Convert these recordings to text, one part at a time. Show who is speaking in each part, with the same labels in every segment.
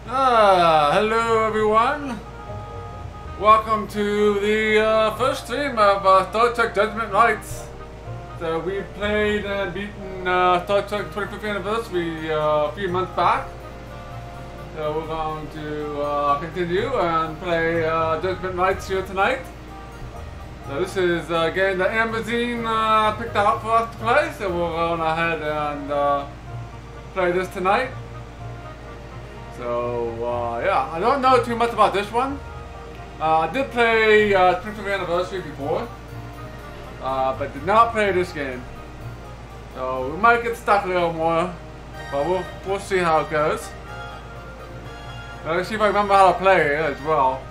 Speaker 1: Hello everyone. Welcome to the first stream of Star Trek Judgment Rites. So we played and beaten Star Trek 25th Anniversary a few months back. So we're going to continue and play Judgment Rites here tonight. So this is a game that Amazon picked out for us to play, so we're going ahead and play this tonight. So yeah, I don't know too much about this one. I did play 25th Anniversary before, but did not play this game. So we might get stuck a little more, but we'll see how it goes. Let's see if I remember how to play it as well.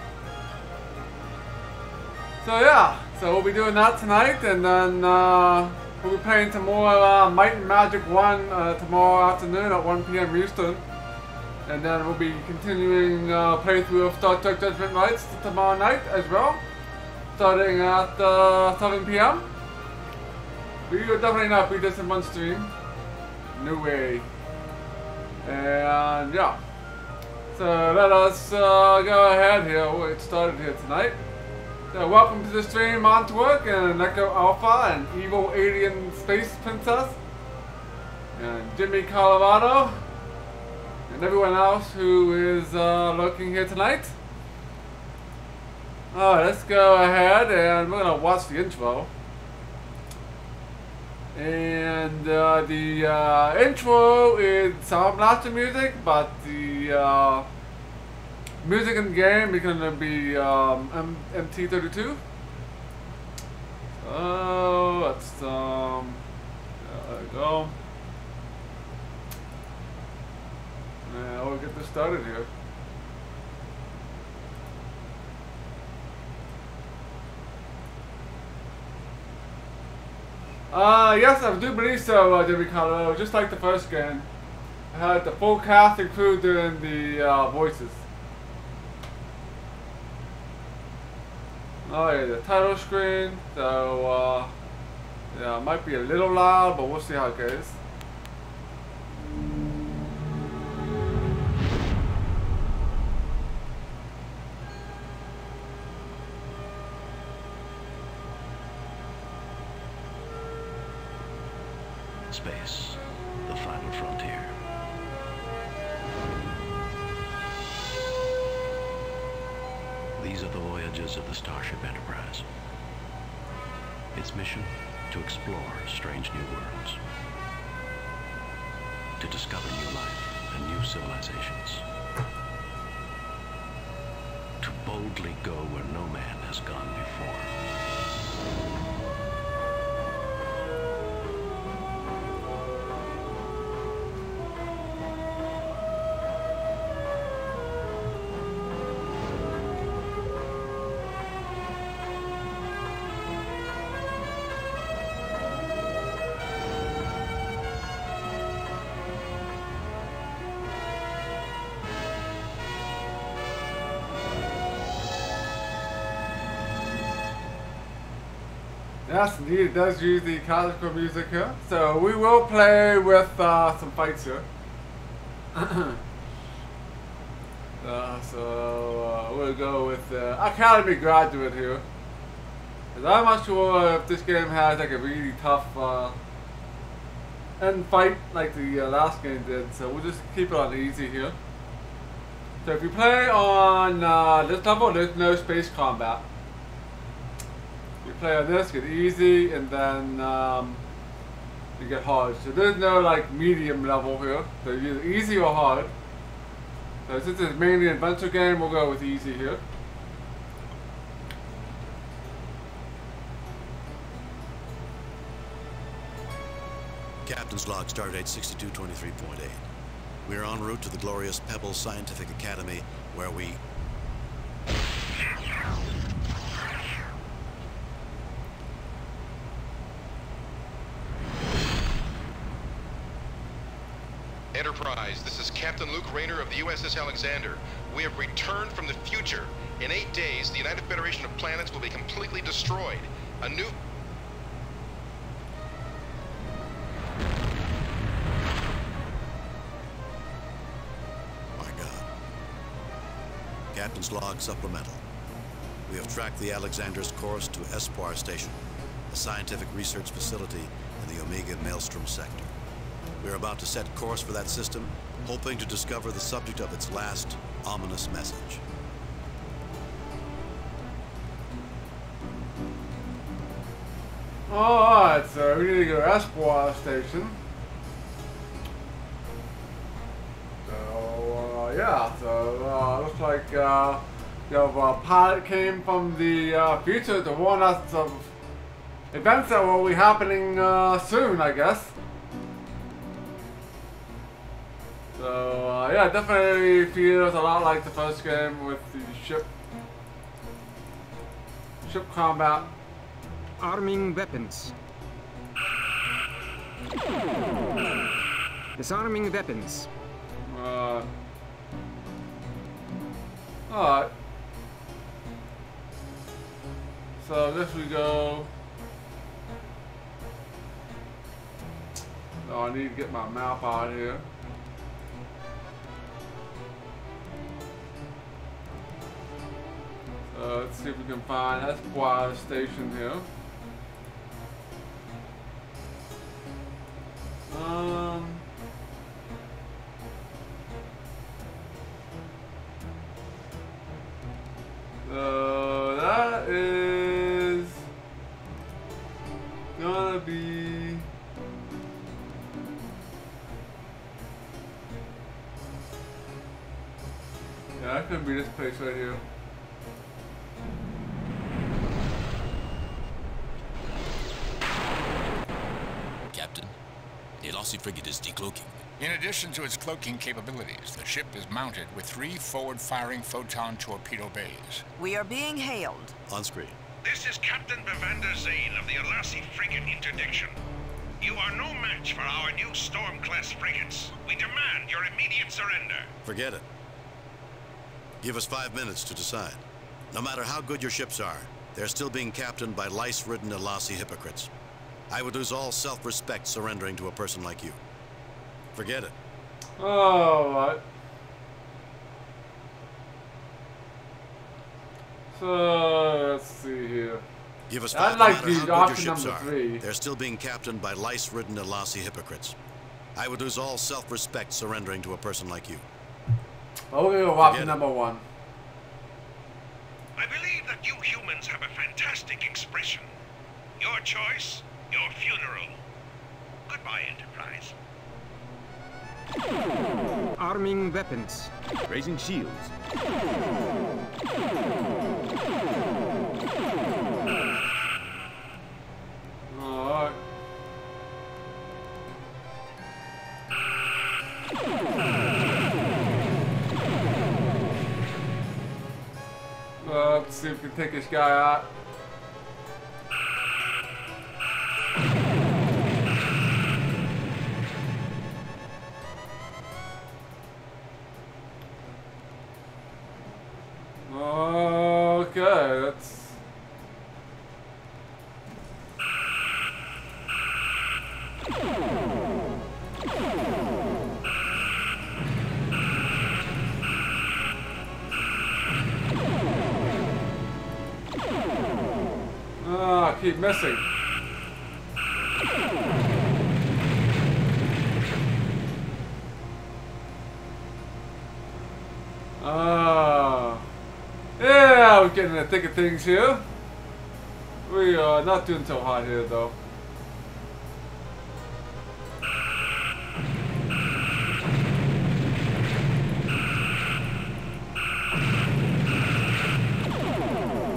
Speaker 1: So yeah, so we'll be doing that tonight, and then we'll be playing some more Might and Magic 1 tomorrow afternoon at 1 PM Eastern. And then we'll be continuing playthrough of Star Trek Judgment Rites tomorrow night as well, starting at 7 PM. We will definitely not beat this in one stream. No way. And yeah. So let us go ahead here. We'll get started here tonight. So welcome to the stream, Montauk and Echo Alpha and Evil Alien Space Princess and Jimmy Colorado and everyone else who is lurking here tonight. Alright, let's go ahead and we're gonna watch the intro. And the intro is Sound Blaster music, but the music in the game is gonna be MT32. So let's there we go. Yeah, we'll get this started here. Yes, I do believe so, Jimmy Colorado. Just like the first game, I had the full cast and crew doing the voices. Oh yeah, the title screen. So yeah, it might be a little loud, but we'll see how it goes.
Speaker 2: Space, the final frontier. These are the voyages of the Starship Enterprise. Its mission, to explore strange new worlds, to discover new life and new civilizations, to boldly go where no man has gone before.
Speaker 1: Yes, indeed, it does use the classical music here. So we will play with some fights here. So we'll go with Academy Graduate here. Because I'm not sure if this game has like a really tough end fight like the last game did. So we'll just keep it on easy here. So if you play on this level, there's no space combat. You play on this, get easy, and then you get hard. So there's no like medium level here. So either easy or hard. So since it's mainly an adventure game, we'll go with easy here.
Speaker 3: Captain's log, stardate 6223.8. We are en route to the glorious Pebble Scientific Academy, where we...
Speaker 4: Enterprise, this is Captain Luke Rayner of the USS Alexander. We have returned from the future. In 8 days, the United Federation of Planets will be completely destroyed. A new...
Speaker 3: My God. Captain's log supplemental. We have tracked the Alexander's course to Espoir Station, a scientific research facility in the Omega Maelstrom sector. We are about to set course for that system, hoping to discover the subject of its last ominous message.
Speaker 1: Alright, so we need to go to Espoir Station. So, yeah, so looks like the pilot came from the future to warn us of events that will be happening soon, I guess. So, yeah, definitely feels a lot like the first game with the ship combat.
Speaker 5: Arming weapons. Disarming weapons.
Speaker 1: Alright. So I guess we go. Oh, I need to get my map out here. So let's see if we can find Espoir Station here. So that is gonna be that could be this place right here.
Speaker 6: Captain, the Elasi frigate is decloaking.
Speaker 7: In addition to its cloaking capabilities, the ship is mounted with 3 forward-firing photon torpedo bays.
Speaker 8: We are being hailed.
Speaker 3: On screen.
Speaker 9: This is Captain Bevander Zane of the Elasi frigate interdiction. You are no match for our new Storm-class frigates. We demand your immediate surrender.
Speaker 3: Forget it. Give us 5 minutes to decide. No matter how good your ships are, they're still being captained by lice-ridden Elasi hypocrites. I would lose all self-respect surrendering to a person like you. Forget it.
Speaker 1: Alright. So let's see here.
Speaker 3: Give us
Speaker 1: I'd
Speaker 3: 5
Speaker 1: like
Speaker 3: minutes.
Speaker 1: the
Speaker 3: No matter how good
Speaker 1: option
Speaker 3: your ships
Speaker 1: number
Speaker 3: are,
Speaker 1: 3.
Speaker 3: they're still being captained by lice-ridden Elasi hypocrites. I would lose all self-respect surrendering to a person like you.
Speaker 1: Oh, we're gonna go option number 1.
Speaker 9: I believe that you humans have a fantastic expression. Your choice, your funeral. Goodbye, Enterprise.
Speaker 5: Arming weapons. Raising shields.
Speaker 1: Alright. Let's see if we can take this guy out. Okay, that's... I keep missing. Yeah, we're getting in the thick of things here. We are not doing so hot here, though.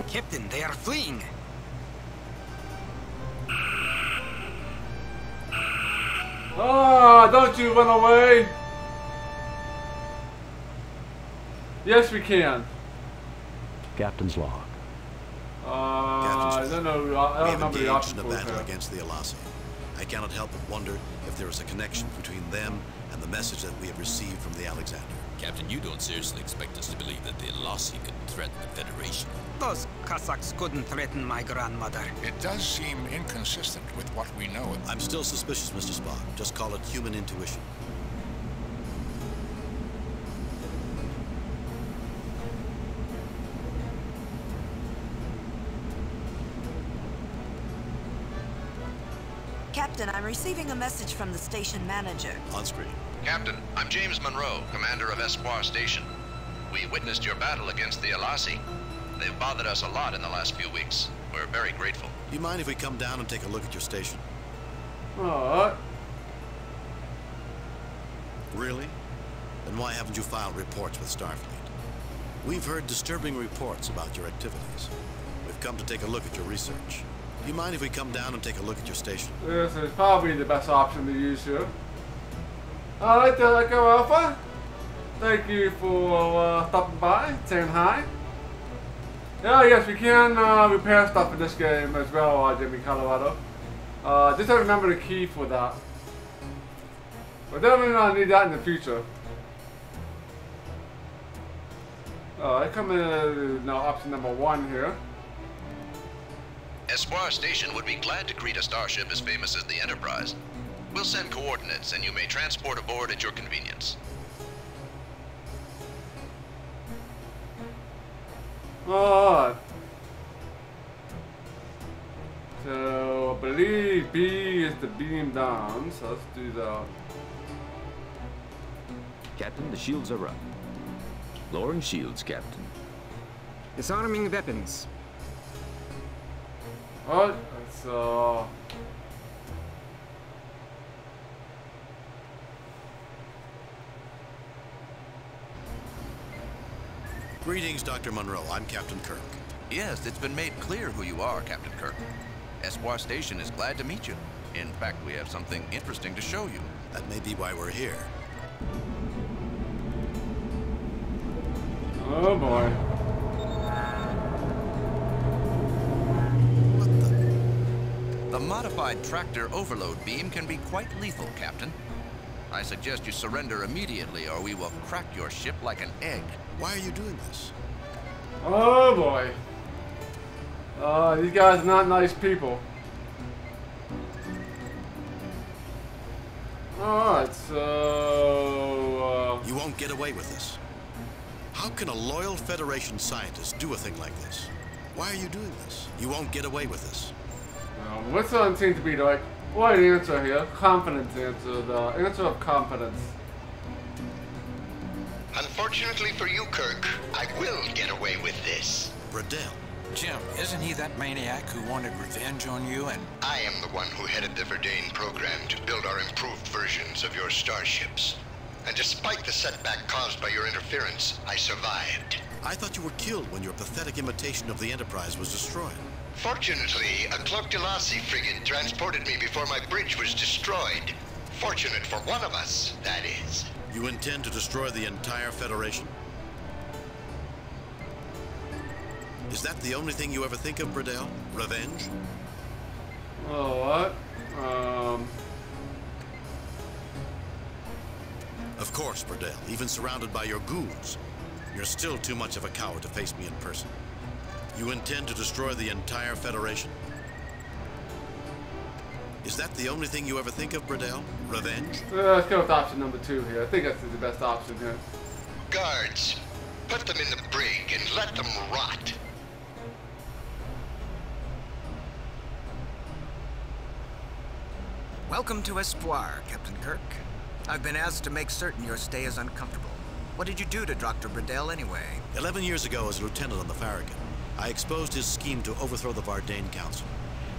Speaker 5: Captain, they are fleeing.
Speaker 1: Ah, don't you run away. Yes, we can.
Speaker 2: Captain's log.
Speaker 1: I don't know. I
Speaker 3: We
Speaker 1: don't
Speaker 3: have
Speaker 1: remember the
Speaker 3: engaged
Speaker 1: option
Speaker 3: in a
Speaker 1: for
Speaker 3: battle
Speaker 1: it.
Speaker 3: against the Elasi. I cannot help but wonder if there is a connection between them and the message that we have received from the Alexander.
Speaker 6: Captain, you don't seriously expect us to believe that the Elasi could threaten the Federation.
Speaker 5: Those Cossacks couldn't threaten my grandmother.
Speaker 7: It does seem inconsistent with what we know.
Speaker 3: I'm still suspicious, Mr. Spock. Just call it human intuition.
Speaker 8: Captain, I'm receiving a message from the station manager.
Speaker 3: On screen.
Speaker 4: Captain, I'm James Monroe, commander of Espoir Station. We witnessed your battle against the Alasi. They've bothered us a lot in the last few weeks. We're very grateful.
Speaker 3: Do you mind if we come down and take a look at your station?
Speaker 1: Alright.
Speaker 3: Really? Then why haven't you filed reports with Starfleet? We've heard disturbing reports about your activities. We've come to take a look at your research. Do you mind if we come down and take a look at your station?
Speaker 1: This is probably the best option to use here. Alright, Echo Alpha. Thank you for stopping by, saying hi. Yeah, yes, we can repair stuff in this game as well, Jimmy Colorado. Just don't remember the key for that. But definitely gonna need that in the future. I come in now option number 1 here.
Speaker 4: Espoir Station would be glad to greet a starship as famous as the Enterprise. We'll send coordinates and you may transport aboard at your convenience.
Speaker 1: Alright. So, I believe B is the beam down, so let's do that.
Speaker 10: Captain, the shields are up. Lowering shields, Captain.
Speaker 5: Disarming weapons.
Speaker 1: Alright, let's
Speaker 3: Greetings, Dr. Monroe. I'm Captain Kirk.
Speaker 4: Yes, it's been made clear who you are, Captain Kirk. Espoir Station is glad to meet you. In fact, we have something interesting to show you.
Speaker 3: That may be why we're here.
Speaker 1: oh boy.
Speaker 3: What
Speaker 4: The modified tractor overload beam can be quite lethal, Captain. I suggest you surrender immediately or we will crack your ship like an egg.
Speaker 3: Why are you doing this?
Speaker 1: Oh boy. These guys are not nice people. Alright, so...
Speaker 3: You won't get away with this. How can a loyal Federation scientist do a thing like this? Why are you doing this? You won't get away with this.
Speaker 1: What's seems to be the right answer here? Confidence answer. The answer of confidence.
Speaker 9: Unfortunately for you, Kirk, I will get away with this.
Speaker 3: Bradell.
Speaker 7: Jim, isn't he that maniac who wanted revenge on you and...
Speaker 9: I am the one who headed the Verdane program to build our improved versions of your starships. And despite the setback caused by your interference, I survived.
Speaker 3: I thought you were killed when your pathetic imitation of the Enterprise was destroyed.
Speaker 9: Fortunately, a Cloak Delasi frigate transported me before my bridge was destroyed. Fortunate for one of us, that is.
Speaker 3: You intend to destroy the entire Federation? Is that the only thing you ever think of, Bradell? Revenge?
Speaker 1: Oh, what?
Speaker 3: Of course, Bradell. Even surrounded by your goons, you're still too much of a coward to face me in person. You intend to destroy the entire Federation? Is that the only thing you ever think of, Bradell? Revenge?
Speaker 1: Let's go with option number 2 here. I think that's the best option here.
Speaker 9: Guards, put them in the brig and let them rot.
Speaker 11: Welcome to Espoir, Captain Kirk. I've been asked to make certain your stay is uncomfortable. What did you do to Dr. Bradell anyway?
Speaker 3: 11 years ago, as a lieutenant on the Farragut, I exposed his scheme to overthrow the Verdane Council.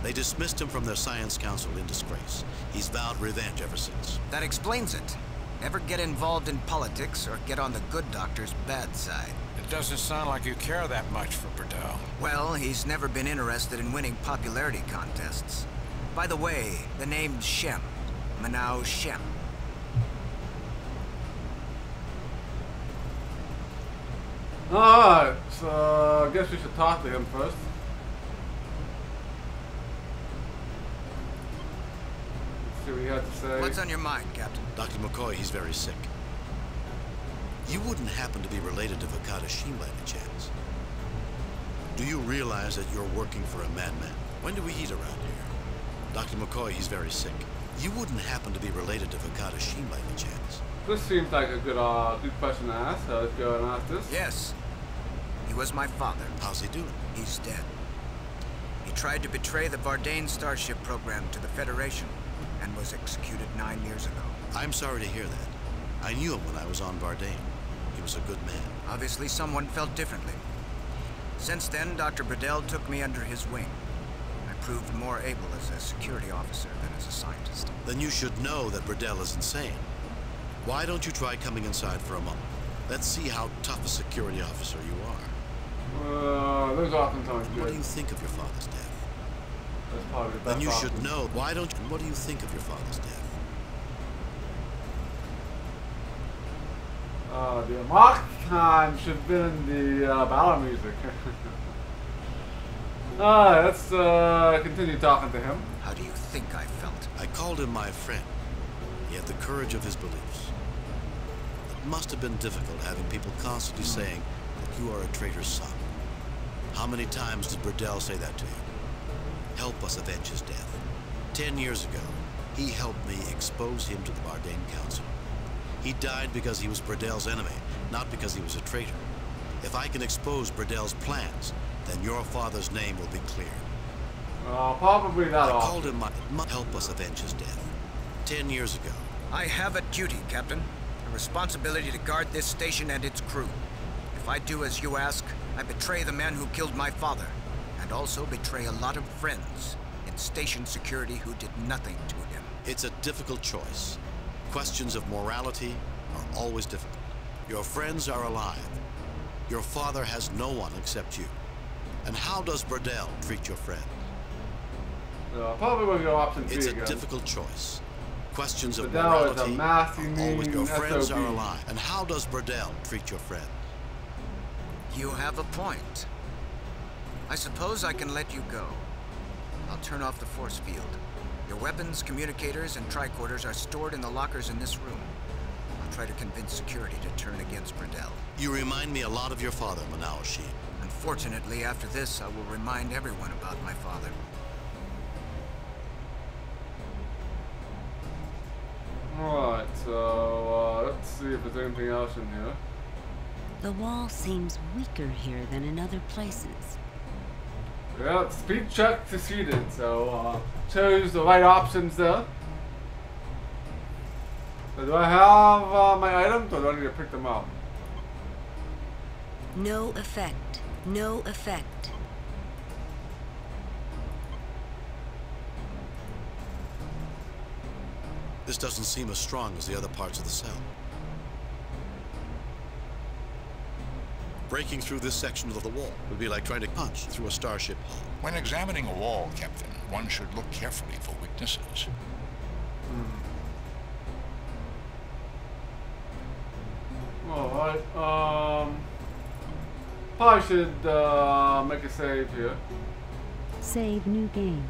Speaker 3: They dismissed him from their science council in disgrace. He's vowed revenge ever since.
Speaker 11: That explains it. Never get involved in politics or get on the good doctor's bad side.
Speaker 7: It doesn't sound like you care that much for Bradell.
Speaker 11: Well, he's never been interested in winning popularity contests. By the way, the name's Shem. Manau Shem.
Speaker 1: Alright, so I guess we should talk to him first. Let's see what he had to say.
Speaker 11: What's on your mind, Captain?
Speaker 3: Dr. McCoy, he's very sick. You wouldn't happen to be related to Vakata Sheen by any chance? Do you realize that you're working for a madman? When do we eat around here? Dr. McCoy, he's very sick. You wouldn't happen to be related to Vakata Sheen by any chance?
Speaker 1: This seems like a good question to ask, so let's go and ask this.
Speaker 11: Yes. He was my father.
Speaker 3: How's he doing?
Speaker 11: He's dead. He tried to betray the Verdane Starship program to the Federation. and was executed 9 years ago.
Speaker 3: I'm sorry to hear that. I knew him when I was on Bardain. He was a good man.
Speaker 11: Obviously, someone felt differently. Since then, Dr. Burdell took me under his wing. I proved more able as a security officer than as a scientist.
Speaker 3: Then you should know that Burdell is insane. Why don't you try coming inside for a moment? Let's see how tough a security officer you are.
Speaker 1: Those oftentimes good.
Speaker 3: What do you think of your father's death?
Speaker 1: That's probably the best
Speaker 3: Then you
Speaker 1: option.
Speaker 3: should know. Why don't you? What do you think of your father's death?
Speaker 1: The Amok should have been the battle music. Let's continue talking to him.
Speaker 11: How do you think I felt?
Speaker 3: I called him my friend. He had the courage of his beliefs. It must have been difficult having people constantly saying that you are a traitor's son. How many times did Burdell say that to you? Help us avenge his death. 10 years ago, he helped me expose him to the Bardain Council. He died because he was Burdell's enemy, not because he was a traitor. If I can expose Burdell's plans, then your father's name will be cleared.
Speaker 1: Probably that
Speaker 3: I
Speaker 1: often.
Speaker 3: called him help us avenge his death. 10 years ago.
Speaker 11: I have a duty, Captain. A responsibility to guard this station and its crew. If I do as you ask, I betray the man who killed my father, and also betray a lot of friends in station security who did nothing to him.
Speaker 3: It's a difficult choice. Questions of morality are always difficult. Your friends are alive. Your father has no one except you. And how does Burdell treat your friend?
Speaker 1: Probably will go option C
Speaker 3: It's a
Speaker 1: again.
Speaker 3: difficult choice. Questions of
Speaker 1: Burdell is a
Speaker 3: morality
Speaker 1: nasty,
Speaker 3: are always.
Speaker 1: mean
Speaker 3: Your friends
Speaker 1: SOB.
Speaker 3: are alive. And how does Burdell treat your friend?
Speaker 11: You have a point. I suppose I can let you go. I'll turn off the force field. Your weapons, communicators, and tricorders are stored in the lockers in this room. I'll try to convince security to turn against Burdell.
Speaker 3: You remind me a lot of your father, Manaoshi.
Speaker 11: Unfortunately, after this, I will remind everyone about my father.
Speaker 1: Alright, so let's see if there's anything else in here.
Speaker 12: The wall seems weaker here than in other places.
Speaker 1: Yeah, it's speed check succeeded, so chose the right options there. So do I have my items, or do I need to pick them up?
Speaker 12: No effect. No effect.
Speaker 3: This doesn't seem as strong as the other parts of the cell. Breaking through this section of the wall would be like trying to punch through a starship hull.
Speaker 7: When examining a wall, Captain, one should look carefully for weaknesses.
Speaker 1: Alright, probably should make a save here.
Speaker 12: Save new game.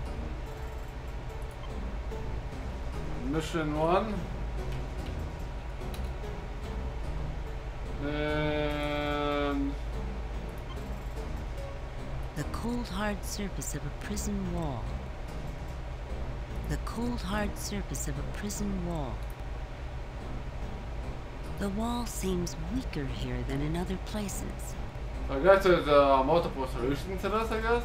Speaker 1: Mission 1. And
Speaker 12: The cold hard surface of a prison wall. The cold hard surface of a prison wall. The wall seems weaker here than in other places.
Speaker 1: I guess there's multiple solutions to this, I guess.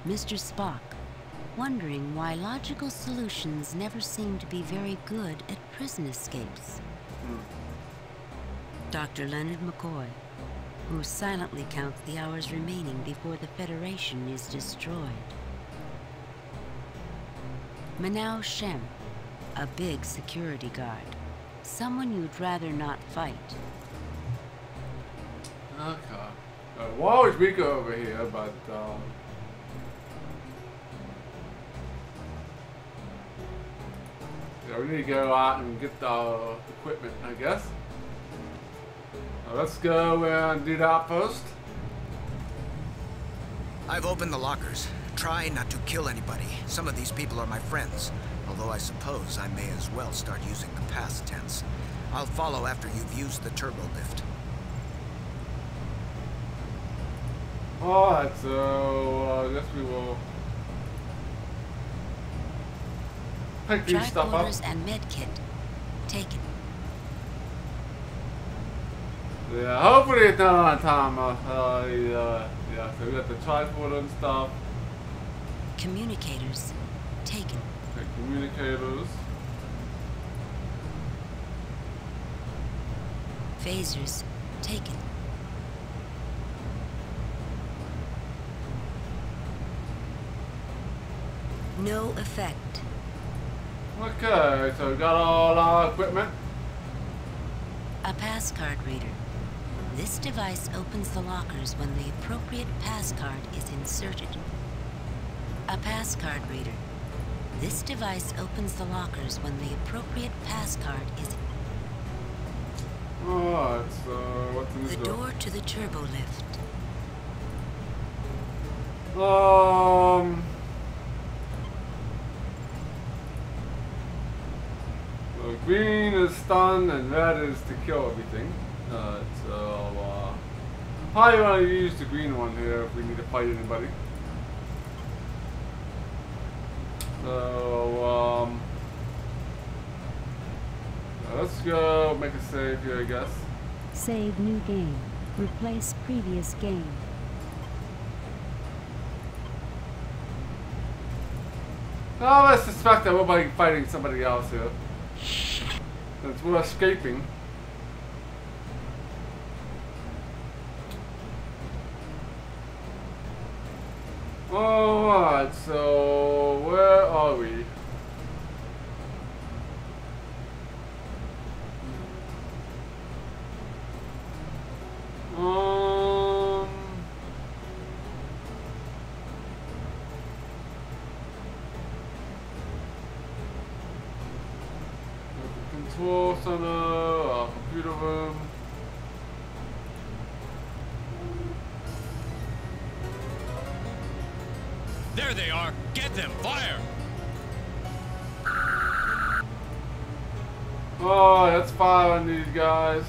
Speaker 12: Mr. Spock, wondering why logical solutions never seem to be very good at prison escapes. Dr. Leonard McCoy, who silently counts the hours remaining before the Federation is destroyed. Manao Shem, a big security guard. Someone you'd rather not fight.
Speaker 1: Okay. The wall is weaker over here, but yeah, we need to go out and get the equipment, I guess. Now let's go and do that first.
Speaker 11: I've opened the lockers. Try not to kill anybody. Some of these people are my friends. Although I suppose I may as well start using the past tense. I'll follow after you've used the turbo lift.
Speaker 1: Alright, so I guess we will pick these stuff up.
Speaker 12: Tricorders and medkit taken.
Speaker 1: Yeah, hopefully it's not on time. Yeah, so we got the tricorder and stuff.
Speaker 12: Communicators taken.
Speaker 1: Okay, communicators.
Speaker 12: Phasers taken. No effect.
Speaker 1: Okay, so we got all our equipment.
Speaker 12: A pass card reader. This device opens the lockers when the appropriate pass card is inserted. A pass card reader. This device opens the lockers when the appropriate pass card is.
Speaker 1: Alright, so what's in this
Speaker 12: The door to the turbo lift.
Speaker 1: So green is stun and red is to kill everything. Probably want to use the green one here if we need to fight anybody. So, let's go make a save here, I guess.
Speaker 12: Save new game. Replace previous game.
Speaker 1: Oh, I suspect that we'll be fighting somebody else here. Since we're escaping. Alright, so where are we? Control center, computer room.
Speaker 13: There they are! Get them! Fire!
Speaker 1: Oh, let's fire on these guys.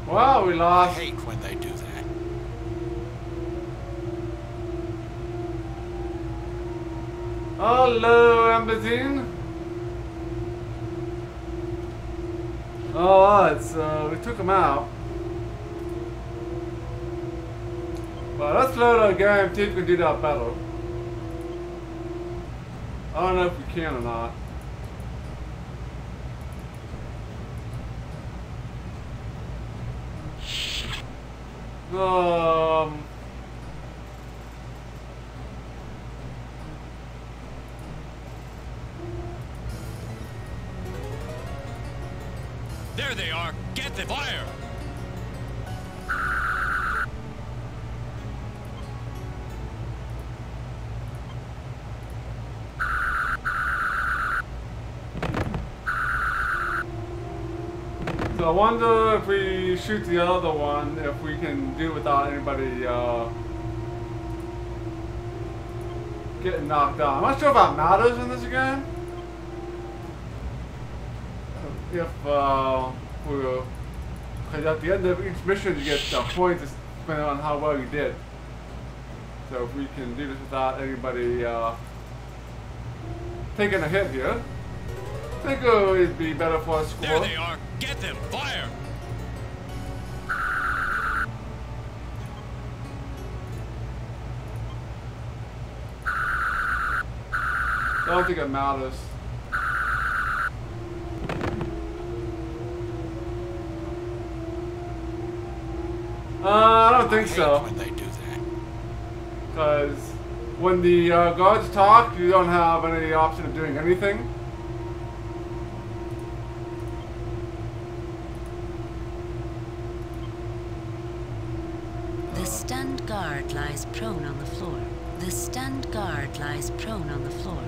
Speaker 1: Wow, we lost.
Speaker 7: I hate when they do that.
Speaker 1: Hello, Embazine. Alright, so we took him out. Well, let's load our game, see if we can do that better. I don't know if we can or not.
Speaker 13: There they are! Get them! Fire!
Speaker 1: So I wonder if we shoot the other one, if we can do it without anybody getting knocked out. I'm not sure if that matters in this game. If because at the end of each mission you get points depending on how well you did. So if we can do this without anybody taking a hit here, I think it would be better for us.
Speaker 13: There they are! Get them! Fire!
Speaker 1: I don't think it matters. I don't think so.
Speaker 7: When they do that.
Speaker 1: Because when the guards talk, you don't have any option of doing anything.
Speaker 12: The stunned guard lies prone on the floor. The stunned guard lies prone on the floor.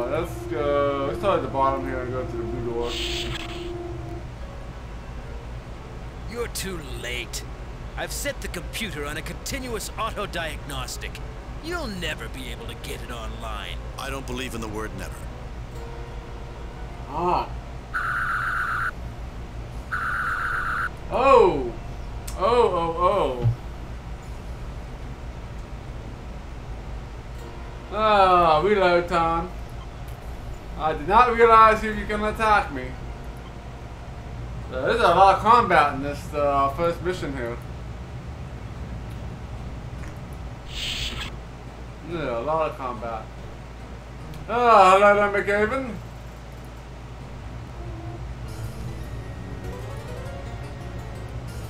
Speaker 1: Let's go. Let's start at the bottom here and go to the blue door.
Speaker 14: You're too late. I've set the computer on a continuous auto-diagnostic. You'll never be able to get it online.
Speaker 3: I don't believe in the word never.
Speaker 1: Ah. Oh. Oh. Ah, reload time. I did not realize he was going to attack me. There's a lot of combat in this first mission here. Yeah, a lot of combat. Ah, hello there, McGavin.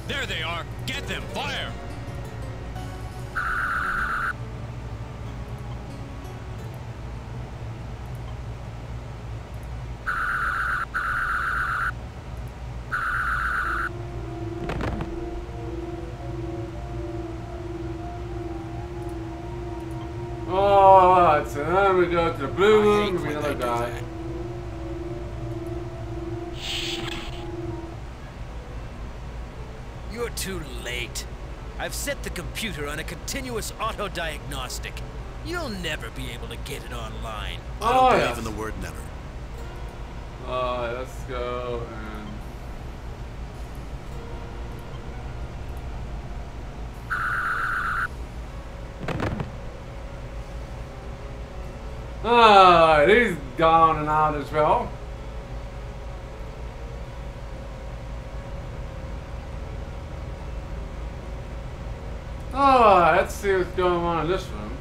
Speaker 13: There they are! Get them! Fire!
Speaker 1: Alright, so then we go to the blue room and meet another guy.
Speaker 14: You're too late. I've set the computer on a continuous auto-diagnostic. You'll never be able to get it online.
Speaker 3: I don't believe in the word never.
Speaker 1: Alright, let's go and... Alright, he's gone and out as well. Alright, let's see what's going on in this room.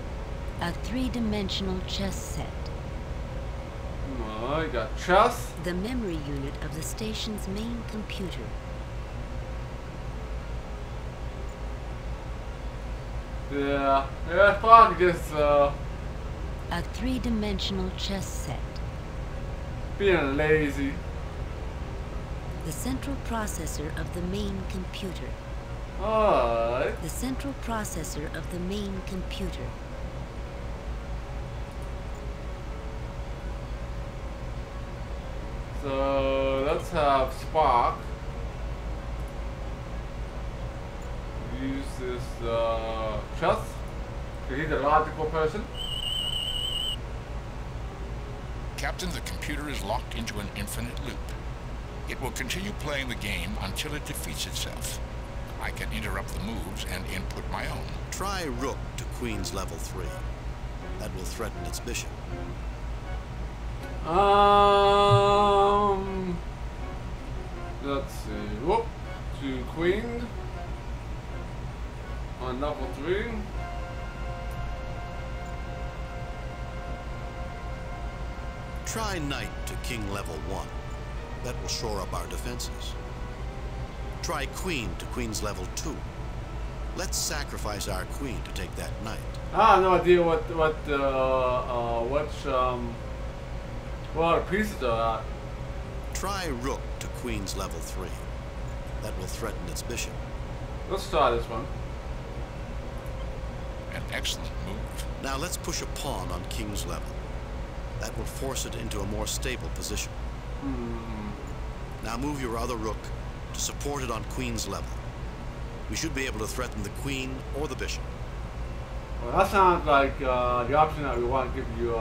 Speaker 12: A three-dimensional chess set.
Speaker 1: Oh, you got chess.
Speaker 12: The memory unit of the station's main computer.
Speaker 1: Yeah, fuck this,
Speaker 12: A three-dimensional chess set.
Speaker 1: being lazy.
Speaker 12: The central processor of the main computer.
Speaker 1: Alright.
Speaker 12: The central processor of the main computer.
Speaker 1: So let's have Spark use this chess, because he's a logical person.
Speaker 7: Captain, the computer is locked into an infinite loop. It will continue playing the game until it defeats itself. I can interrupt the moves and input my own.
Speaker 3: Try rook to queen's level 3. That will threaten its bishop.
Speaker 1: Let's see. Whoop, to queen on level 3.
Speaker 3: Try knight to king level 1. That will shore up our defenses. Try queen to queen's level 2. Let's sacrifice our queen to take that knight.
Speaker 1: I have no idea what the pieces are at.
Speaker 3: Try rook to queen's level 3. That will threaten its bishop.
Speaker 1: Let's try this one.
Speaker 7: An excellent move.
Speaker 3: Now let's push a pawn on king's level. That will force it into a more stable position. Now move your other rook to support it on queen's level. We should be able to threaten the queen or the bishop.
Speaker 1: Well, that sounds like the option that we want to give you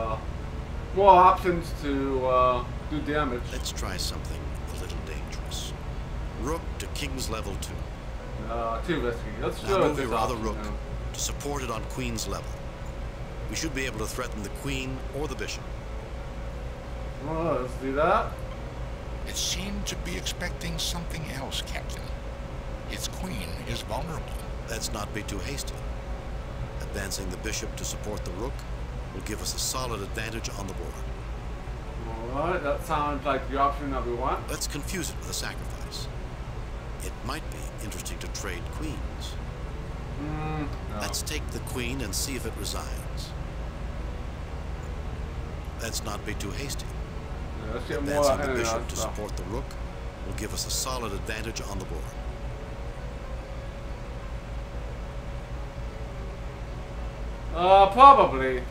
Speaker 1: more options to do damage.
Speaker 3: Let's try something a little dangerous. Rook to king's level 2.
Speaker 1: Too risky. Let's
Speaker 3: now move your other
Speaker 1: option
Speaker 3: rook
Speaker 1: now.
Speaker 3: to support it on queen's level. We should be able to threaten the queen or the bishop.
Speaker 1: Well, let's do that.
Speaker 7: It seemed to be expecting something else, Captain. Its queen is vulnerable.
Speaker 3: Let's not be too hasty. Advancing the bishop to support the rook will give us a solid advantage on the board.
Speaker 1: Alright, that sounds like the option that we want.
Speaker 3: Let's confuse it with a sacrifice. It might be interesting to trade queens.
Speaker 1: No.
Speaker 3: Let's take the queen and see if it resigns. Let's not be too hasty.
Speaker 1: Yeah, let's get more
Speaker 3: Advancing the bishop to
Speaker 1: stuff.
Speaker 3: support the rook will give us a solid advantage on the board.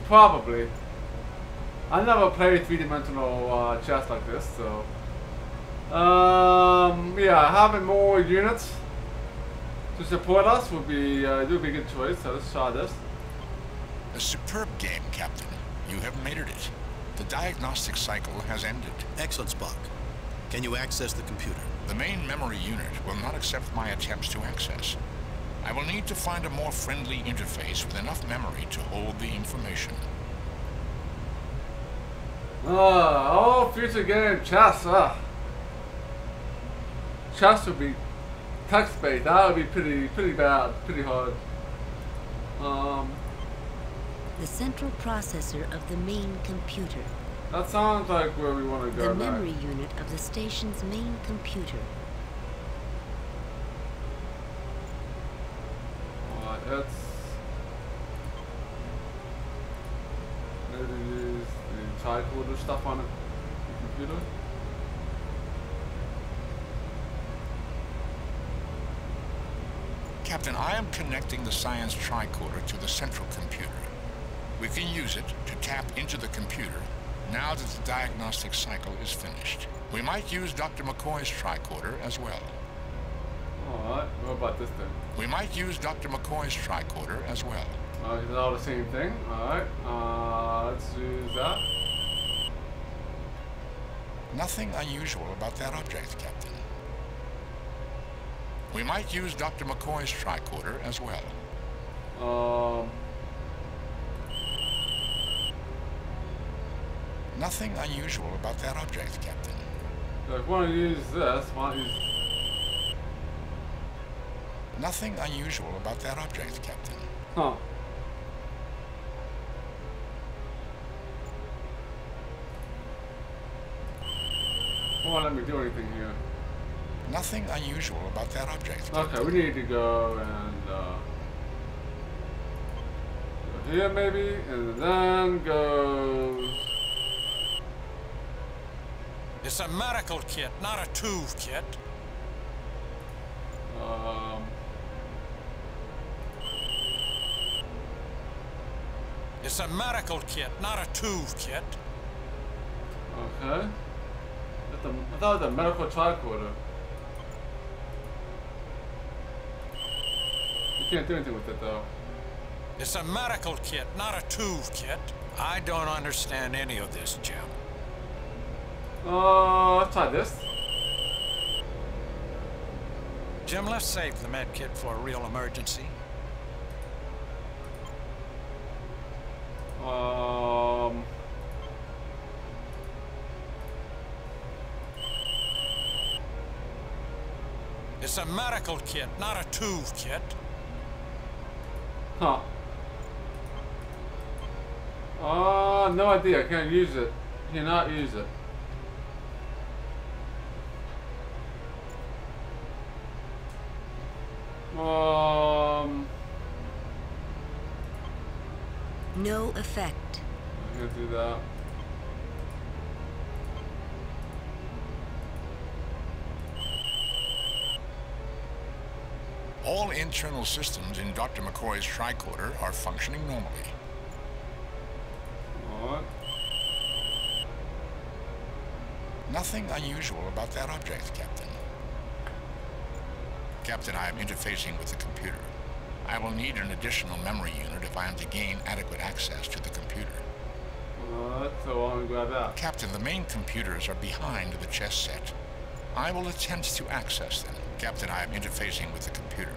Speaker 1: Probably. I never played three-dimensional chess like this, so yeah, having more units to support us would be a good choice. So let's try this.
Speaker 7: A superb game, Captain. You have mated it. The diagnostic cycle has ended.
Speaker 3: Excellent, Spock. Can you access the computer?
Speaker 7: The main memory unit will not accept my attempts to access. I will need to find a more friendly interface with enough memory to hold the information.
Speaker 1: Oh, future game chess. Chess would be text-based. That would be pretty bad, pretty hard.
Speaker 12: The central processor of the main computer.
Speaker 1: That sounds like where we want to go.
Speaker 12: The memory unit of the station's main computer.
Speaker 1: It's maybe use the tricorder stuff on it, the computer.
Speaker 7: Captain, I am connecting the science tricorder to the central computer. We can use it to tap into the computer now that the diagnostic cycle is finished. We might use Dr. McCoy's tricorder as well.
Speaker 1: Alright, what about this then?
Speaker 7: We might use Dr. McCoy's tricorder as well.
Speaker 1: It's all the same thing. Alright, let's use that.
Speaker 7: Nothing unusual about that object, Captain. We might use Dr. McCoy's tricorder as well. Nothing unusual about that object, Captain.
Speaker 1: So if I want to use this, why don't you use...
Speaker 7: Nothing unusual about that object, Captain.
Speaker 1: Huh. Won't let me do anything here.
Speaker 7: Nothing unusual about that object, Captain.
Speaker 1: Okay, we need to go and go here maybe, and then go...
Speaker 13: It's a medical kit, not a tooth kit. It's a medical kit, not a tooth kit.
Speaker 1: Okay. I thought it was a medical tricorder. You can't do anything with it though.
Speaker 13: It's a medical kit, not a tooth kit. I don't understand any of this, Jim.
Speaker 1: Let's try this.
Speaker 13: Jim, let's save the med kit for a real emergency. It's a medical kit, not a tooth kit.
Speaker 1: Huh. No idea. I can't use it. Cannot use it.
Speaker 12: No effect.
Speaker 1: I can't do that.
Speaker 7: All internal systems in Dr. McCoy's tricorder are functioning normally.
Speaker 1: What?
Speaker 7: Nothing unusual about that object, Captain. Captain, I am interfacing with the computer. I will need an additional memory unit if I am to gain adequate access to the computer.
Speaker 1: So I'm gonna grab that.
Speaker 7: Captain, the main computers are behind the chess set. I will attempt to access them. Captain, I am interfacing with the computer.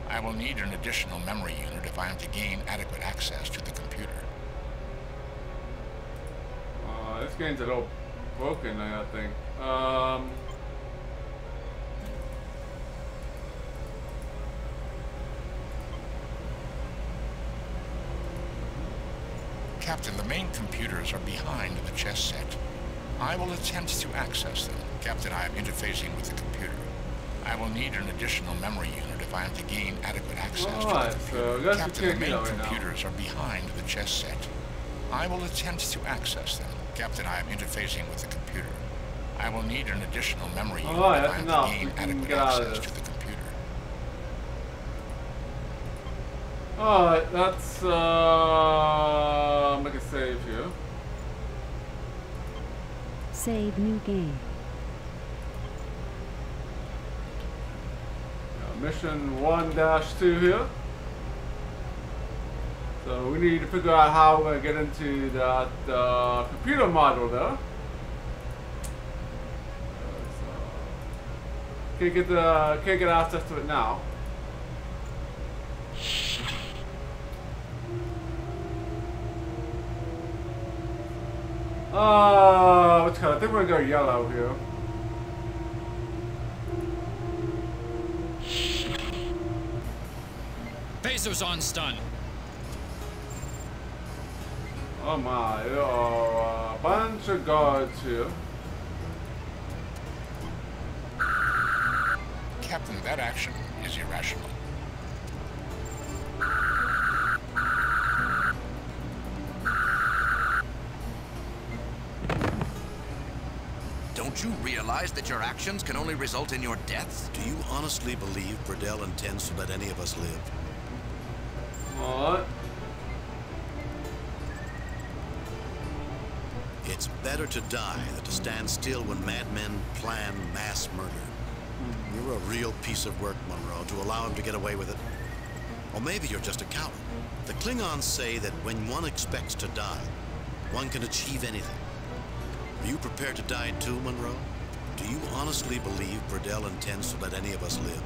Speaker 7: I will need an additional memory unit if I am to gain adequate access to the computer.
Speaker 1: This game's a little broken, I think.
Speaker 7: Captain, the main computers are behind the chess set. I will attempt to access them. Captain, I am interfacing with the computer. I will need an additional memory unit if I am to gain adequate access to the computer. Captain, the main computers are behind the chess set. I will attempt to access them. Captain, I am interfacing with the computer. I will need an additional memory unit if I am to gain adequate access to the computer.
Speaker 1: Alright, let's make a save here.
Speaker 12: Save new game.
Speaker 1: Mission 1-2 here. So we need to figure out how we're going to get into that computer module there. can't get access to it now. What's color? I think we're gonna go yellow here.
Speaker 15: Bezos on stun.
Speaker 1: Oh my, there are a bunch of guards here.
Speaker 7: Captain, that action is irrational.
Speaker 16: Don't you realize that your actions can only result in your deaths?
Speaker 3: Do you honestly believe Burdell intends to let any of us live?
Speaker 1: What?
Speaker 3: It's better to die than to stand still when madmen plan mass murder. You're a real piece of work, Monroe, to allow him to get away with it. Or maybe you're just a coward. The Klingons say that when one expects to die, one can achieve anything. Are you prepared to die too, Monroe? Do you honestly believe Burdell intends to let any of us live?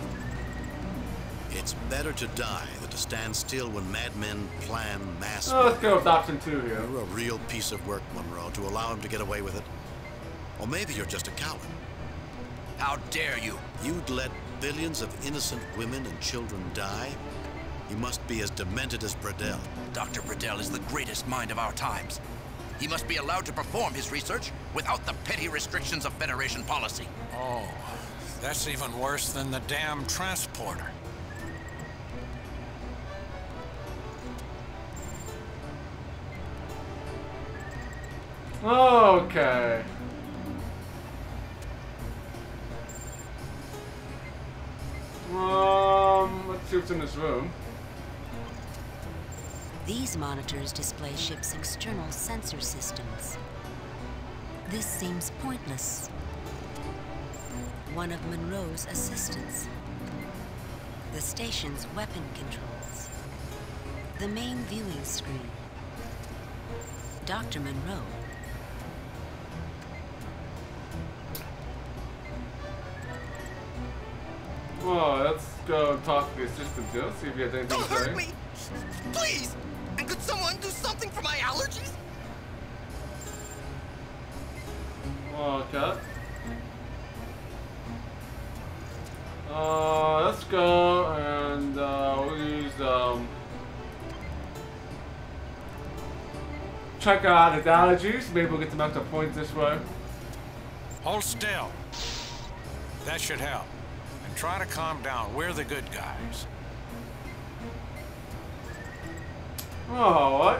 Speaker 3: It's better to die than to stand still when madmen plan mass murder.
Speaker 1: Let's go with option 2 here.
Speaker 3: You're a real piece of work, Monroe, to allow him to get away with it. Or maybe you're just a coward.
Speaker 16: How dare you?
Speaker 3: You'd let billions of innocent women and children die? You must be as demented as Burdell.
Speaker 16: Dr. Burdell is the greatest mind of our times. He must be allowed to perform his research without the petty restrictions of Federation policy.
Speaker 13: Oh, that's even worse than the damn transporter.
Speaker 1: Okay. Let's see what's in this room.
Speaker 12: These monitors display ship's external sensor systems. This seems pointless. One of Monroe's assistants. The station's weapon controls. The main viewing screen. Dr. Monroe.
Speaker 1: Well, let's go talk to the assistant here, see if he has anything to say.
Speaker 16: Don't hurt me! Please! And could someone do something for my allergies?
Speaker 1: Okay. Let's go and we'll use check out his allergies. Maybe we'll get some extra points this way.
Speaker 13: Hold still. That should help. And try to calm down. We're the good guys.
Speaker 1: Oh, what?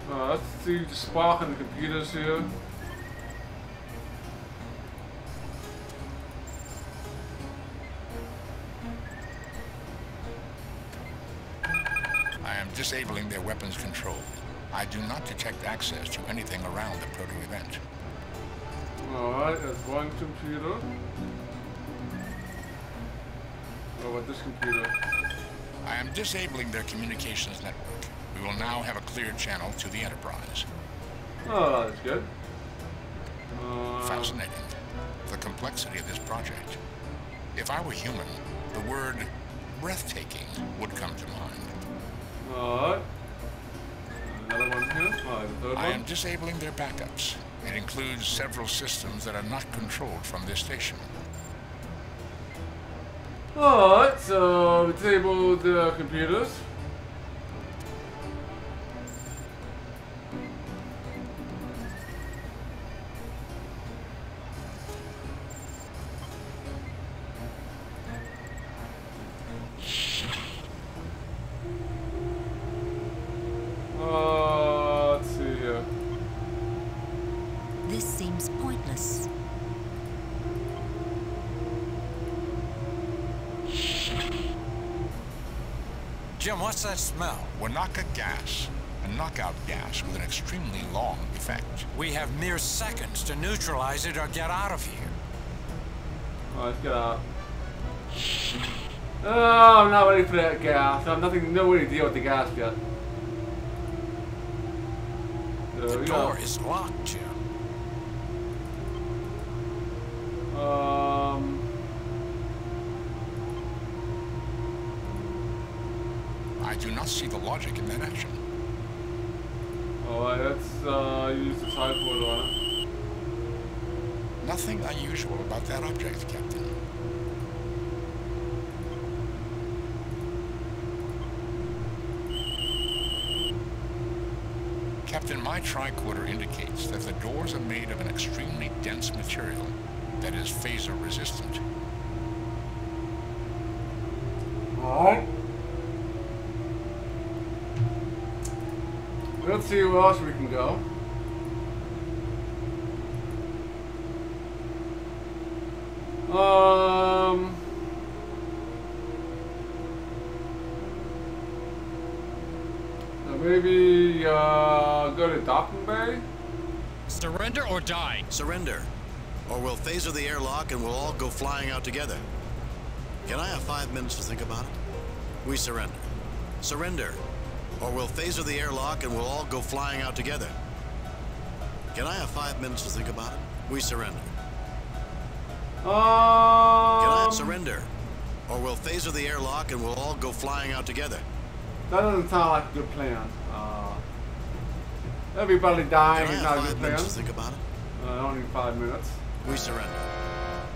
Speaker 1: Let's see the spark on the computers here.
Speaker 7: I am disabling their weapons control. I do not detect access to anything around the proto-event.
Speaker 1: Alright, there's one computer. What about this computer?
Speaker 7: I am disabling their communications network. We will now have a clear channel to the Enterprise.
Speaker 1: Oh, that's good.
Speaker 7: Fascinating. The complexity of this project. If I were human, the word breathtaking would come to mind.
Speaker 1: Alright. Another one here. Alright, the third one.
Speaker 7: I am disabling their backups. It includes several systems that are not controlled from this station.
Speaker 1: Alright, so we disabled the computers. Let's see here.
Speaker 12: This seems pointless.
Speaker 13: Jim, what's that smell?
Speaker 7: Wanaka gas. A knockout gas with an extremely long effect.
Speaker 13: We have mere seconds to neutralize it or get out of here.
Speaker 1: Let's get out. Oh, I'm not ready for that gas. I have no way to deal with the gas yet.
Speaker 13: The door is locked, Jim.
Speaker 7: I do not see the logic in that action.
Speaker 1: Alright, let's use the type order on it.
Speaker 7: Nothing unusual about that object, Captain. Captain, my tricorder indicates that the doors are made of an extremely dense material that is phaser resistant.
Speaker 1: Alright. Let's see where else we can go. Maybe go to docking bay?
Speaker 15: Surrender or die?
Speaker 3: Surrender. Or we'll phaser the airlock and we'll all go flying out together. Can I have 5 minutes to think about it? We surrender. Surrender. Or we'll phaser the airlock and we'll all go flying out together. Can I have 5 minutes to think about it? We surrender. Can I surrender? Or we'll phaser the airlock and we'll all go flying out together.
Speaker 1: That doesn't sound like a good plan. Everybody dying is not a good plan. Can I have 5 minutes to think about it? I don't need 5 minutes.
Speaker 3: We surrender.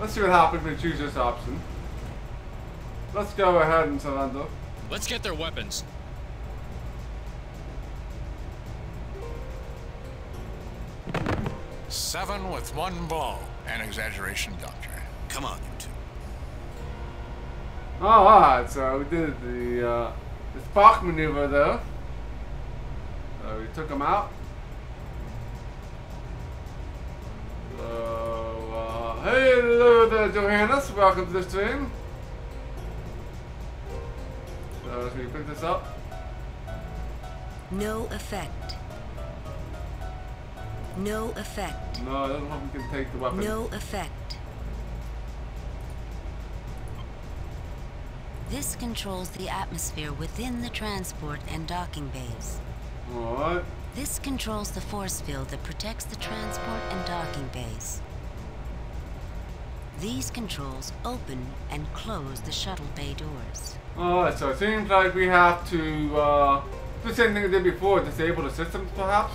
Speaker 1: Let's see what happens when we choose this option. Let's go ahead and surrender.
Speaker 15: Let's get their weapons.
Speaker 7: Seven with one blow. An exaggeration, Doctor.
Speaker 3: Come on, you two.
Speaker 1: Alright, so we did the spark maneuver there. So we took him out. So, hello there, Johannes. Welcome to the stream. So, can you pick this up?
Speaker 12: No effect. No effect.
Speaker 1: No, I don't know if we can take the weapon.
Speaker 12: No effect. This controls the atmosphere within the transport and docking bays.
Speaker 1: Alright.
Speaker 12: This controls the force field that protects the transport and docking bays. These controls open and close the shuttle bay doors.
Speaker 1: Alright, so it seems like we have to do the same thing we did before, disable the systems perhaps?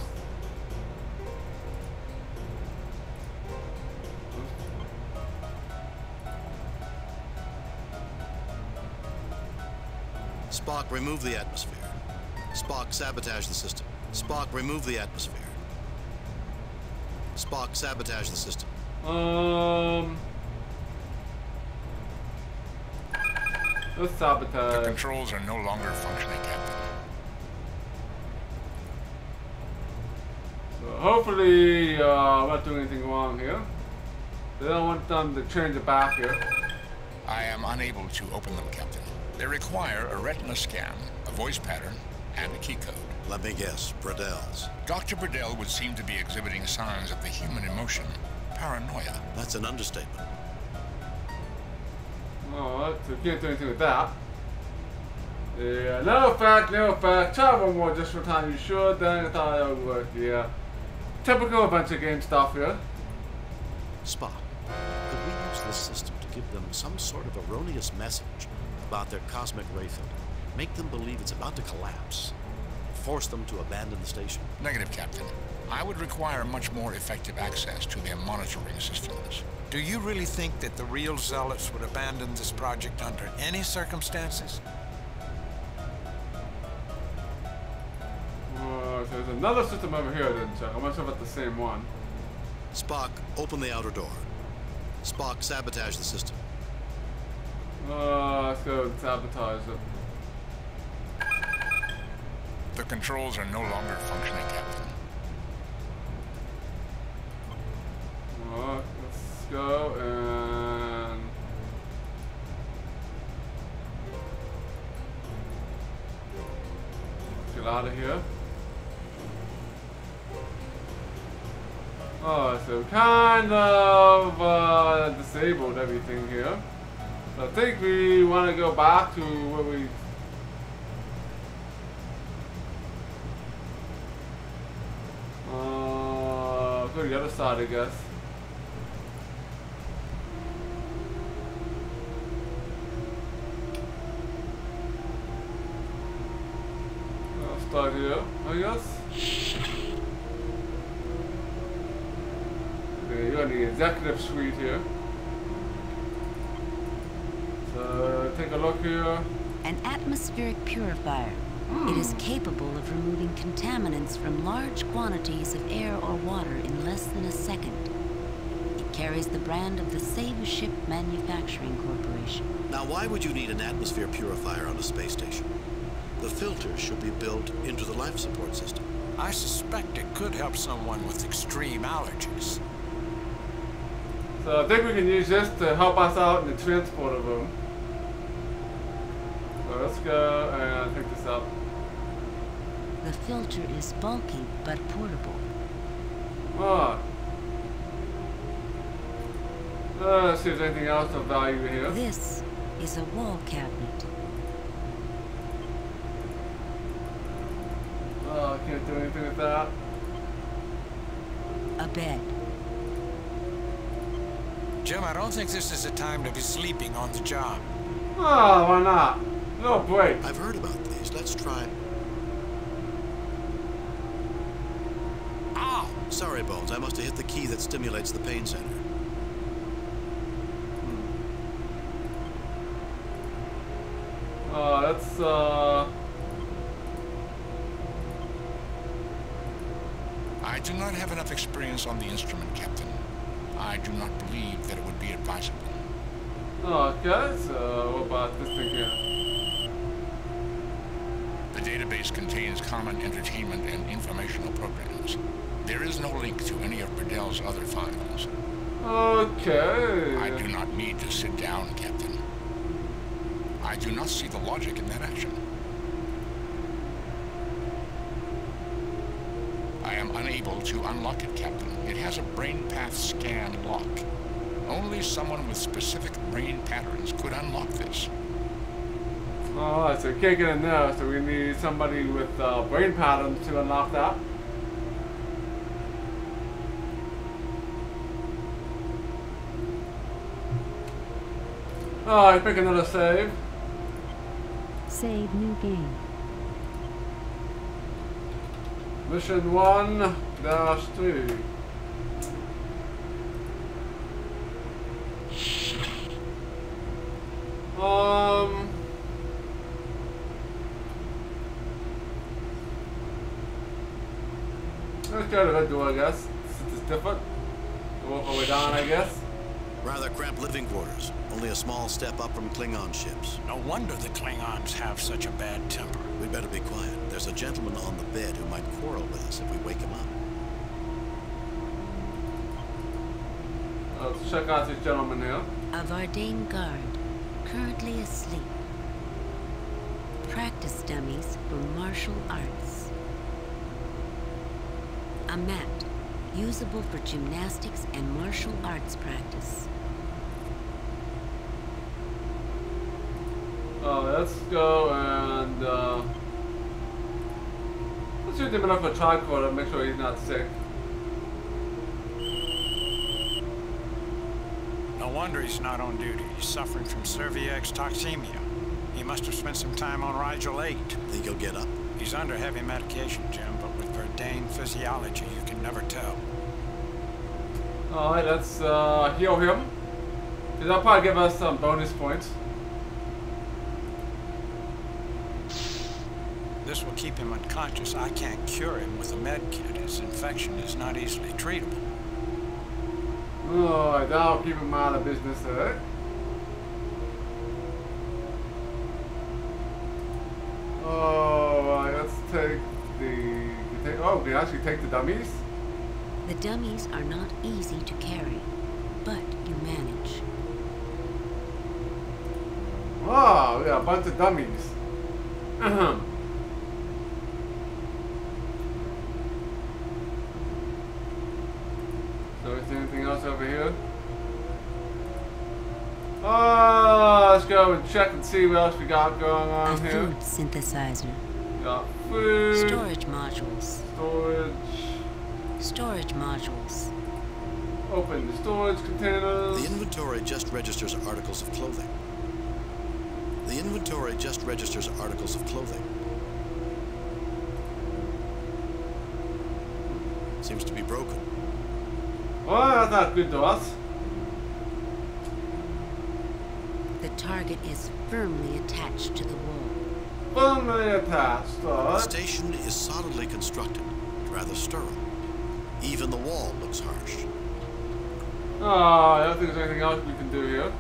Speaker 3: Spock, remove the atmosphere. Spock, sabotage the system. Spock, remove the atmosphere. Spock, sabotage the system.
Speaker 1: Let's sabotage.
Speaker 7: The controls are no longer functioning, Captain.
Speaker 1: So hopefully, I'm not doing anything wrong here. They don't want them to change it back here.
Speaker 7: I am unable to open them, Captain. They require a retina scan, a voice pattern, and a key code.
Speaker 3: Let me guess, Bradell's.
Speaker 7: Dr. Bradell would seem to be exhibiting signs of the human emotion, paranoia.
Speaker 3: That's an understatement.
Speaker 1: Alright, so we can't do anything with that. Yeah, no effect, no effect. Try one more just for time you should, then I thought that would work, yeah. Typical adventure game stuff here.
Speaker 3: Spock, could we use this system to give them some sort of erroneous message about their cosmic ray field? Make them believe it's about to collapse. Force them to abandon the station.
Speaker 7: Negative, Captain. I would require much more effective access to their monitoring systems.
Speaker 13: Do you really think that the real zealots would abandon this project under any circumstances?
Speaker 1: So there's another system over here I didn't check. I'm not sure if it's the same one.
Speaker 3: Spock, open the outer door. Spock, sabotage the system.
Speaker 1: Let's go and sabotage it.
Speaker 7: The controls are no longer functioning, Captain.
Speaker 1: Alright, let's go and... get out of here. Oh, so we kind of disabled everything here. So I think we want to go back to where we... go to the other side, I guess. I'll start here, I guess. Okay, you're in the executive suite here. So take a look here.
Speaker 12: An atmospheric purifier. It is capable of removing contaminants from large quantities of air or water in less than a second. It carries the brand of the Save Ship Manufacturing Corporation.
Speaker 3: Now, why would you need an atmosphere purifier on a space station? The filters should be built into the life support system.
Speaker 13: I suspect it could help someone with extreme allergies.
Speaker 1: So I think we can use this to help us out in the transporter room. So let's go and pick this up.
Speaker 12: The filter is bulky but portable.
Speaker 1: Ah. Let's see if there's anything else of value here.
Speaker 12: This is a wall cabinet.
Speaker 1: Oh, I can't do anything with that.
Speaker 12: A bed.
Speaker 13: Jim, I don't think this is a time to be sleeping on the job.
Speaker 1: Oh, why not? No break.
Speaker 3: I've heard about these. Let's try.
Speaker 13: Ow!
Speaker 3: Sorry, Bones. I must have hit the key that stimulates the pain center.
Speaker 1: That's
Speaker 7: I do not have enough experience on the instrument, Captain. I do not believe that it would be advisable.
Speaker 1: Okay, so what about this thing here?
Speaker 7: The database contains common entertainment and informational programs. There is no link to any of Berdel's other files.
Speaker 1: Okay.
Speaker 7: I do not need to sit down, Captain. I do not see the logic in that action. I am unable to unlock it, Captain. It has a brain path scan lock. Only someone with specific brain patterns could unlock this.
Speaker 1: Alright, so we can't get in there, so we need somebody with brain patterns to unlock that. Alright, pick another save.
Speaker 12: Save new game.
Speaker 1: Mission 1-3. Let's go to that door, I guess, since it's different. Go all the way down, I guess.
Speaker 3: Rather cramped living quarters. Only a small step up from Klingon ships.
Speaker 13: No wonder the Klingons have such a bad temper.
Speaker 3: We'd better be quiet. There's a gentleman on the bed who might quarrel with us if we wake him up.
Speaker 1: Let's check out this gentleman here.
Speaker 12: A Vardane guard, currently asleep. Practice dummies for martial arts. A mat, usable for gymnastics and martial arts practice.
Speaker 1: Let's go and let's shoot him enough for a tricorder and make sure he's not sick.
Speaker 13: No wonder he's not on duty. He's suffering from cerviax toxemia. He must have spent some time on Rigel 8.
Speaker 3: Think he'll get up?
Speaker 13: He's under heavy medication, Jim, but with Verdane physiology, you can never tell.
Speaker 1: Alright, let's heal him. That'll probably give us some bonus points.
Speaker 13: This will keep him unconscious. I can't cure him with a med kit. His infection is not easily treatable.
Speaker 1: Alright, that'll keep him out of business, alright? Alright, let's take the... Oh, we can actually take the dummies?
Speaker 12: The dummies are not easy to carry, but you manage.
Speaker 1: Wow, we got a bunch of dummies. So is there anything else over here? Let's go and check and see what else we got going on
Speaker 12: A
Speaker 1: here.
Speaker 12: food synthesizer.
Speaker 1: Got food.
Speaker 12: Storage modules.
Speaker 1: Storage.
Speaker 12: Storage modules.
Speaker 1: Open the storage containers.
Speaker 3: The inventory just registers articles of clothing. The inventory just registers articles of clothing. Seems to be broken.
Speaker 1: Well, that's not good to us.
Speaker 12: The target is firmly attached to the wall.
Speaker 1: Firmly attached,
Speaker 3: The station is solidly constructed, rather sterile. Even the wall looks harsh.
Speaker 1: I don't think there's anything else we can do here.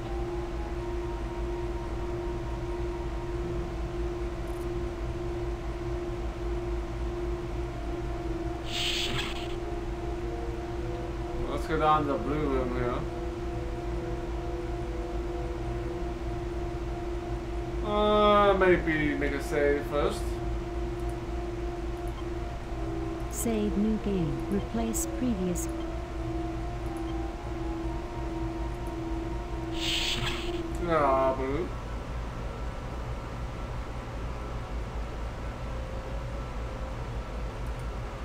Speaker 1: Let's go down to the blue room here. Maybe make a save first.
Speaker 17: Save new game. Replace previous.
Speaker 1: Blue.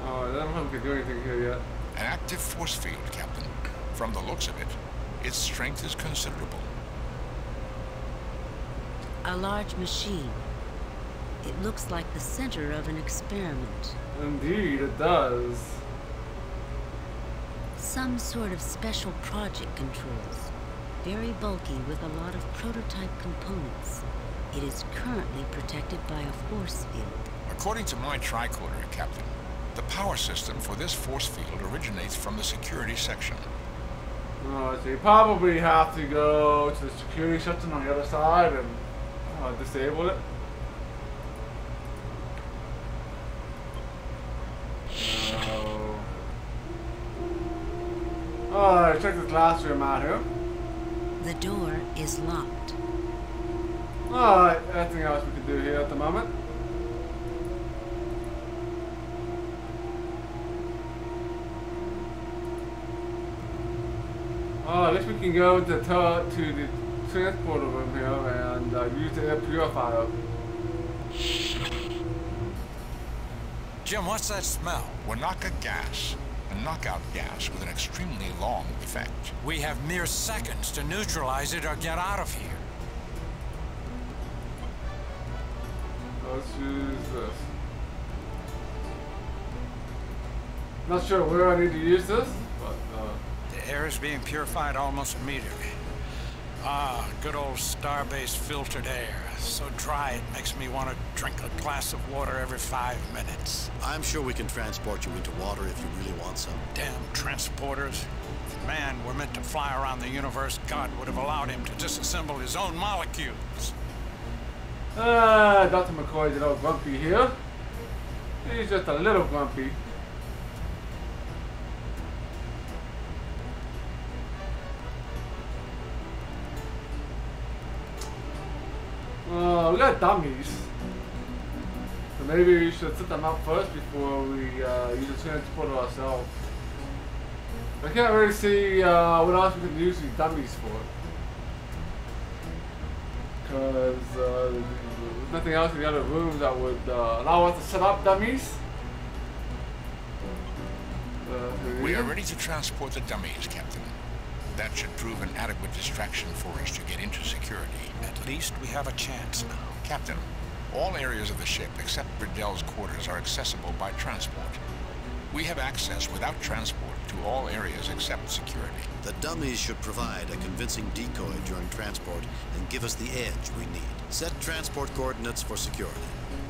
Speaker 1: I don't know if we can do anything here yet.
Speaker 7: An active force field, Captain. From the looks of it, its strength is considerable.
Speaker 12: A large machine. It looks like the center of an experiment.
Speaker 1: Indeed, it does.
Speaker 12: Some sort of special project controls. Very bulky with a lot of prototype components. It is currently protected by a force field.
Speaker 7: According to my tricorder, Captain, the power system for this force field originates from the security section.
Speaker 1: So you probably have to go to the security section on the other side and disable it. Alright, check the classroom out here.
Speaker 12: The door is locked.
Speaker 1: Alright, anything else we can do here at the moment? At least we can go to the transporter room here and use the air purifier.
Speaker 13: Jim, what's that smell?
Speaker 7: Wanaka gas. A knockout gas with an extremely long effect.
Speaker 13: We have mere seconds to neutralize it or get out of here.
Speaker 1: Let's use this. Not sure where I need to use this, but
Speaker 13: the air is being purified almost immediately. Ah, good old Starbase filtered air. So dry it makes me want to drink a glass of water every 5 minutes.
Speaker 3: I'm sure we can transport you into water if you really want some.
Speaker 13: Damn transporters. If man were meant to fly around the universe, God would have allowed him to disassemble his own molecules.
Speaker 1: Dr. McCoy's a little grumpy here. He's just a little grumpy. We got dummies. So maybe we should set them up first before we use the transporter ourselves. I can't really see what else we can use these dummies for. Because there's nothing else in the other rooms that would allow us to set up dummies.
Speaker 7: We are ready to transport the dummies, Captain. That should prove an adequate distraction for us to get into security.
Speaker 13: At least we have a chance now.
Speaker 7: Captain, all areas of the ship except Bridell's quarters are accessible by transport. We have access without transport to all areas except security.
Speaker 3: The dummies should provide a convincing decoy during transport and give us the edge we need. Set transport coordinates for security.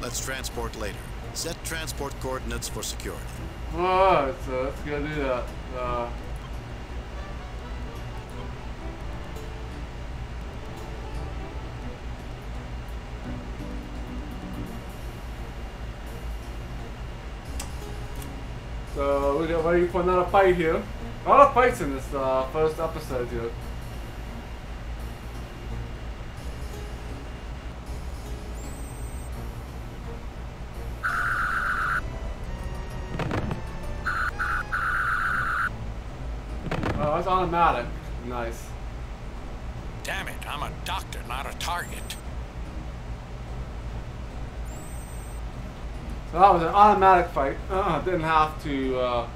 Speaker 3: Let's transport later. Set transport coordinates for security.
Speaker 1: Alright, so let's go do that. So we got ready for another fight here. A lot of fights in this first episode here. Oh, it's automatic. Nice.
Speaker 13: Damn it, I'm a doctor, not a target.
Speaker 1: So that was an automatic fight. Didn't have to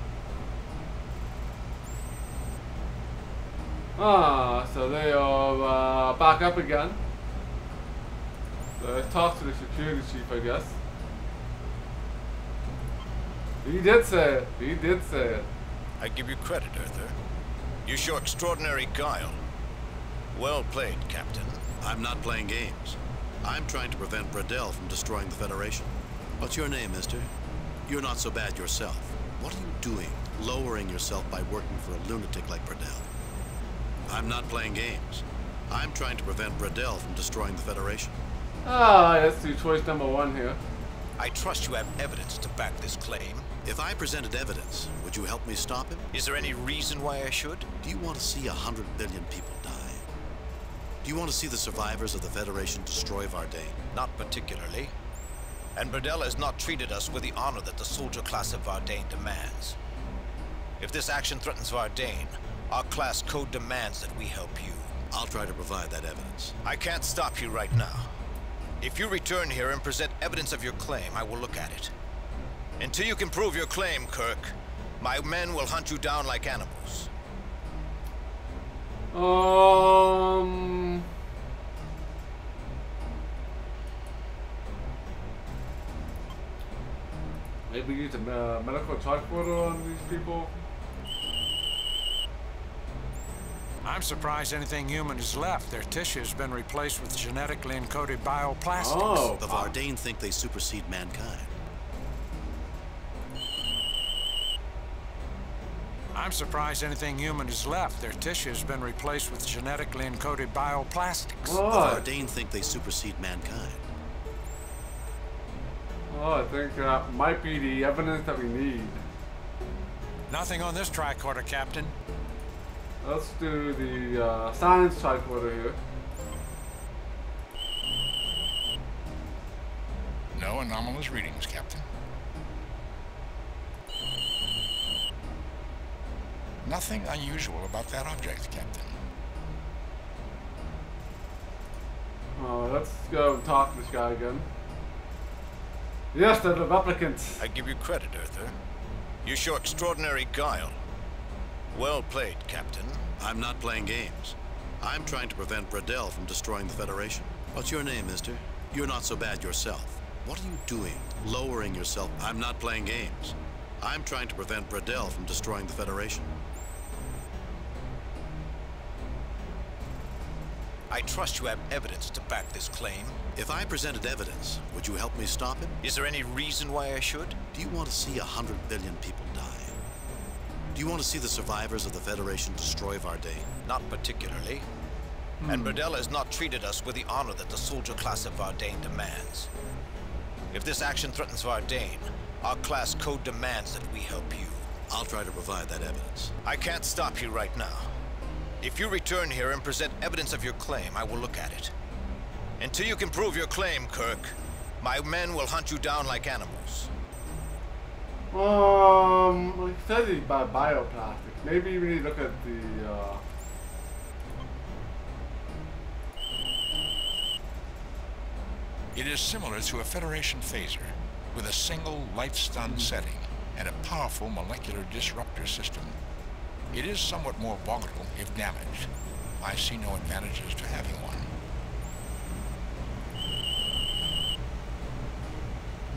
Speaker 1: Ah, so they are back up again. So let's talk to the security chief, I guess. He did say it. He did say it.
Speaker 18: I give you credit, Arthur. You show extraordinary guile. Well played, Captain.
Speaker 3: I'm not playing games. I'm trying to prevent Bradell from destroying the Federation. What's your name, mister? You're not so bad yourself. What are you doing, lowering yourself by working for a lunatic like Bradell? I'm not playing games. I'm trying to prevent Bradell from destroying the Federation.
Speaker 1: Ah, let's do choice number 1 here.
Speaker 18: I trust you have evidence to back this claim.
Speaker 3: If I presented evidence, would you help me stop him?
Speaker 18: Is there any reason why I should?
Speaker 3: Do you want to see 100 billion people die? Do you want to see the survivors of the Federation destroy Vardain?
Speaker 18: Not particularly. And Bradell has not treated us with the honor that the soldier class of Vardain demands. If this action threatens Vardain, our class code demands that we help you.
Speaker 3: I'll try to provide that evidence.
Speaker 18: I can't stop you right now. If you return here and present evidence of your claim, I will look at it. Until you can prove your claim, Kirk, my men will hunt you down like animals.
Speaker 1: Maybe use a medical tricorder on these people.
Speaker 13: I'm surprised anything human is left. Their tissue has been replaced with genetically encoded bioplastics.
Speaker 1: Oh.
Speaker 3: The Vardain think they supersede mankind.
Speaker 13: I'm surprised anything human is left. Their tissue has been replaced with genetically encoded bioplastics.
Speaker 3: Oh. The Vardain think they supersede mankind.
Speaker 1: Oh, I think that might be the evidence that we need.
Speaker 13: Nothing on this tricorder, Captain.
Speaker 1: Let's do the science tricorder here.
Speaker 7: No anomalous readings, Captain. Nothing unusual about that object, Captain.
Speaker 1: Let's go and talk to this guy again. Yes, they're the replicants.
Speaker 18: I give you credit, Arthur. You show extraordinary guile. Well played, Captain.
Speaker 3: I'm not playing games. I'm trying to prevent Bradell from destroying the Federation. What's your name, mister? You're not so bad yourself. What are you doing, lowering yourself? I'm not playing games. I'm trying to prevent Bradell from destroying the Federation.
Speaker 18: I trust you have evidence to back this claim.
Speaker 3: If I presented evidence, would you help me stop him?
Speaker 18: Is there any reason why I should?
Speaker 3: Do you want to see 100 billion people die? Do you want to see the survivors of the Federation destroy Vardain?
Speaker 18: Not particularly. And Bradell has not treated us with the honor that the soldier class of Vardain demands. If this action threatens Vardain, our class code demands that we help you.
Speaker 3: I'll try to provide that evidence.
Speaker 18: I can't stop you right now. If you return here and present evidence of your claim, I will look at it. Until you can prove your claim, Kirk, my men will hunt you down like animals.
Speaker 1: It says it's by bioplastics. Maybe we need to look at the,
Speaker 7: It is similar to a Federation phaser, with a single light-stun setting and a powerful molecular disruptor system. It is somewhat more volatile if damaged. I see no advantages to having one.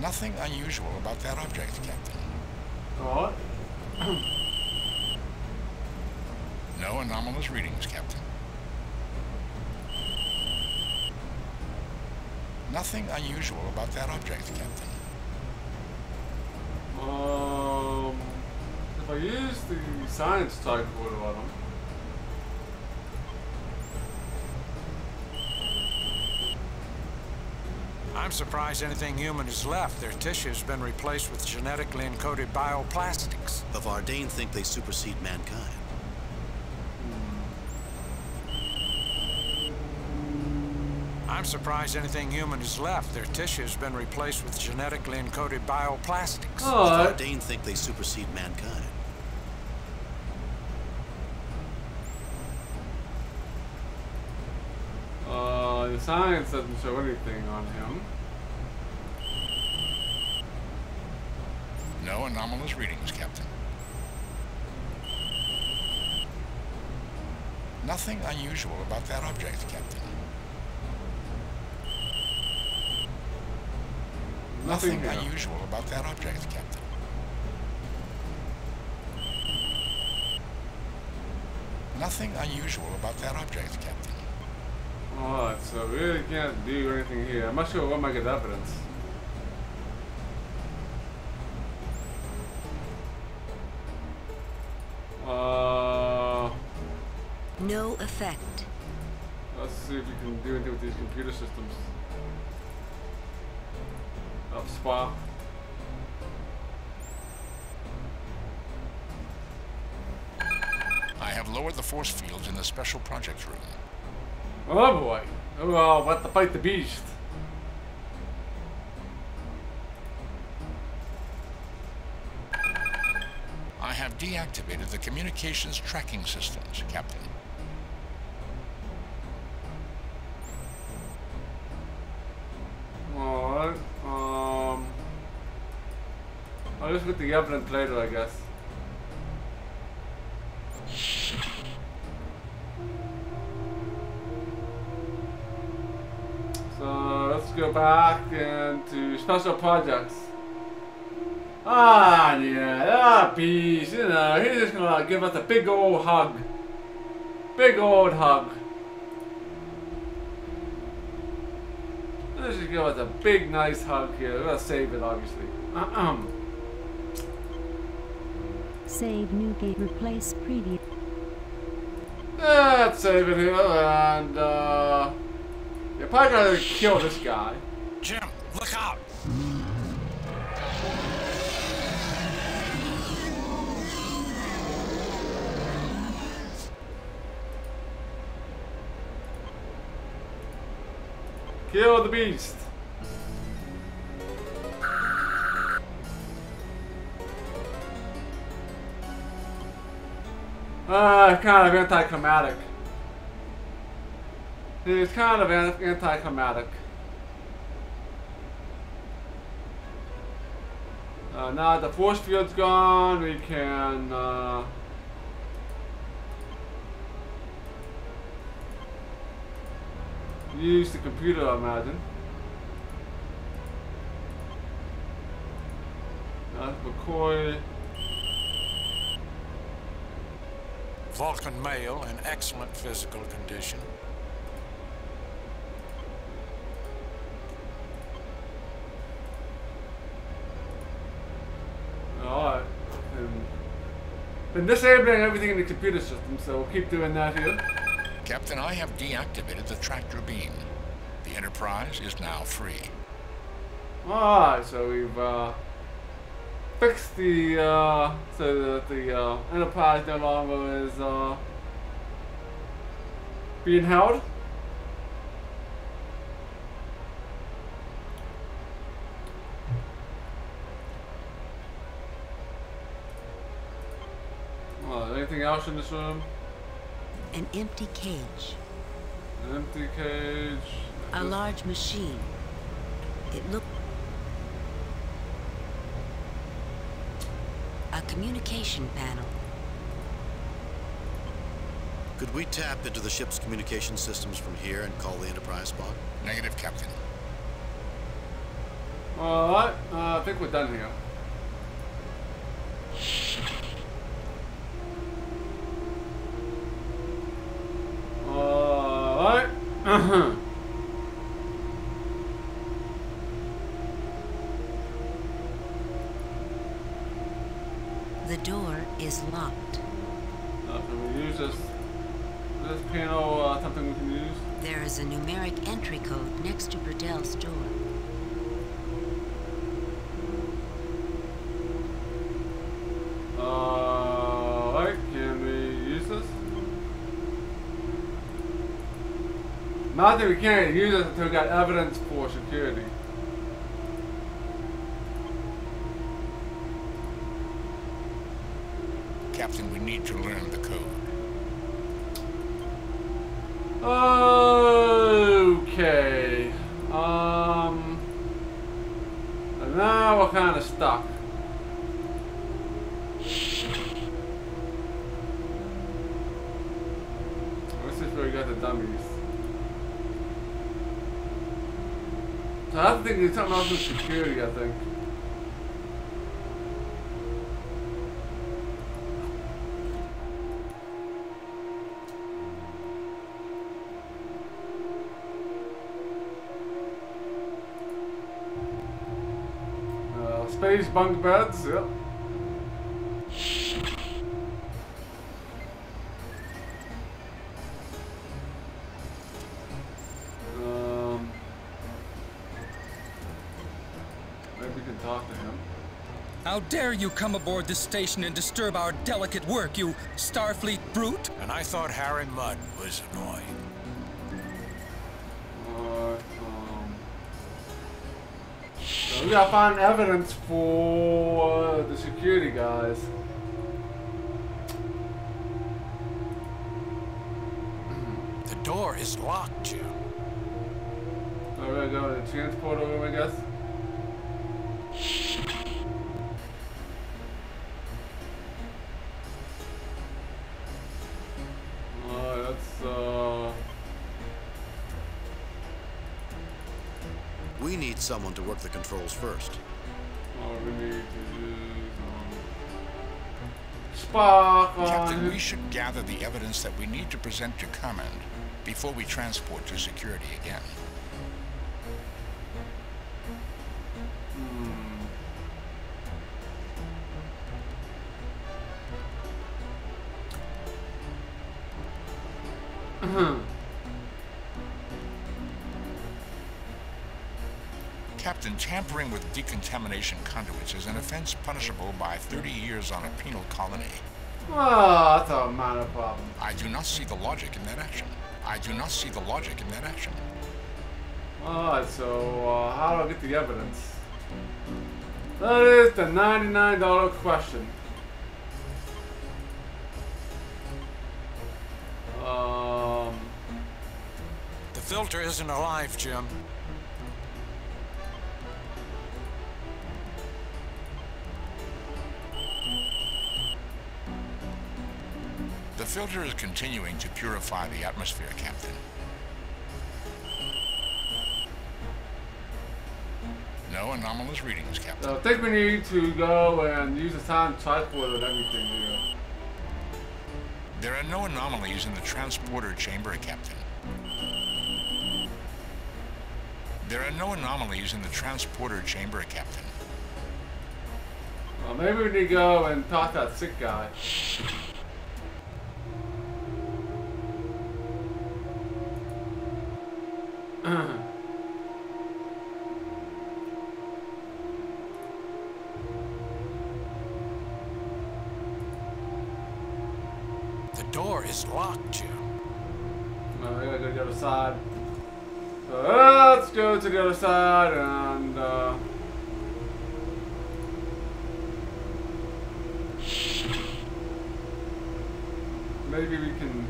Speaker 7: Nothing unusual about that object, Captain.
Speaker 1: Alright.
Speaker 7: No anomalous readings, Captain. Nothing unusual about that object, Captain.
Speaker 1: If I use the science tricorder on them.
Speaker 13: I'm surprised anything human is left. Their tissue has been replaced with genetically encoded bioplastics.
Speaker 3: The Vardain think they supersede mankind.
Speaker 13: I'm surprised anything human is left. Their tissue has been replaced with genetically encoded bioplastics.
Speaker 3: The Vardain think they supersede mankind.
Speaker 1: The science doesn't show anything on him.
Speaker 7: No anomalous readings, Captain. Nothing unusual about that object, Captain. Nothing unusual about that object, Captain. Nothing unusual about that object, Captain.
Speaker 1: Alright, so we really can't do anything here. I'm not sure what might get evidence.
Speaker 12: No effect.
Speaker 1: Let's see if we can do anything with these computer systems. Up spot.
Speaker 7: I have lowered the force fields in the special project room.
Speaker 1: Oh boy. Oh, well, what to fight the beast.
Speaker 7: I have deactivated the communications tracking systems, Captain.
Speaker 1: Alright, I'll just get the evidence later, I guess. So let's go back into special projects. Ah, yeah, that beast, you know, he's just gonna give us a big old hug. Big old hug. Let's just give us a big, nice hug here. We're gonna save it, obviously.
Speaker 17: Save new game. Replace previous.
Speaker 1: Let's save it here, and you're probably gonna kill this guy.
Speaker 13: Jim, look out!
Speaker 1: Kill the beast. Kind of anticlimactic. It's kind of anticlimactic. Now that the force field's gone, we can use the computer, I imagine. McCoy.
Speaker 13: Vulcan male in excellent physical condition.
Speaker 1: Alright. Been disabling everything in the computer system, so we'll keep doing that here.
Speaker 7: Captain, I have deactivated the tractor beam. The Enterprise is now free.
Speaker 1: Alright, so we've fixed the so that the Enterprise no longer is being held. Anything else in this room?
Speaker 12: An empty cage.
Speaker 1: An empty cage.
Speaker 12: A large machine. It looked... A communication panel.
Speaker 3: Could we tap into the ship's communication systems from here and call the Enterprise spot?
Speaker 7: Negative, Captain.
Speaker 1: Alright, I think we're done here. Alright.
Speaker 12: The door is locked.
Speaker 1: Can we use this panel, something we can use?
Speaker 12: There is a numeric entry code next to Bradel's door.
Speaker 1: Alright, can we use this? Not that we can't use it until we got evidence for security.
Speaker 7: Captain, we need to learn the code.
Speaker 1: Okay. And now we're kind of stuck. the dummies. So I think there's something else with security, I think. Space bunk beds, yep. Maybe we can talk to him.
Speaker 19: How dare you come aboard this station and disturb our delicate work, you Starfleet brute?
Speaker 13: And I thought Harry Mudd was annoying.
Speaker 1: So we gotta find evidence for the security guys.
Speaker 13: The door is locked, Jim.
Speaker 1: So we're gonna go to the transporter room, I guess.
Speaker 3: We need someone to work the controls first.
Speaker 1: We need to use Spark on
Speaker 7: Captain, we should gather the evidence that we need to present to command before we transport to security again. Captain, tampering with decontamination conduits is an offense punishable by 30 years on a penal colony.
Speaker 1: Oh, that's a minor problem.
Speaker 7: I do not see the logic in that action. I do not see the logic in that action.
Speaker 1: Alright, so how do I get the evidence? That is the $99 question.
Speaker 13: The filter isn't alive, Jim.
Speaker 7: The filter is continuing to purify the atmosphere, Captain. No anomalous readings, Captain.
Speaker 1: So I think we need to go and use the time tricorder and everything here.
Speaker 7: There are no anomalies in the transporter chamber, Captain. There are no anomalies in the transporter chamber, Captain.
Speaker 1: Well, maybe we need to go and talk to that sick guy.
Speaker 13: The door is locked, Jim.
Speaker 1: I gotta go to the other side. So let's go to the other side and maybe we can.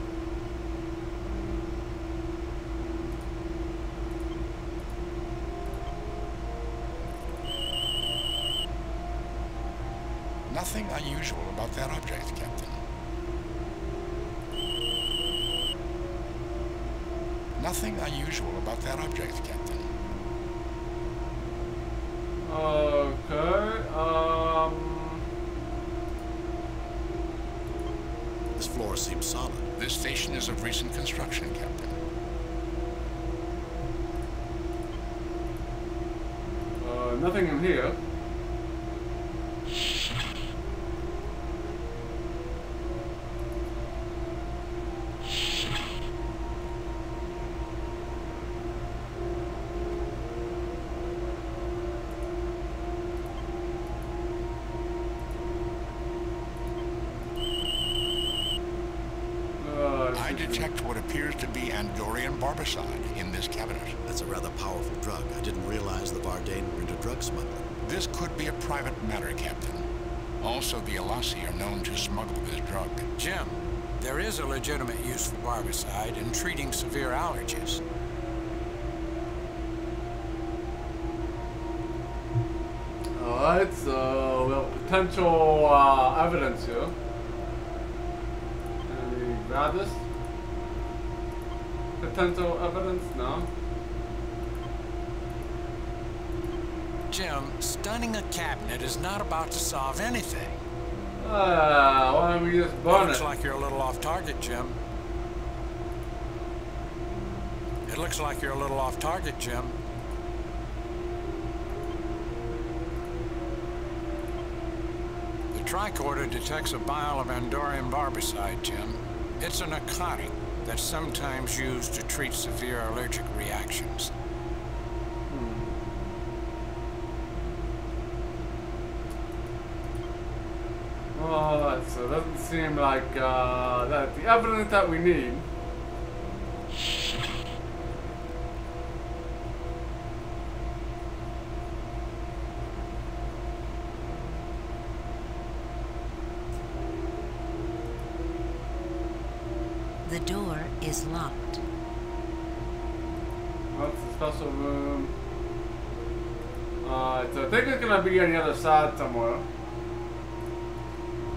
Speaker 7: Nothing unusual about that object, Captain. Nothing unusual about that object, Captain.
Speaker 1: Okay,
Speaker 3: This floor seems solid.
Speaker 7: This station is of recent construction, Captain.
Speaker 1: Nothing in here.
Speaker 7: I detect what appears to be Andorian barbicide in this cabinet.
Speaker 3: That's a rather powerful drug. I didn't realize the Vardain were into drug smuggling.
Speaker 7: This could be a private matter, Captain. Also, the Alasi are known to smuggle this drug.
Speaker 13: Jim, there is a legitimate use for barbicide in treating severe allergies.
Speaker 1: Alright, so we have potential evidence here. Can we grab this? potential evidence? No.
Speaker 13: Jim, stunning a cabinet is not about to solve anything.
Speaker 1: Why don't we just burn it?
Speaker 13: Looks like you're a little off target, Jim. It looks like you're a little off target, Jim. The tricorder detects a vial of Andorian barbicide, Jim. It's a narcotic that's sometimes used to treat severe allergic reactions.
Speaker 1: Oh, so it doesn't seem like that the evidence that we need.
Speaker 12: The door is locked.
Speaker 1: That's a special room. So I think it's gonna be on the other side somewhere.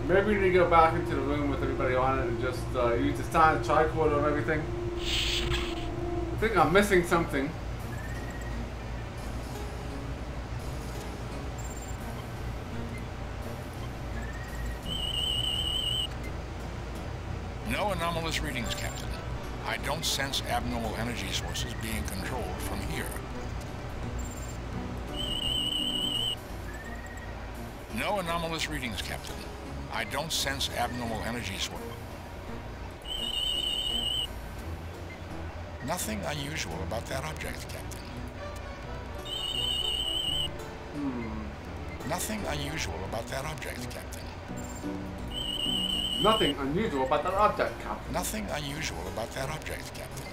Speaker 1: Maybe we need to go back into the room with everybody on it and just use the silent tricorder and everything. I think I'm missing something.
Speaker 7: No anomalous readings, Captain. I don't sense abnormal energy sources being controlled from here. No anomalous readings, Captain. I don't sense abnormal energy source. Nothing unusual about that object, Captain. Nothing unusual about that object, Captain.
Speaker 1: Nothing unusual about that object, Captain.
Speaker 7: Nothing unusual about that object, Captain.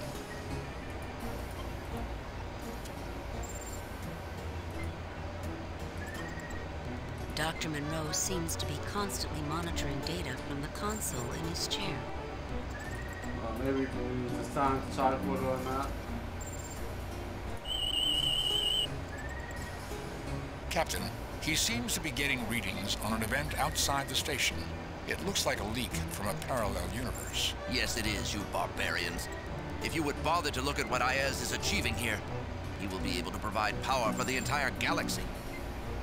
Speaker 12: Dr. Monroe seems to be constantly monitoring data from the console in his chair.
Speaker 1: Maybe we can use the silent tricorder on that.
Speaker 7: Captain, he seems to be getting readings on an event outside the station. It looks like a leak from a parallel universe.
Speaker 16: Yes, it is, you barbarians. If you would bother to look at what Iaz is achieving here, he will be able to provide power for the entire galaxy.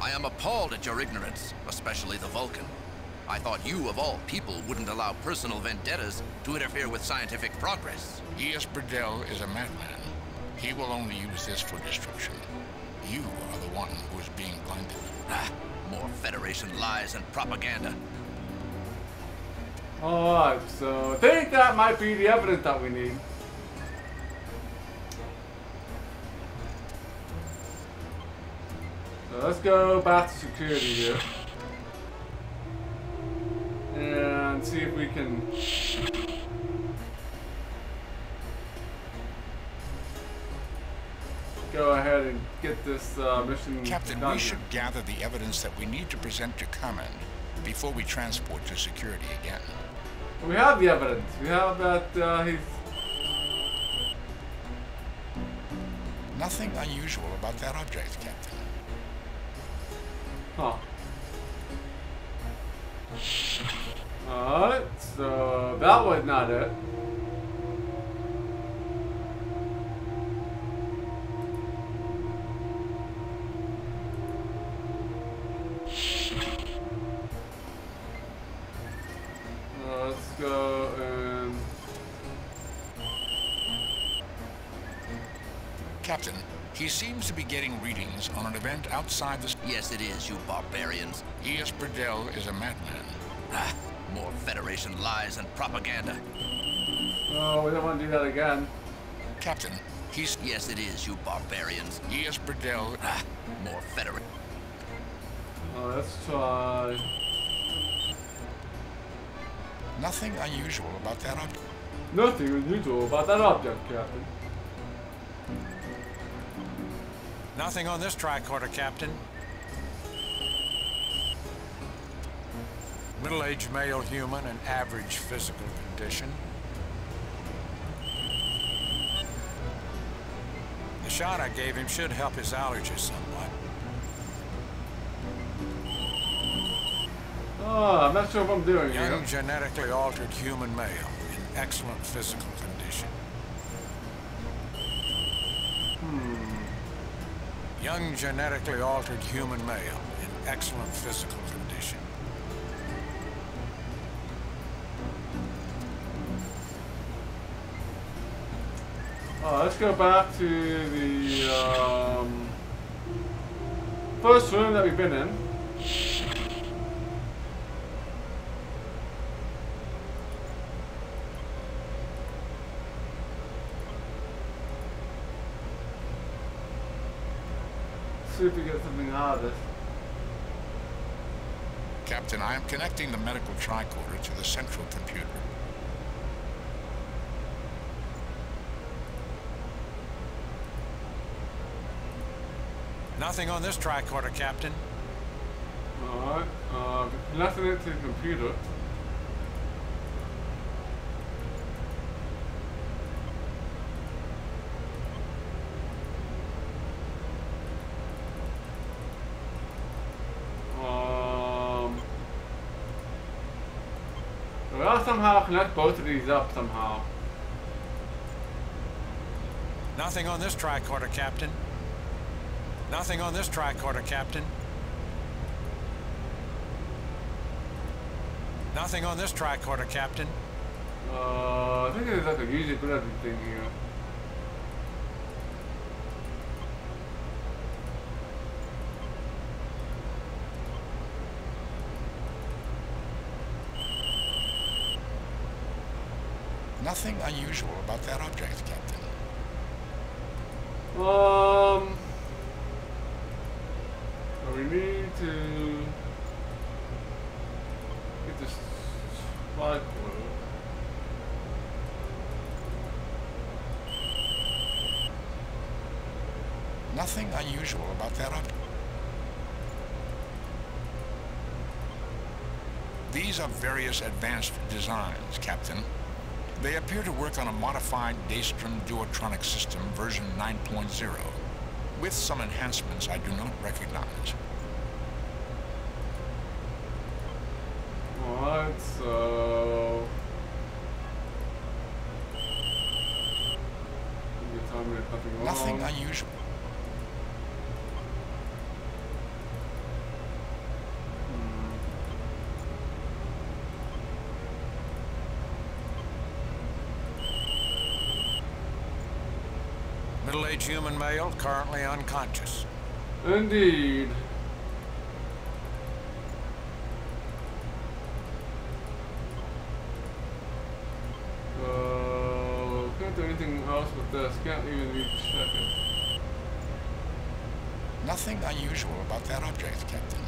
Speaker 16: I am appalled at your ignorance, especially the Vulcan. I thought you, of all people, wouldn't allow personal vendettas to interfere with scientific progress.
Speaker 7: E.S. Burdell is a madman. He will only use this for destruction. You are the one who is being blinded.
Speaker 16: Ah, more Federation lies and propaganda.
Speaker 1: Alright, so I think that might be the evidence that we need. So let's go back to security here. And see if we can go ahead and get this mission
Speaker 7: Captain,
Speaker 1: done
Speaker 7: we should gather the evidence that we need to present to Command before we transport to security again.
Speaker 1: We have the evidence. We have that he's...
Speaker 7: Nothing unusual about that object, Captain.
Speaker 1: Huh. Alright, so that was not it. Let's go and...
Speaker 7: Captain, he seems to be getting readings on an event outside the...
Speaker 16: Yes, it is, you barbarians.
Speaker 7: E.S. Burdell is a madman.
Speaker 16: Ah, more Federation lies and propaganda.
Speaker 1: Oh, we don't want to do that again.
Speaker 7: Captain, he's...
Speaker 16: Yes, it is, you barbarians.
Speaker 7: E.S. Burdell...
Speaker 16: Ah, more Federation...
Speaker 1: Oh, let's try...
Speaker 7: Nothing unusual about that object.
Speaker 1: Nothing unusual about that object, Captain.
Speaker 13: Nothing on this tricorder, Captain. Middle-aged male human and average physical condition. The shot I gave him should help his allergies somewhat.
Speaker 1: Oh, I'm not sure what I'm doing here.
Speaker 13: Young, genetically altered human male in excellent physical condition. Young, genetically altered human male in excellent physical condition.
Speaker 1: Let's go back to the first room that we've been in. See if we get something out of this.
Speaker 7: Captain, I am connecting the medical tricorder to the central computer.
Speaker 13: Nothing on this tricorder, Captain.
Speaker 1: Alright, connecting it to the computer. We gotta somehow connect both of these up somehow.
Speaker 13: Nothing on this tricorder, Captain. Nothing on this tricorder, Captain. Nothing on this tricorder, Captain.
Speaker 1: I think there's like a user good thing here.
Speaker 7: Nothing unusual about that object, Captain.
Speaker 1: We need to get this tricorder.
Speaker 7: Nothing unusual about that object. These are various advanced designs, Captain. They appear to work on a modified Daystrom duotronic system version 9.0, with some enhancements I do not recognize.
Speaker 1: Alright, so... You tell me if nothing wrong.
Speaker 7: Nothing unusual.
Speaker 13: Middle-aged human male, currently unconscious.
Speaker 1: Indeed. Can't do anything else with this. Can't even recheck it.
Speaker 7: Nothing unusual about that object, Captain.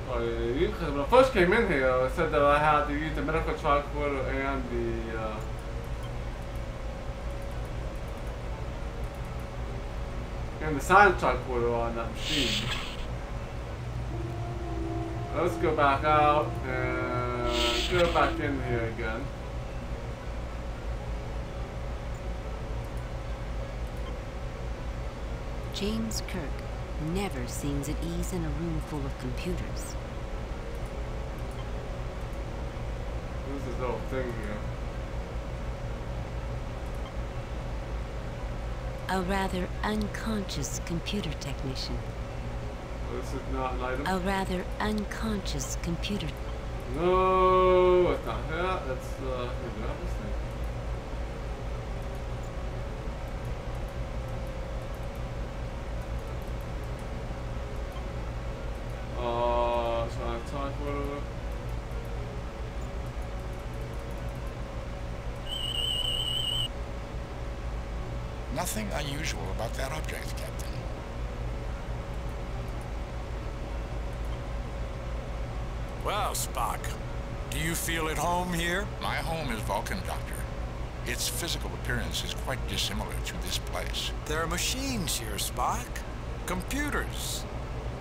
Speaker 1: Because when I first came in here, I said that I had to use the medical tricorder and the science tricorder on that machine. Let's go back out and go back in here again.
Speaker 12: James Kirk never seems at ease in a room full of computers.
Speaker 1: This is the whole thing here.
Speaker 12: A rather unconscious computer technician.
Speaker 1: This is not an item.
Speaker 12: A rather unconscious computer.
Speaker 1: No, it's not that. That's this thing. So I type whatever.
Speaker 7: Nothing unusual about that object, Captain.
Speaker 13: Well, Spock, do you feel at home here?
Speaker 7: My home is Vulcan, Doctor. Its physical appearance is quite dissimilar to this place.
Speaker 13: There are machines here, Spock. Computers.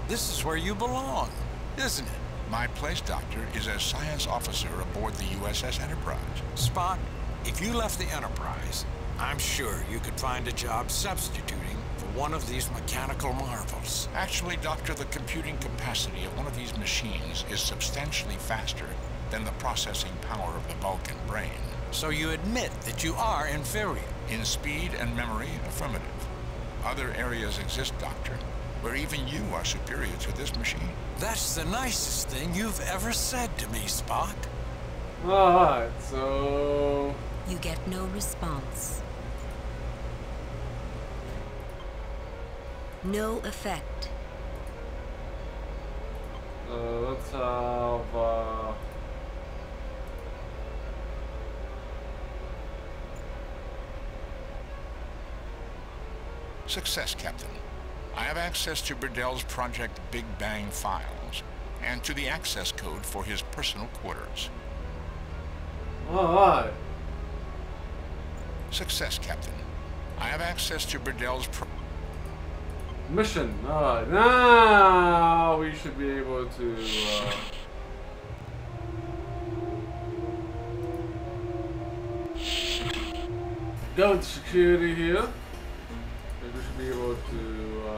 Speaker 13: This is where you belong, isn't it?
Speaker 7: My place, Doctor, is as science officer aboard the USS Enterprise.
Speaker 13: Spock, if you left the Enterprise, I'm sure you could find a job substituting for one of these mechanical marvels.
Speaker 7: Actually, Doctor, the computing capacity of one of these machines is substantially faster than the processing power of the Vulcan brain. So you admit that you are inferior? In speed and memory, affirmative. Other areas exist, Doctor, where even you are superior to this machine.
Speaker 13: That's the nicest thing you've ever said to me, Spock.
Speaker 1: Alright, so...
Speaker 12: You get no response. No effect.
Speaker 1: Let's have...
Speaker 7: Success, Captain. I have access to Burdell's Project Big Bang files, and to the access code for his personal quarters.
Speaker 1: Alright.
Speaker 7: Success, Captain. I have access to Burdell's
Speaker 1: mission. Alright, now we should be able to go into security here. We should be able to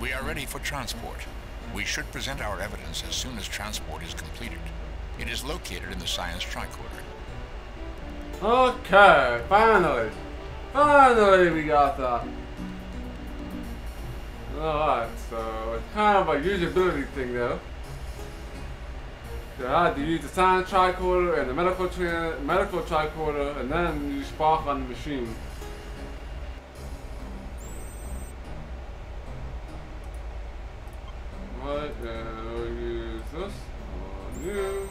Speaker 7: We are ready for transport. We should present our evidence as soon as transport is completed. It is located in the science tricorder.
Speaker 1: Okay, finally. Finally we got that. Alright, so it's kind of a usability thing though. So I had to use the science tricorder and the medical tricorder and then use Spark on the machine. Right, and we'll use this on you.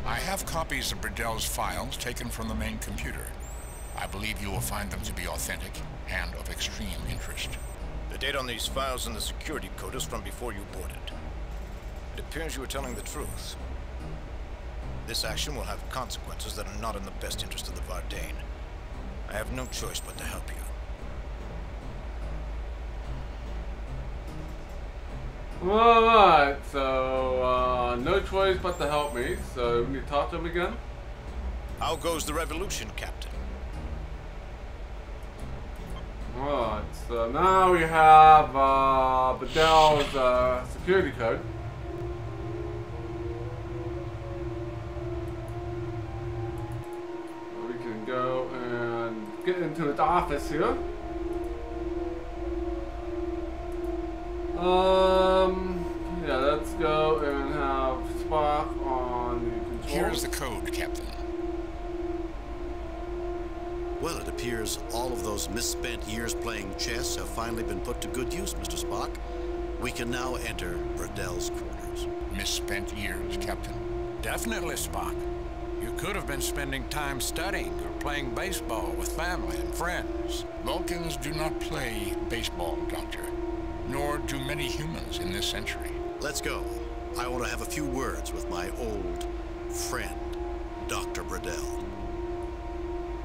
Speaker 7: I have copies of Burdell's files taken from the main computer. I believe you will find them to be authentic and of extreme interest.
Speaker 18: The date on these files and the security code is from before you boarded. It appears you were telling the truth. This action will have consequences that are not in the best interest of the Vardane. I have no choice but to help you.
Speaker 1: Alright, so no choice but to help me, so we need to talk to him again.
Speaker 18: How goes the revolution, Captain?
Speaker 1: Alright, so now we have Burdell's security code. We can go and get into his office here. Yeah, let's go and have Spock on the controls.
Speaker 7: Here is the code, Captain.
Speaker 3: Well, it appears all of those misspent years playing chess have finally been put to good use, Mr. Spock. We can now enter Burdell's quarters.
Speaker 7: Misspent years, Captain?
Speaker 13: Definitely, Spock. You could have been spending time studying or playing baseball with family and friends.
Speaker 7: Vulcans do not play baseball, Doctor. Nor do many humans in this century.
Speaker 3: Let's go. I want to have a few words with my old friend, Dr. Burdell.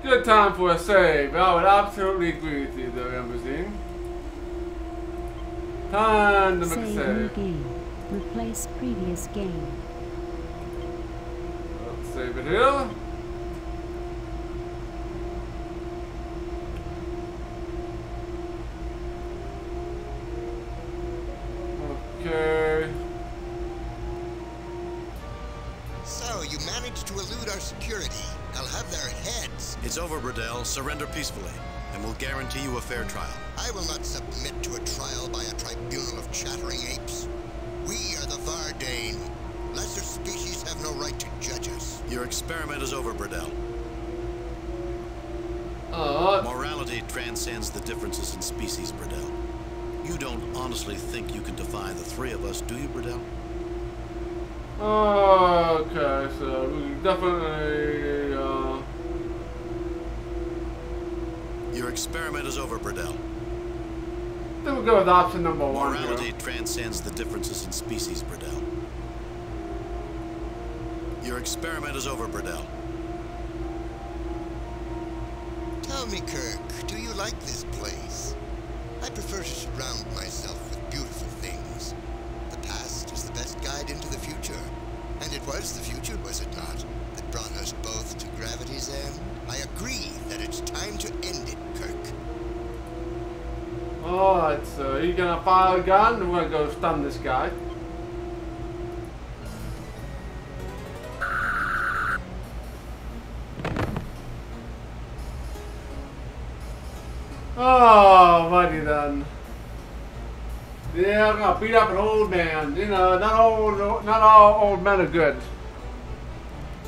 Speaker 1: Good time for a save. I would absolutely agree with you there, Embassy. Time to make a save.
Speaker 17: New game. Replace previous game.
Speaker 1: Let's save it here. Okay.
Speaker 20: So, you managed to elude our security. I'll have their heads.
Speaker 3: It's over, Burdell. Surrender peacefully, and we'll guarantee you a fair trial.
Speaker 20: I will not submit to a trial by a tribunal of chattering apes. We are the Vardane. Lesser species have no right to judge us.
Speaker 3: Your experiment is over, Burdell. Morality transcends the differences in species, Burdell. You don't honestly think you can defy the three of us, do you, Burdell?
Speaker 1: Okay, so we definitely,
Speaker 3: Your experiment is over, Burdell.
Speaker 1: I think we'll go with option number one.
Speaker 3: Morality transcends the differences in species, Burdell. Your experiment is over, Burdell.
Speaker 20: Tell me, Kirk, do you like this place? I prefer to surround myself with beautiful things. The past is the best guide into the future. And it was the future, was it not, that brought us both to gravity's end? I agree that it's time to end it, Kirk.
Speaker 1: Alright, so you're gonna fire a gun and we're gonna go stun this guy. Oh, mighty then. Yeah, I'm gonna beat up an old man. You know, not all old men are good.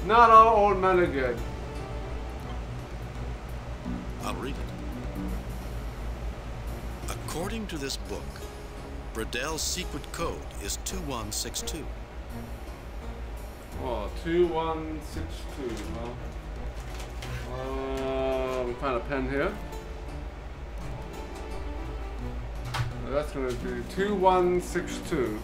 Speaker 1: Not all old men are good.
Speaker 3: I'll read it. According to this book, Bradel's secret code is 2162.
Speaker 1: Oh, 2162. Well, we find a pen here. That's going to be 2162.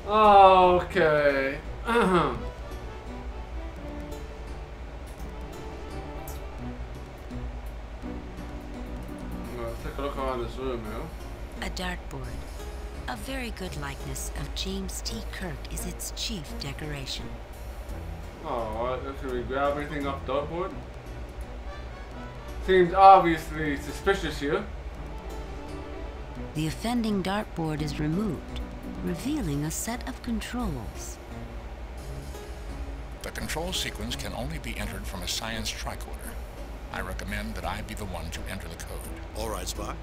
Speaker 1: Okay. Let's take a look around this room now.
Speaker 12: A dartboard. A very good likeness of James T. Kirk is its chief decoration.
Speaker 1: Alright, can we grab anything off the dartboard? Seems obviously suspicious here.
Speaker 12: The offending dartboard is removed, revealing a set of controls.
Speaker 7: The control sequence can only be entered from a science tricorder. I recommend that I be the one to enter the code.
Speaker 3: All right, Spock.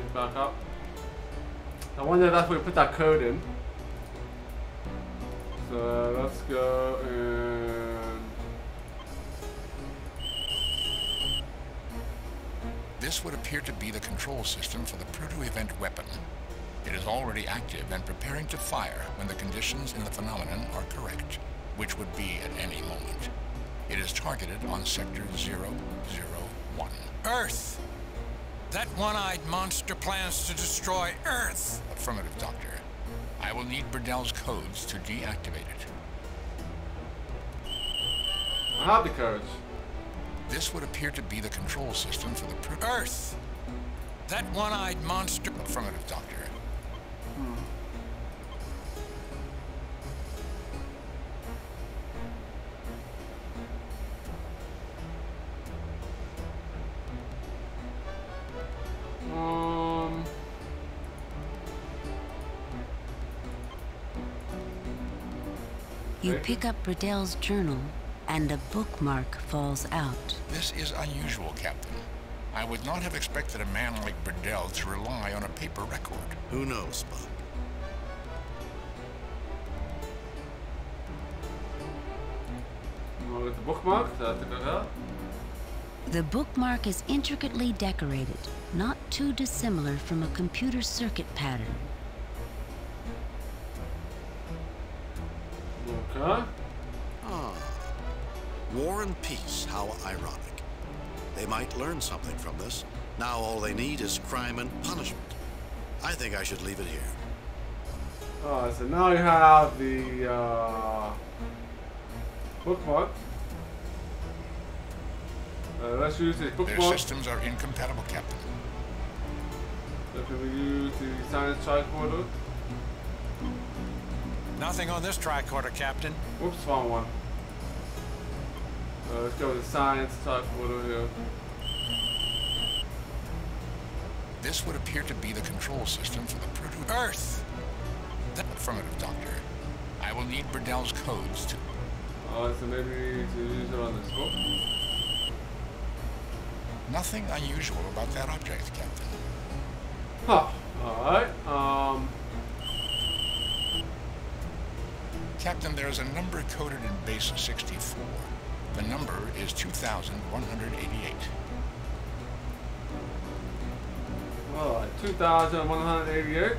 Speaker 1: He's back up. I wonder if that's where we put that code in. So let's go and...
Speaker 7: This would appear to be the control system for the proto-event weapon. It is already active and preparing to fire when the conditions in the phenomenon are correct, which would be at any moment. It is targeted on Sector 001.
Speaker 13: Earth! That one-eyed monster plans to destroy Earth!
Speaker 7: Affirmative, Doctor. I will need Bradel's codes to deactivate it.
Speaker 1: I have the codes.
Speaker 7: This would appear to be the control system for the
Speaker 13: Earth! That one-eyed monster...
Speaker 7: Affirmative, Doctor.
Speaker 12: You pick up Bradel's journal, and a bookmark falls out.
Speaker 7: This is unusual, Captain. I would not have expected a man like Bradel to rely on a paper record.
Speaker 3: Who knows, Spock?
Speaker 1: With the bookmark, that's a good help.
Speaker 12: The bookmark is intricately decorated, not too dissimilar from a computer circuit pattern.
Speaker 1: Okay.
Speaker 3: Ah. War and peace, how ironic. They might learn something from this. Now all they need is crime and punishment. I think I should leave it here.
Speaker 1: Alright, so now you have the bookmark. Let's use this bookmark.
Speaker 7: Their systems are incompatible, Captain.
Speaker 1: So can we use the science tricorder?
Speaker 13: Nothing on this tricorder, Captain.
Speaker 1: Whoops, wrong one. Let's go with the science tricorder here.
Speaker 7: This would appear to be the control system for the proto...
Speaker 13: Earth!
Speaker 7: Affirmative, Doctor. I will need Bradel's codes to...
Speaker 1: Alright, so maybe we need to use it on this book.
Speaker 7: Nothing unusual about that object, Captain.
Speaker 1: Huh. Alright,
Speaker 7: Captain, there's a number coded in base 64. The number is 2188.
Speaker 1: Alright, 2188.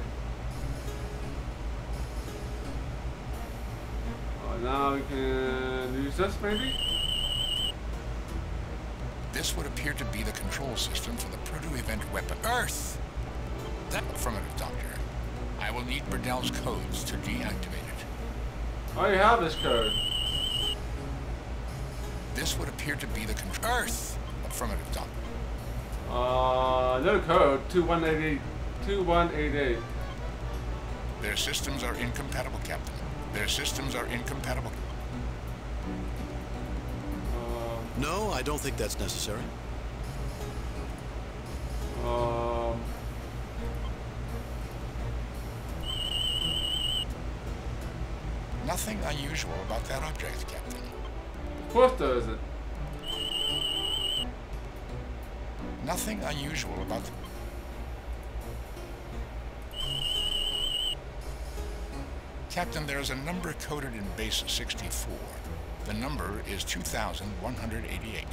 Speaker 1: Alright, now we can use this maybe?
Speaker 7: This would appear to be the control system for the proto-event weapon.
Speaker 13: Earth!
Speaker 7: Affirmative, Doctor. I will need Bradel's codes to deactivate it.
Speaker 1: Oh, you have this code.
Speaker 7: This would appear to be the control...
Speaker 13: Earth!
Speaker 7: Affirmative, Doctor.
Speaker 1: No code. 2188. 2188.
Speaker 7: Their systems are incompatible, Captain. Their systems are incompatible.
Speaker 3: No, I don't think that's necessary.
Speaker 7: Nothing unusual about that object, Captain.
Speaker 1: Of course there isn't.
Speaker 7: Nothing unusual about the... Captain, there's a number coded in base 64. The number is 2188.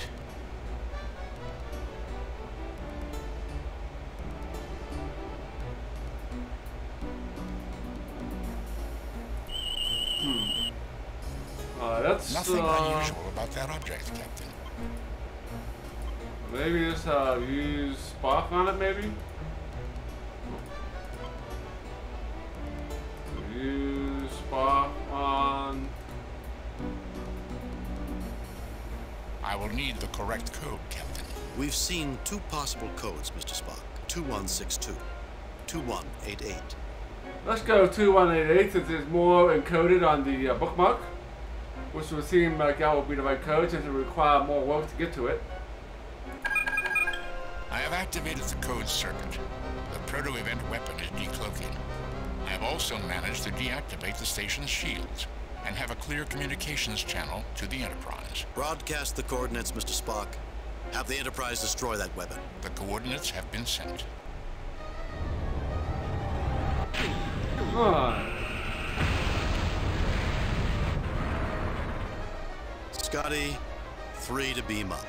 Speaker 1: That's
Speaker 7: nothing unusual about that object, Captain.
Speaker 1: Maybe just use spark on it, maybe? Use spark on...
Speaker 7: I will need the correct code, Captain.
Speaker 3: We've seen two possible codes, Mr. Spock. 2162, 2188.
Speaker 1: Let's go 2188 since there's more encoded on the bookmark, which would seem like that would be the right code since it would require more work to get to it.
Speaker 7: I have activated the code circuit. The proto-event weapon is decloaking. I have also managed to deactivate the station's shields and have a clear communications channel to the Enterprise.
Speaker 3: Broadcast the coordinates, Mr. Spock. Have the Enterprise destroy that weapon.
Speaker 7: The coordinates have been sent.
Speaker 1: Come on.
Speaker 3: Scotty, 3 to beam up.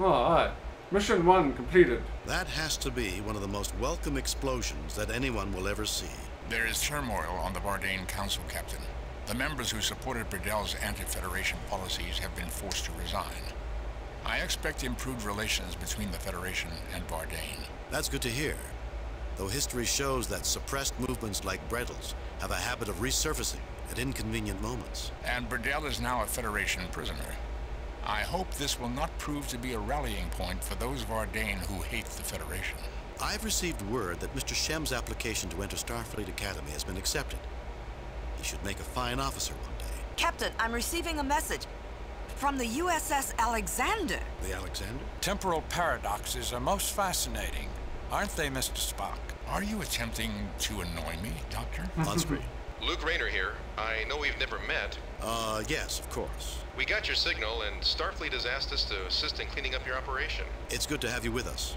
Speaker 1: Alright. Mission 1 completed.
Speaker 3: That has to be one of the most welcome explosions that anyone will ever see.
Speaker 7: There is turmoil on the Bardane Council, Captain. The members who supported Burdell's anti-Federation policies have been forced to resign. I expect improved relations between the Federation and Bardane.
Speaker 3: That's good to hear. Though history shows that suppressed movements like Brettle's have a habit of resurfacing at inconvenient moments.
Speaker 7: And Burdell is now a Federation prisoner. I hope this will not prove to be a rallying point for those Bardane who hate the Federation.
Speaker 3: I've received word that Mr. Shem's application to enter Starfleet Academy has been accepted. He should make a fine officer one day.
Speaker 8: Captain, I'm receiving a message from the USS Alexander.
Speaker 3: The Alexander?
Speaker 13: Temporal paradoxes are most fascinating, aren't they, Mr. Spock?
Speaker 7: Are you attempting to annoy me, Doctor?
Speaker 3: On screen.
Speaker 4: Luke Rayner here. I know we've never met.
Speaker 3: Yes, of course.
Speaker 4: We got your signal, and Starfleet has asked us to assist in cleaning up your operation.
Speaker 3: It's good to have you with us.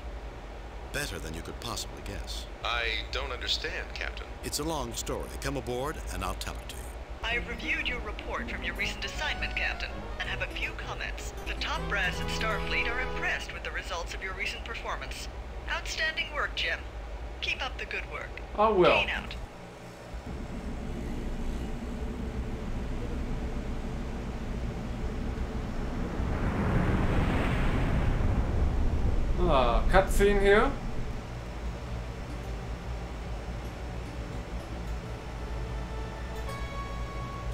Speaker 3: Better than you could possibly guess.
Speaker 4: I don't understand, Captain.
Speaker 3: It's a long story. Come aboard, and I'll tell it to you.
Speaker 21: I have reviewed your report from your recent assignment, Captain, and have a few comments. The top brass at Starfleet are impressed with the results of your recent performance. Outstanding work, Jim. Keep up the good work.
Speaker 1: I will.
Speaker 21: Kane out.
Speaker 1: Cutscene here.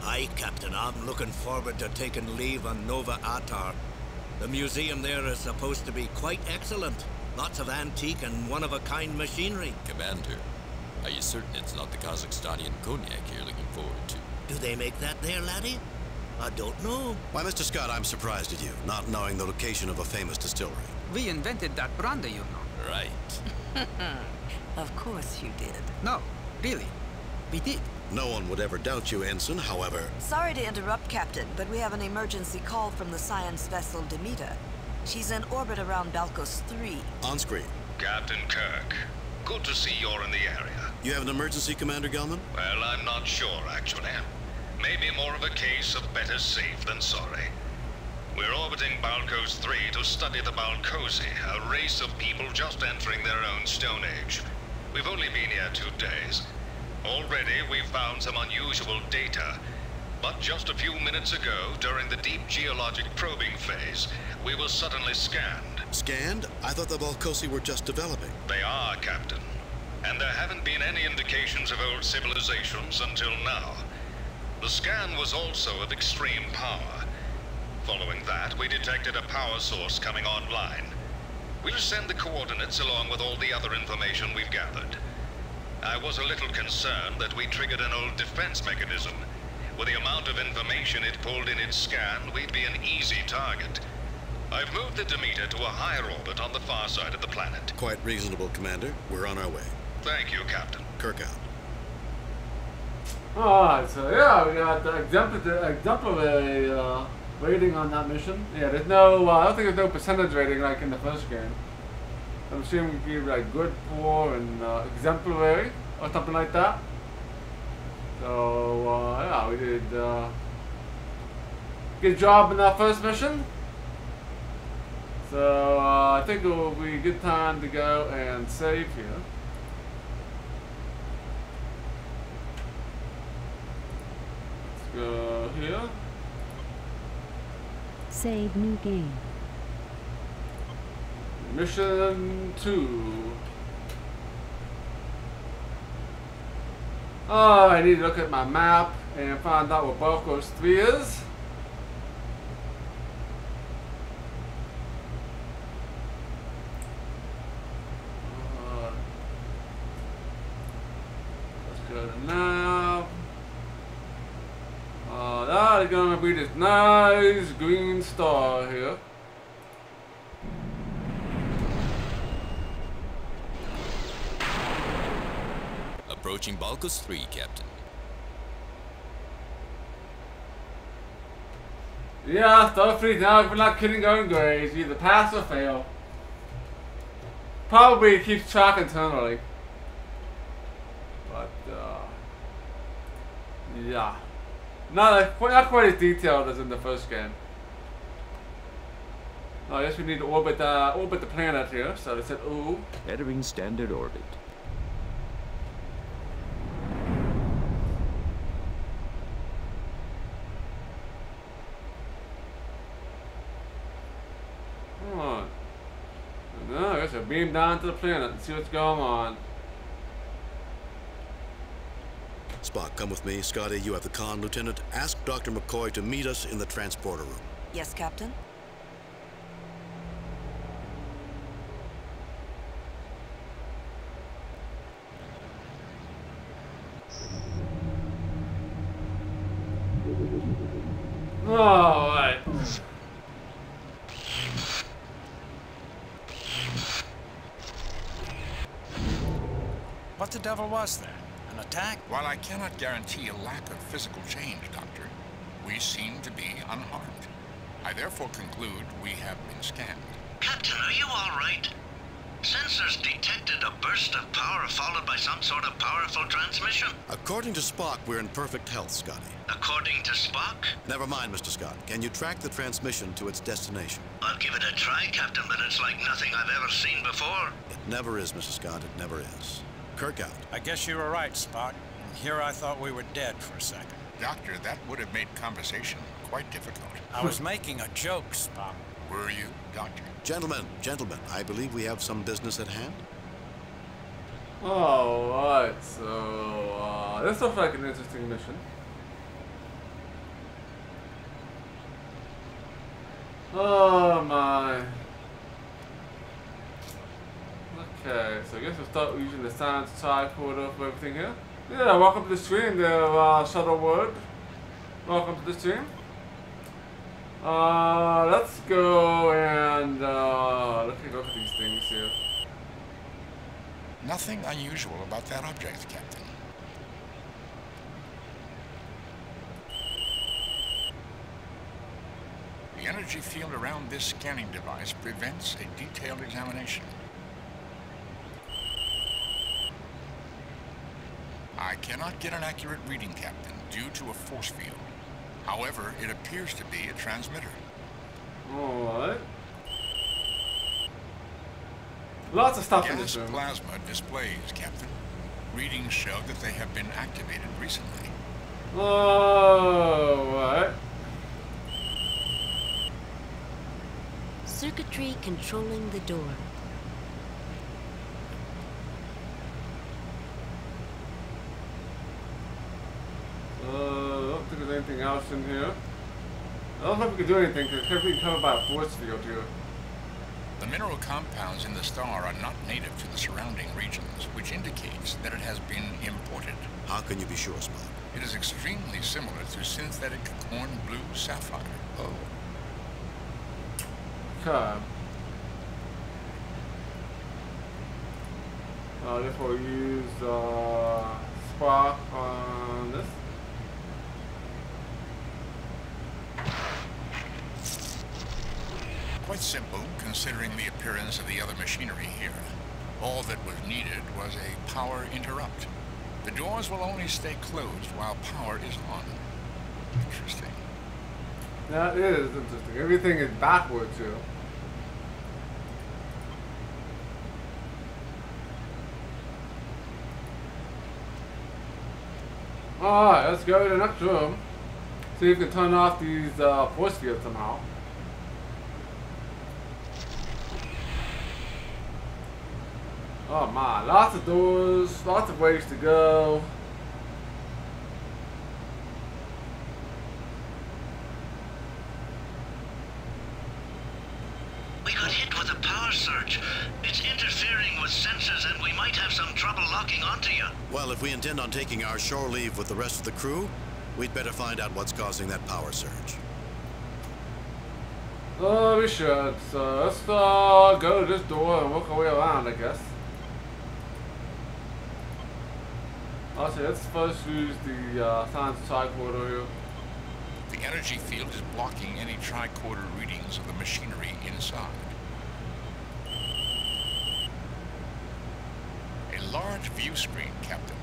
Speaker 22: Aye, Captain, I'm looking forward to taking leave on Nova Atar. The museum there is supposed to be quite excellent. Lots of antique and one-of-a-kind machinery.
Speaker 6: Commander, are you certain it's not the Kazakhstanian cognac you're looking forward to?
Speaker 22: Do they make that there, laddie? I don't know.
Speaker 3: Why, Mr. Scott, I'm surprised at you, not knowing the location of a famous distillery.
Speaker 5: We invented that brandy, you know.
Speaker 6: Right.
Speaker 8: Of course you did.
Speaker 5: No, really. We did.
Speaker 3: No one would ever doubt you, Ensign, however...
Speaker 8: Sorry to interrupt, Captain, but we have an emergency call from the science vessel Demeter. She's in orbit around Balcos 3.
Speaker 3: On screen.
Speaker 9: Captain Kirk, good to see you're in the area.
Speaker 3: You have an emergency, Commander Gelman?
Speaker 9: Well, I'm not sure, actually. Maybe more of a case of better safe than sorry. We're orbiting Balcos 3 to study the Balcosi, a race of people just entering their own Stone Age. We've only been here 2 days. Already, we've found some unusual data. But just a few minutes ago, during the deep geologic probing phase, we were suddenly scanned.
Speaker 3: Scanned? I thought the Balcosi were just developing.
Speaker 9: They are, Captain. And there haven't been any indications of old civilizations until now. The scan was also of extreme power. Following that, we detected a power source coming online. We'll send the coordinates along with all the other information we've gathered. I was a little concerned that we triggered an old defense mechanism. With the amount of information it pulled in its scan, we'd be an easy target. I've moved the Demeter to a higher orbit on the far side of the planet.
Speaker 3: Quite reasonable, Commander. We're on our way.
Speaker 9: Thank you, Captain.
Speaker 3: Kirk out.
Speaker 1: Alright, so yeah, we got the exemplary rating on that mission. Yeah, there's no, I don't think there's no percentage rating like in the first game. I'm assuming we give like good, poor, and exemplary, or something like that. So, yeah, we did good job in that first mission. So, I think it will be a good time to go and save here. Let's go here.
Speaker 17: Save new game.
Speaker 1: Mission 2. Oh, I need to look at my map and find out what Balkos 3 is. Let's go to nav. That is gonna be this nice green star here.
Speaker 6: Approaching Balkos 3, Captain.
Speaker 1: Yeah, Starfleet now, if we're not kidding, going gray. It's either pass or fail. Probably keeps track internally. But, yeah. Not quite as detailed as in the first game. Oh, I guess we need to orbit the planet here, so they said ooh.
Speaker 2: Entering standard orbit.
Speaker 1: No, I guess I'll beam down to the planet and see what's going on.
Speaker 3: Spock, come with me. Scotty, you have the con. Lieutenant, ask Dr. McCoy to meet us in the transporter room.
Speaker 8: Yes, Captain?
Speaker 1: Alright.
Speaker 13: What the devil was there? An attack?
Speaker 7: While I cannot guarantee a lack of physical change, Doctor, we seem to be unharmed. I therefore conclude we have been scanned.
Speaker 9: Captain, are you all right? Sensors detected a burst of power followed by some sort of powerful transmission.
Speaker 3: According to Spock, we're in perfect health, Scotty.
Speaker 9: According to Spock?
Speaker 3: Never mind, Mr. Scott. Can you track the transmission to its destination?
Speaker 9: I'll give it a try, Captain, but it's like nothing I've ever seen before.
Speaker 3: It never is, Mr. Scott. It never is. Kirk out.
Speaker 13: I guess you were right, Spock. Here I thought we were dead for a second.
Speaker 7: Doctor, that would have made conversation quite difficult.
Speaker 13: I was making a joke, Spock.
Speaker 7: Were you, Doctor?
Speaker 3: Gentlemen, I believe we have some business at hand.
Speaker 1: Alright, so this looks like an interesting mission. Oh my. Okay, so I guess we'll start using the science tricorder for everything here. Yeah, welcome to the stream there, Shuttle Word. Welcome to the stream. Let's go and look at these things here.
Speaker 7: Nothing unusual about that object, Captain. The energy field around this scanning device prevents a detailed examination. I cannot get an accurate reading, Captain, due to a force field. However, it appears to be a transmitter.
Speaker 1: Alright. Lots of stuff in this room.
Speaker 7: Gas plasma displays, Captain. Readings show that they have been activated recently.
Speaker 1: Alright.
Speaker 12: Circuitry controlling the door.
Speaker 1: I don't think there's anything else in here. I don't know if we can do anything because everything's covered by a force field here.
Speaker 7: The mineral compounds in the star are not native to the surrounding regions, which indicates that it has been imported.
Speaker 3: How can you be sure, Spock?
Speaker 7: It is extremely similar to synthetic corn blue sapphire.
Speaker 3: Oh.
Speaker 1: curb. This will use spark on this.
Speaker 7: Quite simple, considering the appearance of the other machinery here. All that was needed was a power interrupt. The doors will only stay closed while power is on. Interesting.
Speaker 1: That is interesting. Everything is backwards here. Alright, let's go to the next room. See if we can turn off these force fields somehow. Oh my, lots of doors, lots of ways to go.
Speaker 2: We got hit with a power surge. It's interfering with sensors and we might have some trouble locking onto you.
Speaker 3: Well, if we intend on taking our shore leave with the rest of the crew, we'd better find out what's causing that power surge.
Speaker 1: Oh, we should. So let's go to this door and work our way around, I guess. Also, let's first use the science tricorder here.
Speaker 7: The energy field is blocking any tricorder readings of the machinery inside. A large view screen, Captain.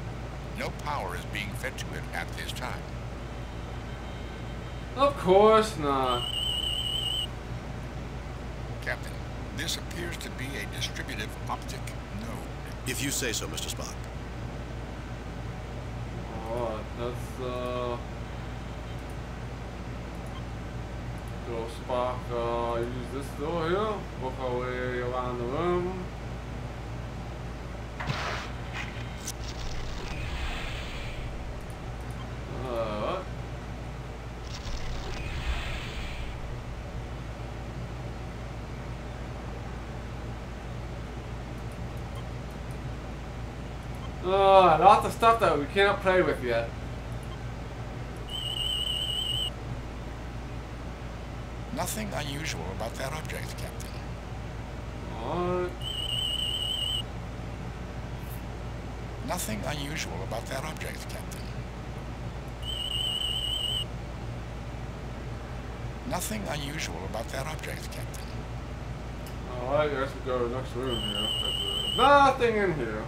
Speaker 7: No power is being fed to it at this time.
Speaker 1: Of course not.
Speaker 7: Captain, this appears to be a distributive optic node.
Speaker 3: If you say so, Mr. Spock.
Speaker 1: Alright, let's go Spock, use this door here, work our way around the room. Lots of stuff that we can't play with yet.
Speaker 7: Nothing unusual about that object, Captain.
Speaker 1: Alright.
Speaker 7: Nothing unusual about that object, Captain. Nothing unusual about that object, Captain.
Speaker 1: Alright, I guess we go to the next room here. There's nothing in here.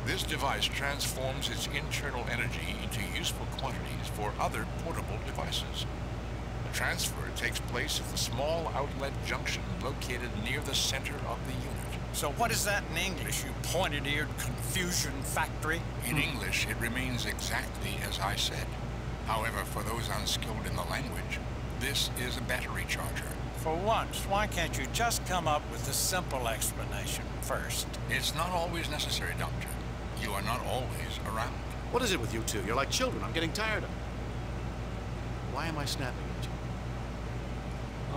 Speaker 7: This device transforms its internal energy into useful quantities for other portable devices. The transfer takes place at the small outlet junction located near the center of the unit.
Speaker 13: So what is that in English, you pointed-eared confusion factory?
Speaker 7: In English, it remains exactly as I said. However, for those unskilled in the language, this is a battery charger.
Speaker 13: For once, why can't you just come up with a simple explanation first?
Speaker 7: It's not always necessary, Doctor. You are not always around.
Speaker 3: What is it with you two? You're like children. I'm getting tired of it. Why am I snapping at you?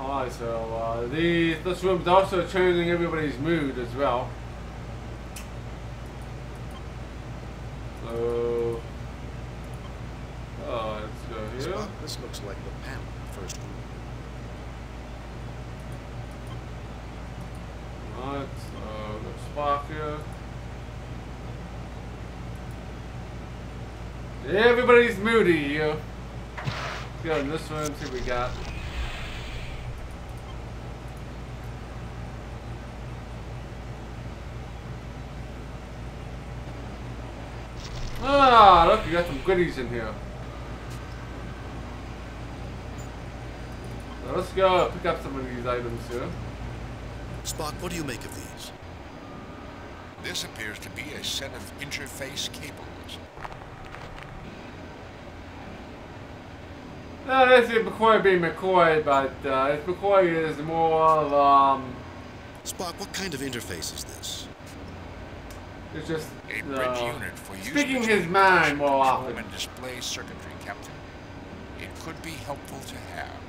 Speaker 1: Alright, so this room's also changing everybody's mood as well. So, let's go here.
Speaker 3: Spock, this looks like the panel in the first room.
Speaker 1: Alright, so the Spock here. Everybody's moody here. Let's go in this room, see what we got. Ah, look, you got some goodies in here. So let's go pick up some of these items here.
Speaker 3: Spock, what do you make of these?
Speaker 7: This appears to be a set of interface cables.
Speaker 1: No, this is McCoy being McCoy, but if McCoy is more of,
Speaker 3: Spock, what kind of interface is this?
Speaker 1: It's just
Speaker 7: a bridge unit for
Speaker 1: speaking his mind more often.
Speaker 7: And display circuitry, Captain. It could be helpful to have.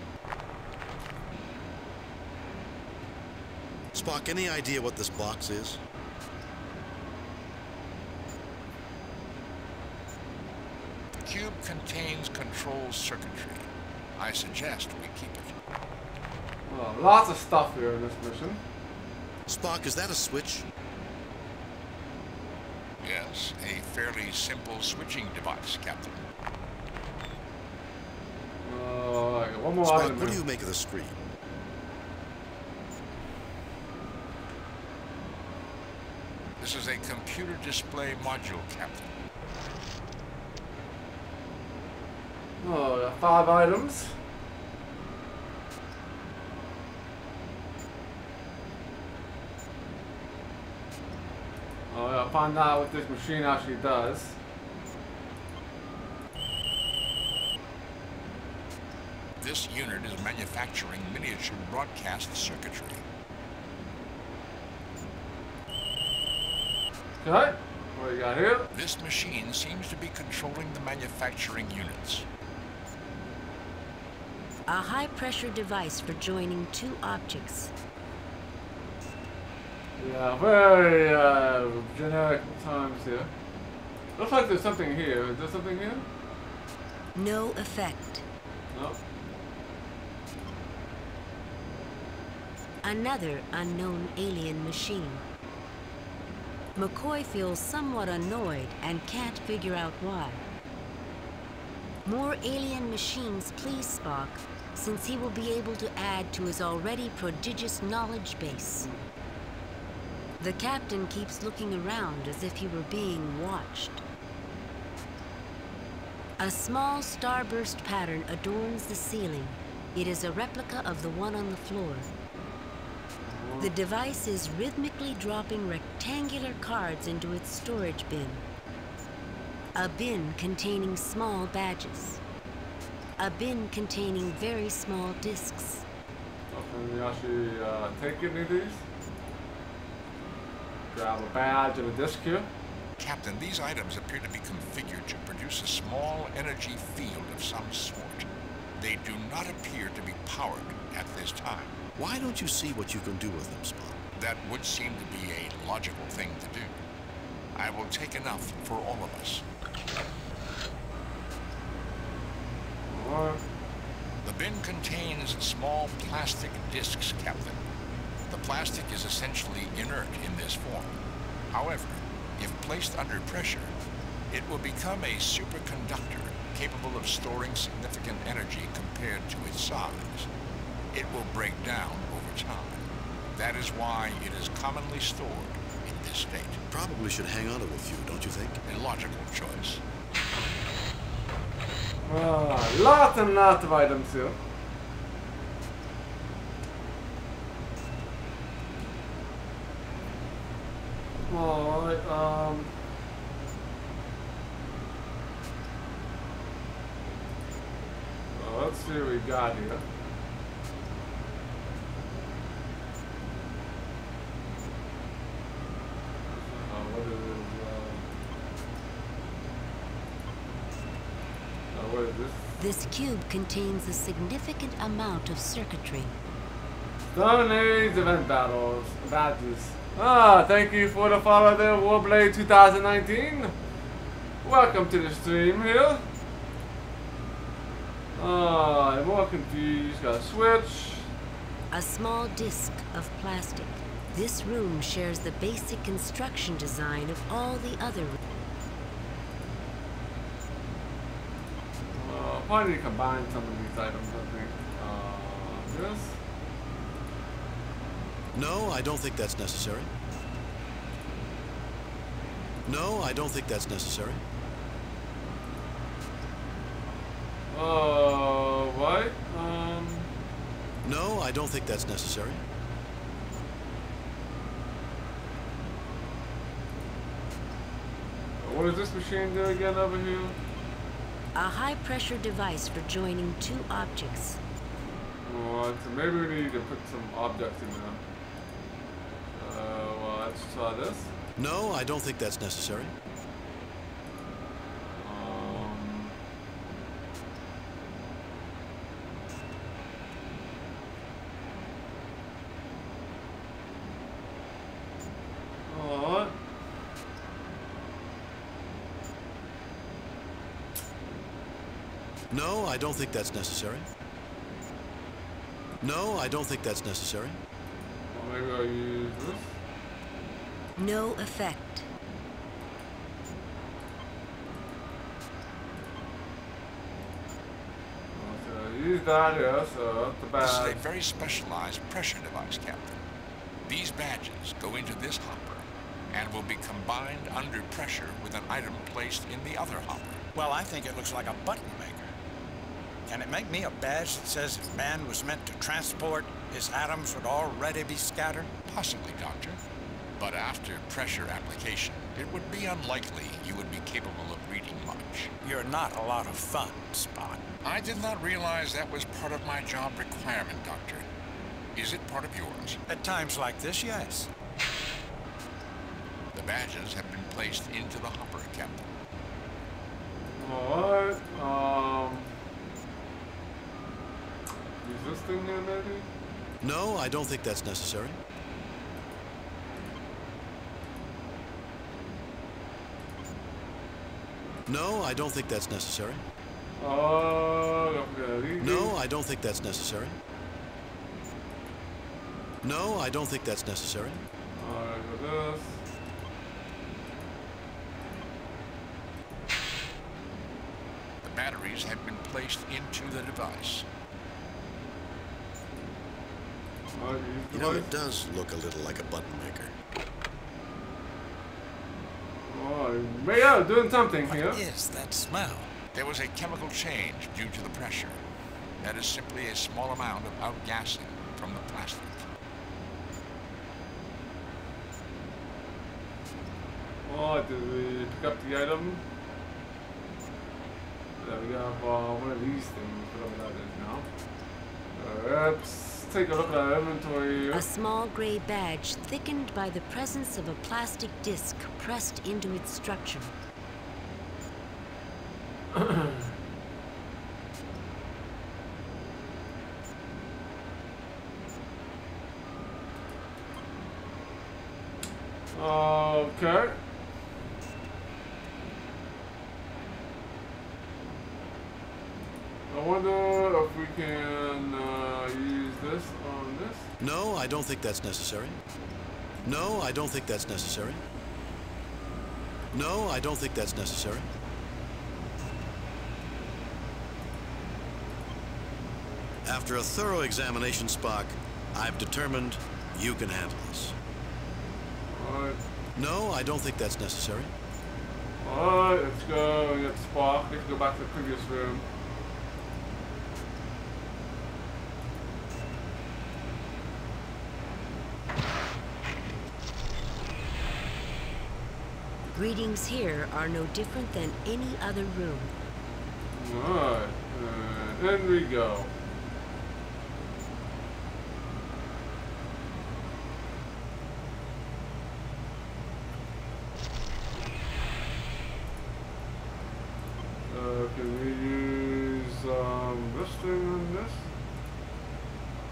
Speaker 3: Spock, any idea what this box is?
Speaker 7: The cube contains control circuitry. I suggest we keep it.
Speaker 1: Oh, lots of stuff here in this mission.
Speaker 3: Spock, is that a switch?
Speaker 7: Yes, a fairly simple switching device, Captain.
Speaker 1: I got one more
Speaker 3: Spock,
Speaker 1: item
Speaker 3: what
Speaker 1: here.
Speaker 3: do you make of the screen?
Speaker 7: This is a computer display module, Captain.
Speaker 1: Oh, I got 5 items. Oh, I gotta find out what this machine actually does.
Speaker 7: This unit is manufacturing miniature broadcast circuitry.
Speaker 1: Okay, what do you got here?
Speaker 7: This machine seems to be controlling the manufacturing units.
Speaker 12: A high-pressure device for joining 2 objects.
Speaker 1: Yeah, very generic times here. Looks like there's something here. Is there something here?
Speaker 12: No effect.
Speaker 1: Nope.
Speaker 12: Another unknown alien machine. McCoy feels somewhat annoyed and can't figure out why. More alien machines, please, Spock, since he will be able to add to his already prodigious knowledge base. The captain keeps looking around as if he were being watched. A small starburst pattern adorns the ceiling. It is a replica of the one on the floor. The device is rhythmically dropping rectangular cards into its storage bin. A bin containing small badges. A bin containing very small discs.
Speaker 1: Oh, can we actually take any of these? Grab a badge and a disc here.
Speaker 7: Captain, these items appear to be configured to produce a small energy field of some sort. They do not appear to be powered at this time.
Speaker 3: Why don't you see what you can do with them, Spock?
Speaker 7: That would seem to be a logical thing to do. I will take enough for all of us. The bin contains small plastic discs, Captain. The plastic is essentially inert in this form. However, if placed under pressure, it will become a superconductor capable of storing significant energy compared to its size. It will break down over time. That is why it is commonly stored in this state.
Speaker 3: Probably should hang on to a few, don't you think?
Speaker 7: A logical choice.
Speaker 1: Lots and lots of items here. Alright, let's see what we got here. What is this?
Speaker 12: This cube contains a significant amount of circuitry.
Speaker 1: Stone Age event battles, badges. Thank you for the follow there, Warblade 2019. Welcome to the stream here. I'm more confused. Got a switch.
Speaker 12: A small disc of plastic. This room shares the basic construction design of all the other rooms.
Speaker 1: Probably need to combine some of these items, I think. This?
Speaker 3: No, I don't think that's necessary. No, I don't think that's necessary.
Speaker 1: What?
Speaker 3: No, I don't think that's necessary.
Speaker 1: What does this machine do again over here?
Speaker 12: A high-pressure device for joining 2 objects.
Speaker 1: So maybe we need to put some objects in there. Well, let's try this.
Speaker 3: No, I don't think that's necessary. No, I don't think that's necessary. No, I don't think that's necessary.
Speaker 1: Well, maybe I'll use this.
Speaker 12: No effect.
Speaker 1: Use that, yes, that's the bad.
Speaker 7: This is a very specialized pressure device, Captain. These badges go into this hopper and will be combined under pressure with an item placed in the other hopper.
Speaker 13: Well, I think it looks like a button maker. Can it make me a badge that says if man was meant to transport, his atoms would already be scattered?
Speaker 7: Possibly, Doctor. But after pressure application, it would be unlikely you would be capable of reading much.
Speaker 13: You're not a lot of fun, Spot.
Speaker 7: I did not realize that was part of my job requirement, Doctor. Is it part of yours?
Speaker 13: At times like this, yes.
Speaker 7: The badges have been placed into the hopper, Captain.
Speaker 1: Alright, use this thing here, maybe?
Speaker 3: No, I don't think that's necessary. No, I don't think that's necessary. No, I don't think that's necessary. No, I don't think that's necessary.
Speaker 1: Alright, with this.
Speaker 7: The batteries have been placed into the device.
Speaker 3: You know, it does look a little like a button maker.
Speaker 1: Oh, yeah, doing something here.
Speaker 13: What is that smell?
Speaker 7: There was a chemical change due to the pressure. That is simply a small amount of outgassing from the plastic.
Speaker 1: Oh, did we pick up the item? Yeah, we have one of these things, whatever that is now. Let's take a look at our inventory here.
Speaker 12: A small gray badge thickened by the presence of a plastic disc pressed into its structure.
Speaker 1: Okay. I wonder if we can use this on this.
Speaker 3: No, I don't think that's necessary. No, I don't think that's necessary. No, I don't think that's necessary. After a thorough examination, Spock, I've determined you can handle this.
Speaker 1: Alright.
Speaker 3: No, I don't think that's necessary.
Speaker 1: Alright, let's go and get Spock. Let's go back to the previous room.
Speaker 12: Readings here are no different than any other room.
Speaker 1: Alright, in we go. Can we use this thing on this?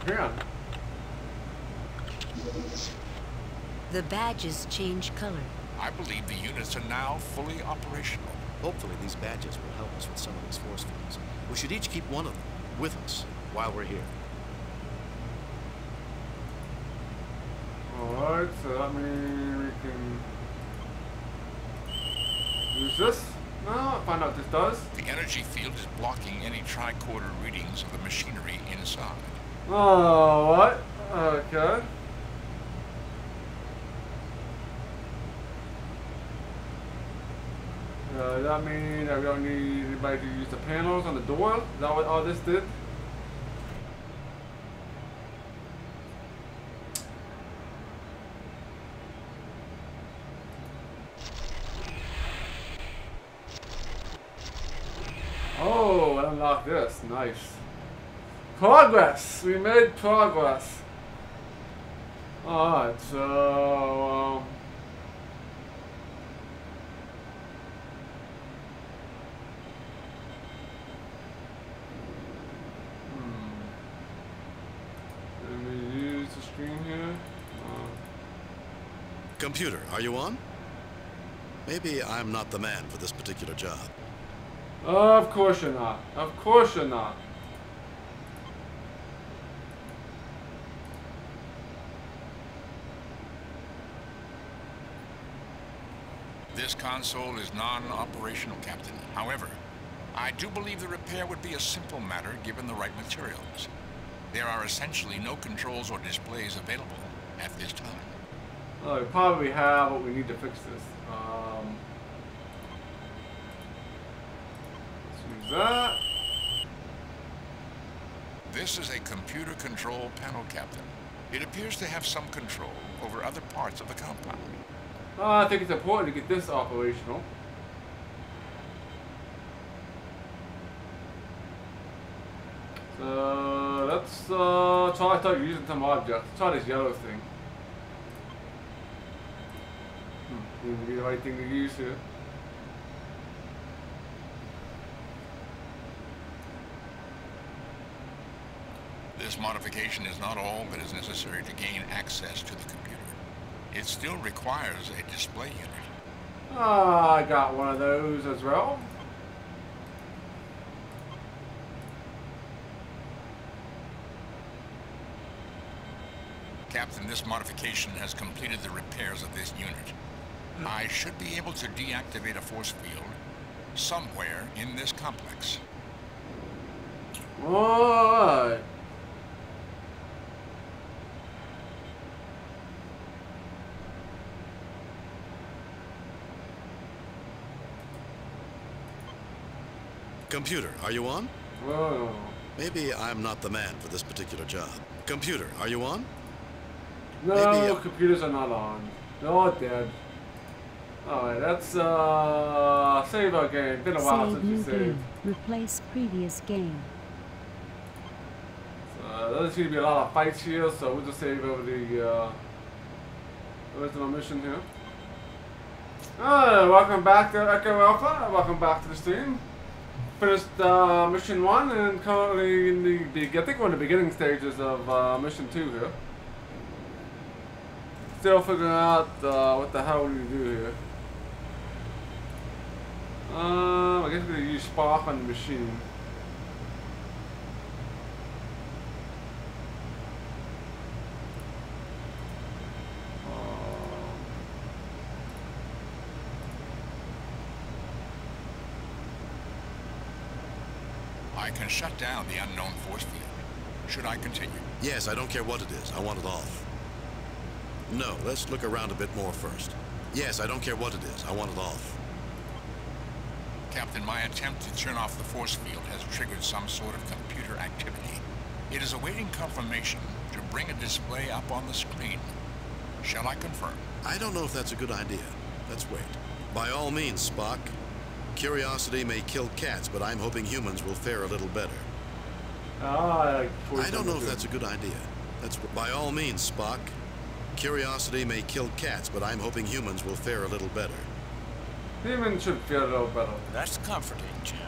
Speaker 1: Yeah.
Speaker 12: The badges change color.
Speaker 7: I believe the units are now fully operational.
Speaker 10: Hopefully these badges will help us with some of these force fields. We should each keep one of them with us while we're here.
Speaker 1: Alright, so that means we can use this. Now, find out what this does.
Speaker 7: The energy field is blocking any tricorder readings of the machinery inside.
Speaker 1: Oh, what? Okay. Does that mean that we don't need anybody to use the panels on the door? Is that what all this did? Oh, unlock this. Nice. Progress! We made progress. Alright, so... Let me use the screen here.
Speaker 3: Computer, are you on? Maybe I'm not the man for this particular job.
Speaker 1: Of course you're not. Of course you're not.
Speaker 7: This console is non-operational, Captain. However, I do believe the repair would be a simple matter given the right materials. There are essentially no controls or displays available at this time.
Speaker 1: Well, we probably have what we need to fix this. Let's use that.
Speaker 7: This is a computer control panel, Captain. It appears to have some control over other parts of the compound.
Speaker 1: I think it's important to get this operational. So let's try to start using some objects. Let's try this yellow thing. Seems to be the right thing to use here.
Speaker 7: This modification is not all that is necessary to gain access to the computer. It still requires a display unit.
Speaker 1: I got one of those as well.
Speaker 7: Captain, this modification has completed the repairs of this unit. I should be able to deactivate a force field somewhere in this complex.
Speaker 1: Alright.
Speaker 3: Computer, are you on?
Speaker 1: Whoa.
Speaker 3: Maybe I'm not the man for this particular job. Computer, are you on?
Speaker 1: No,
Speaker 3: Maybe,
Speaker 1: computers are not on. They're all dead. Alright, let's save our game. Been a while since we saved.
Speaker 17: Replace previous game.
Speaker 1: So there's going to be a lot of fights here, so we'll just save over the original mission here. Alright, welcome back to Echo Alpha. Welcome back to the stream. Finished mission 1 and currently in the I think we're in the beginning stages of mission 2 here. Still figuring out what the hell we do here. I guess we're gonna use Spark on the machine.
Speaker 7: I can shut down the unknown force field. Should I continue?
Speaker 3: Yes, I don't care what it is. I want it off. No, let's look around a bit more first. Yes, I don't care what it is. I want it off.
Speaker 7: Captain, my attempt to turn off the force field has triggered some sort of computer activity. It is awaiting confirmation to bring a display up on the screen. Shall I confirm?
Speaker 3: I don't know if that's a good idea. Let's wait. By all means, Spock. Curiosity may kill cats, but I'm hoping humans will fare a little better. I don't know if that's a good idea. By all means, Spock. Curiosity may kill cats, but I'm hoping humans will fare a little better.
Speaker 1: Humans should fare a little better.
Speaker 13: That's comforting, Jim.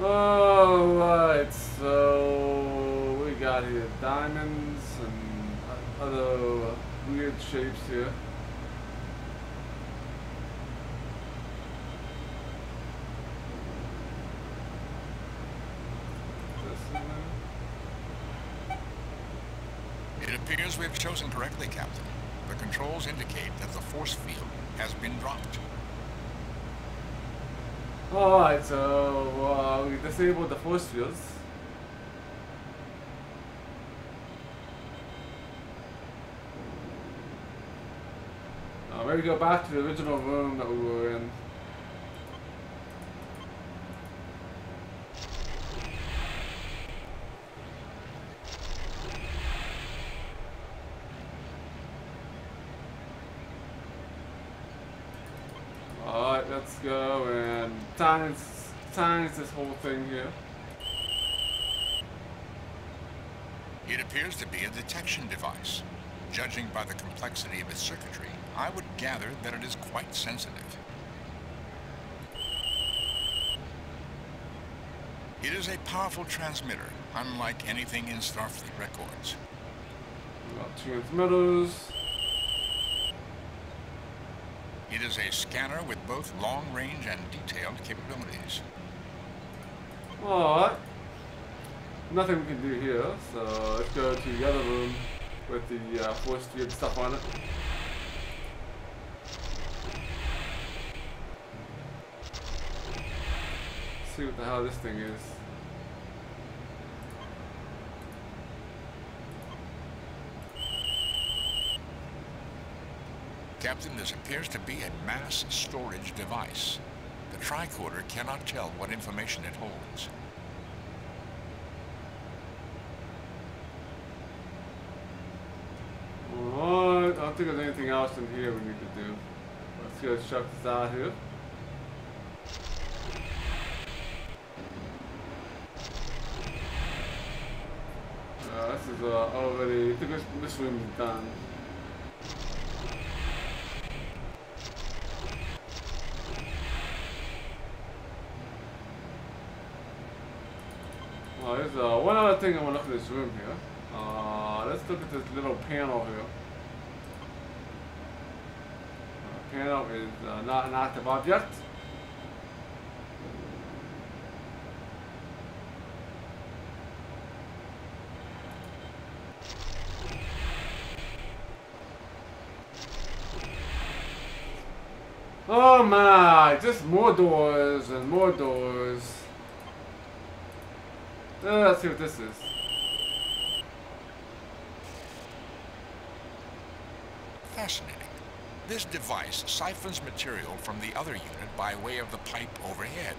Speaker 1: Alright, so we got here diamonds and other weird shapes here.
Speaker 7: It appears we have chosen correctly, Captain. The controls indicate that the force field has been dropped.
Speaker 1: Alright, so we disabled the force fields. Maybe go back to the original room that we were in. Alright, let's go and silence this whole thing here.
Speaker 7: It appears to be a detection device. Judging by the complexity of its circuitry, I would gather that it is quite sensitive. It is a powerful transmitter, unlike anything in Starfleet records.
Speaker 1: We got transmitters.
Speaker 7: It is a scanner with both long-range and detailed capabilities.
Speaker 1: Alright. Nothing we can do here, so let's go to the other room. with the force field stuff on it. See what the hell this thing is.
Speaker 7: Captain, this appears to be a mass storage device. The tricorder cannot tell what information it holds.
Speaker 1: Alright, I don't think there's anything else in here we need to do. Let's go check this out here. This is already, I think this room is done. Oh, there's one other thing I want to look at this room here. Let's look at this little panel here. Panel is not an active object. Oh my, just more doors and more doors. Let's see what this is.
Speaker 7: Fascinating. This device siphons material from the other unit by way of the pipe overhead.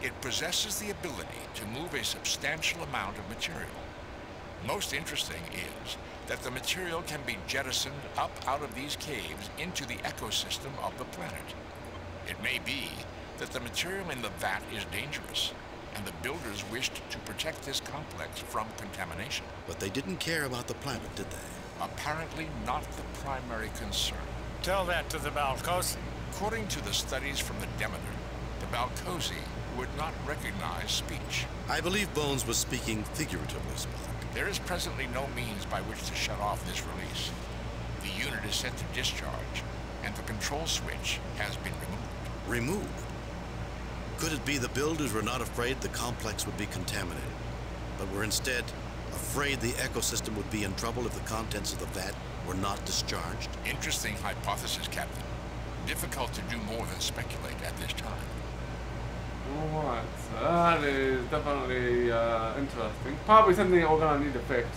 Speaker 7: It possesses the ability to move a substantial amount of material. Most interesting is that the material can be jettisoned up out of these caves into the ecosystem of the planet. It may be that the material in the vat is dangerous, and the builders wished to protect this complex from contamination.
Speaker 3: But they didn't care about the planet, did they?
Speaker 7: Apparently not the primary concern.
Speaker 13: Tell that to the Balcosi.
Speaker 7: According to the studies from the Demeter, the Balcosi would not recognize speech.
Speaker 3: I believe Bones was speaking figuratively, Spock.
Speaker 7: There is presently no means by which to shut off this release. The unit is set to discharge, and the control switch has been removed.
Speaker 3: Removed? Could it be the builders were not afraid the complex would be contaminated, but were instead afraid the ecosystem would be in trouble if the contents of the vat were not discharged?
Speaker 7: Interesting hypothesis, Captain. Difficult to do more than speculate at this time.
Speaker 1: Alright, so that is definitely interesting. Probably something that we're gonna need to fix.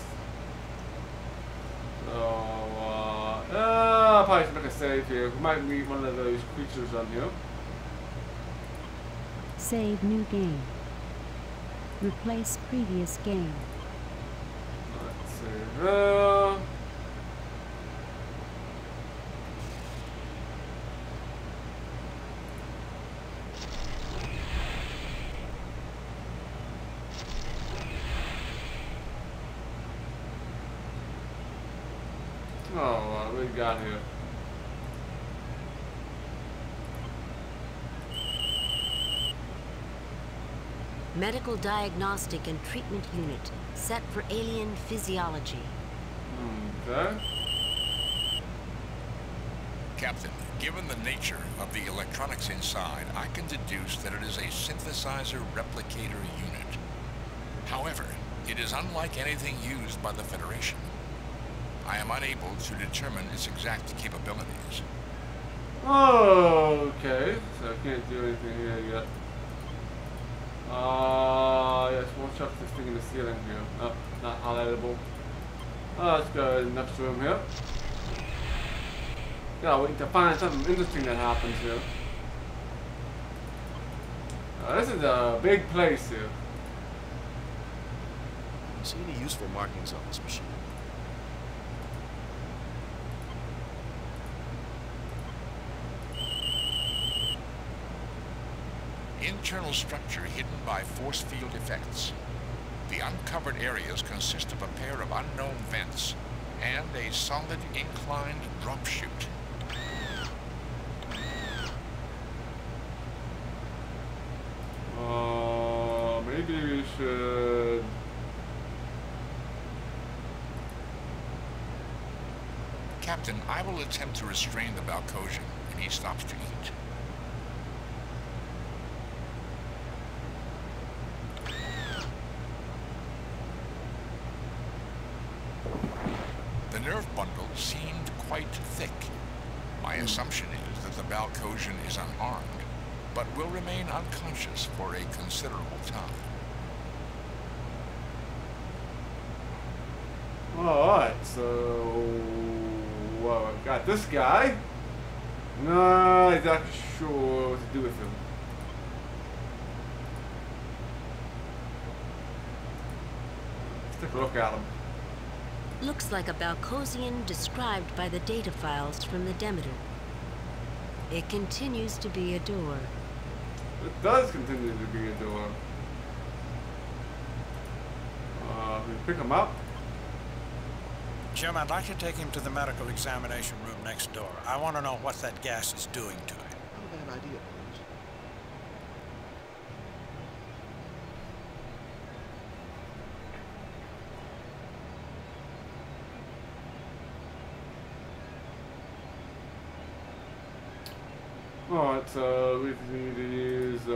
Speaker 1: So, I'll probably should make a save here. We might meet one of those creatures on here.
Speaker 17: Save new game. Replace previous game.
Speaker 1: Let's see. Oh, what we got here?
Speaker 12: Medical Diagnostic and Treatment Unit, set for alien physiology.
Speaker 1: Okay.
Speaker 7: Captain, given the nature of the electronics inside, I can deduce that it is a synthesizer replicator unit. However, it is unlike anything used by the Federation. I am unable to determine its exact capabilities.
Speaker 1: Oh, okay. So I can't do anything here yet. Yes, we'll chuck this thing in the ceiling here. Oh, not highlightable. Let's go to the next room here. Yeah, we need to find something interesting that happens here. This is a big place here.
Speaker 10: See any useful markings on this machine?
Speaker 7: Internal structure hidden by force field effects. The uncovered areas consist of a pair of unknown vents and a solid inclined drop chute.
Speaker 1: Maybe we should...
Speaker 7: Captain, I will attempt to restrain the Balcosian when he stops to eat. nerve bundle seemed quite thick. My assumption is that the Balcosian is unarmed, but will remain unconscious for a considerable time.
Speaker 1: Alright, so... well, I've got this guy. Not exactly sure what to do with him. Let's take a look at him.
Speaker 12: Looks like a Balcosian described by the data files from the Demeter. It continues to be a door.
Speaker 1: It does continue to be a door. We pick him up.
Speaker 13: Jim, I'd like to take him to the medical examination room next door. I want to know what that gas is doing to him.
Speaker 10: Not a bad idea, Bones.
Speaker 1: Alright, so we need to use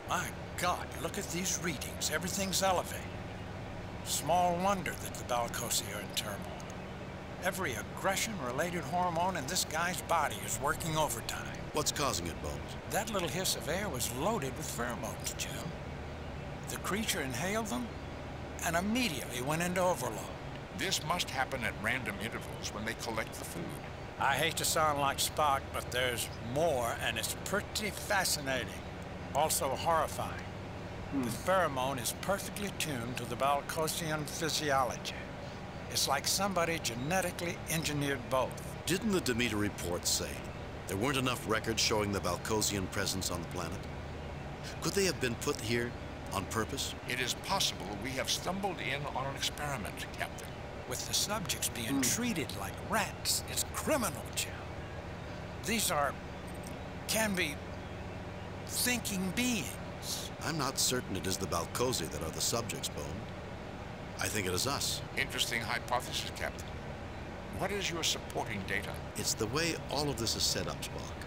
Speaker 13: My God, look at these readings. Everything's elevated. Small wonder that the Balcosi are in turmoil. Every aggression-related hormone in this guy's body is working overtime.
Speaker 3: What's causing it, Bones?
Speaker 13: That little hiss of air was loaded with pheromones, Jim. The creature inhaled them and immediately went into overload.
Speaker 7: This must happen at random intervals when they collect the food.
Speaker 13: I hate to sound like Spock, but there's more, and it's pretty fascinating. Also horrifying. The pheromone is perfectly tuned to the Balcosian physiology. It's like somebody genetically engineered both.
Speaker 3: Didn't the Demeter report say there weren't enough records showing the Balcosian presence on the planet? Could they have been put here on purpose?
Speaker 7: It is possible we have stumbled in on an experiment, Captain.
Speaker 13: With the subjects being treated like rats, it's criminal, Jim. These can be thinking beings.
Speaker 3: I'm not certain it is the Balcosi that are the subjects, Bone. I think it is us.
Speaker 7: Interesting hypothesis, Captain. What is your supporting data?
Speaker 3: It's the way all of this is set up, Spock.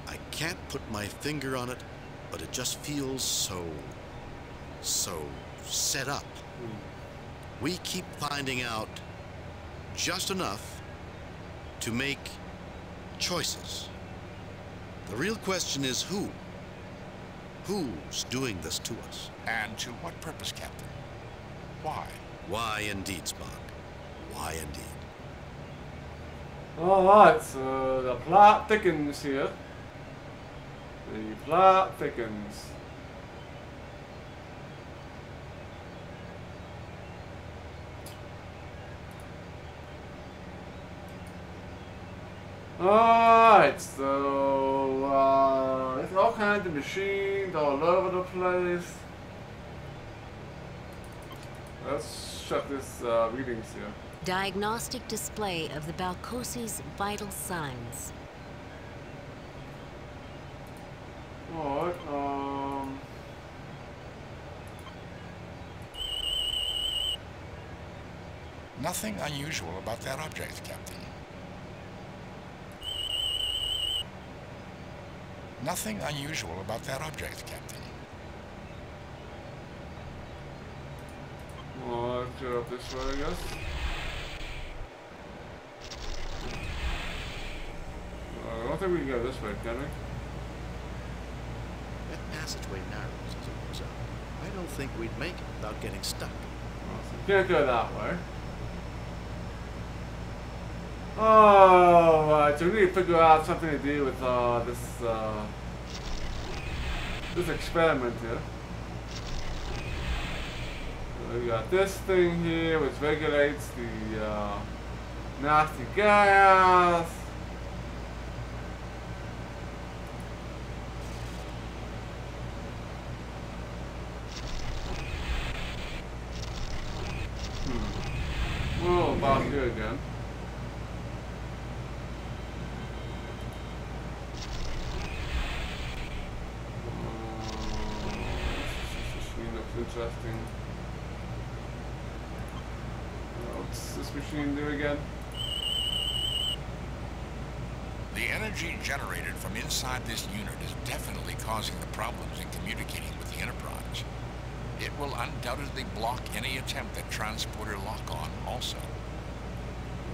Speaker 3: I can't put my finger on it, but it just feels so set up. We keep finding out just enough to make choices. The real question is who? Who's doing this to us?
Speaker 7: And to what purpose, Captain? Why?
Speaker 3: Why indeed, Spock. Why indeed.
Speaker 1: Alright, so the plot thickens here. The plot thickens. Alright, so there's all kinds of machines all over the place. Let's check this readings here.
Speaker 12: Diagnostic display of the Balcosi's vital signs.
Speaker 1: Alright,
Speaker 7: Nothing unusual about that object, Captain. Nothing unusual about that object, Captain.
Speaker 1: Well, let's go up this way, I guess. I don't think we can go this way, can we?
Speaker 10: That passageway narrows as it goes up. I don't think we'd make it without getting stuck.
Speaker 1: So we can't go that way. Oh, right, so we need to figure out something to do with this experiment here. So we got this thing here which regulates the nasty gas. Whoa, about here again. Interesting. What's this machine do again?
Speaker 7: The energy generated from inside this unit is definitely causing the problems in communicating with the Enterprise. It will undoubtedly block any attempt at transporter lock-on also.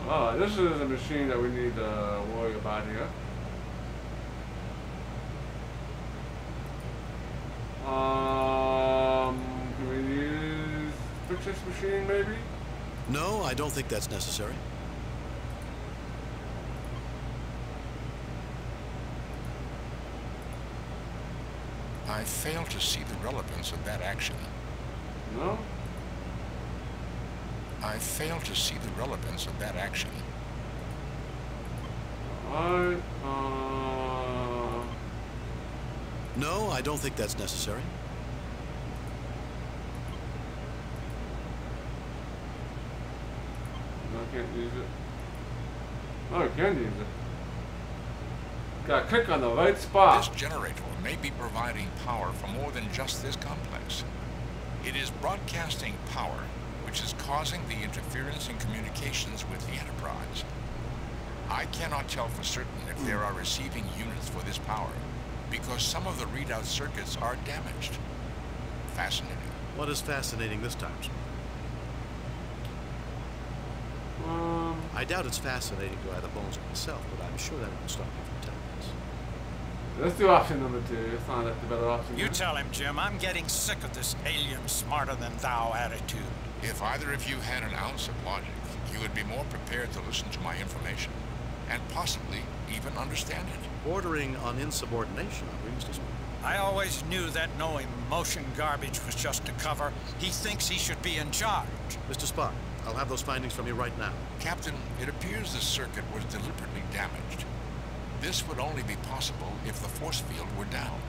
Speaker 1: Oh, this is a machine that we need to worry about here. Can we fix this machine maybe?
Speaker 3: No, I don't think that's necessary.
Speaker 7: I fail to see the relevance of that action.
Speaker 1: No?
Speaker 7: I fail to see the relevance of that action.
Speaker 3: No, I don't think that's necessary.
Speaker 1: No, I can't use it. Oh, I can use it. Gotta click on the right spot.
Speaker 7: This generator may be providing power for more than just this complex. It is broadcasting power, which is causing the interference in communications with the Enterprise. I cannot tell for certain if there are receiving units for this power, because some of the readout circuits are damaged. Fascinating.
Speaker 3: What is fascinating this time, sir? I doubt it's fascinating to either Bones or myself, but I'm sure that won't stop you from telling us.
Speaker 1: Let's do option number 2. It's not like the better option.
Speaker 13: You tell him, Jim. I'm getting sick of this alien smarter than thou attitude.
Speaker 7: If either of you had an ounce of logic, you would be more prepared to listen to my information, and possibly even understand it.
Speaker 3: Bordering on insubordination, aren't we, Mr. Smith?
Speaker 13: I always knew that no emotion garbage was just a cover. He thinks he should be in charge.
Speaker 3: Mr. Spock, I'll have those findings from you right now.
Speaker 7: Captain, it appears the circuit was deliberately damaged. This would only be possible if the force field were down.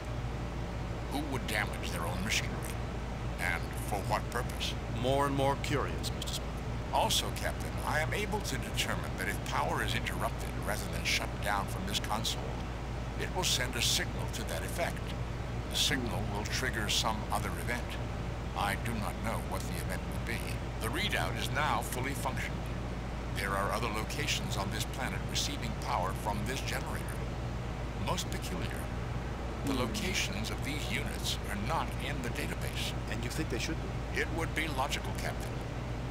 Speaker 7: Who would damage their own machinery? And for what purpose?
Speaker 3: More and more curious, Mr. Spock.
Speaker 7: Also, Captain, I am able to determine that if power is interrupted rather than shut down from this console, it will send a signal to that effect. The signal will trigger some other event. I do not know what the event will be. The readout is now fully functional. There are other locations on this planet receiving power from this generator. Most peculiar. The locations of these units are not in the database.
Speaker 3: And you think they should be?
Speaker 7: It would be logical, Captain.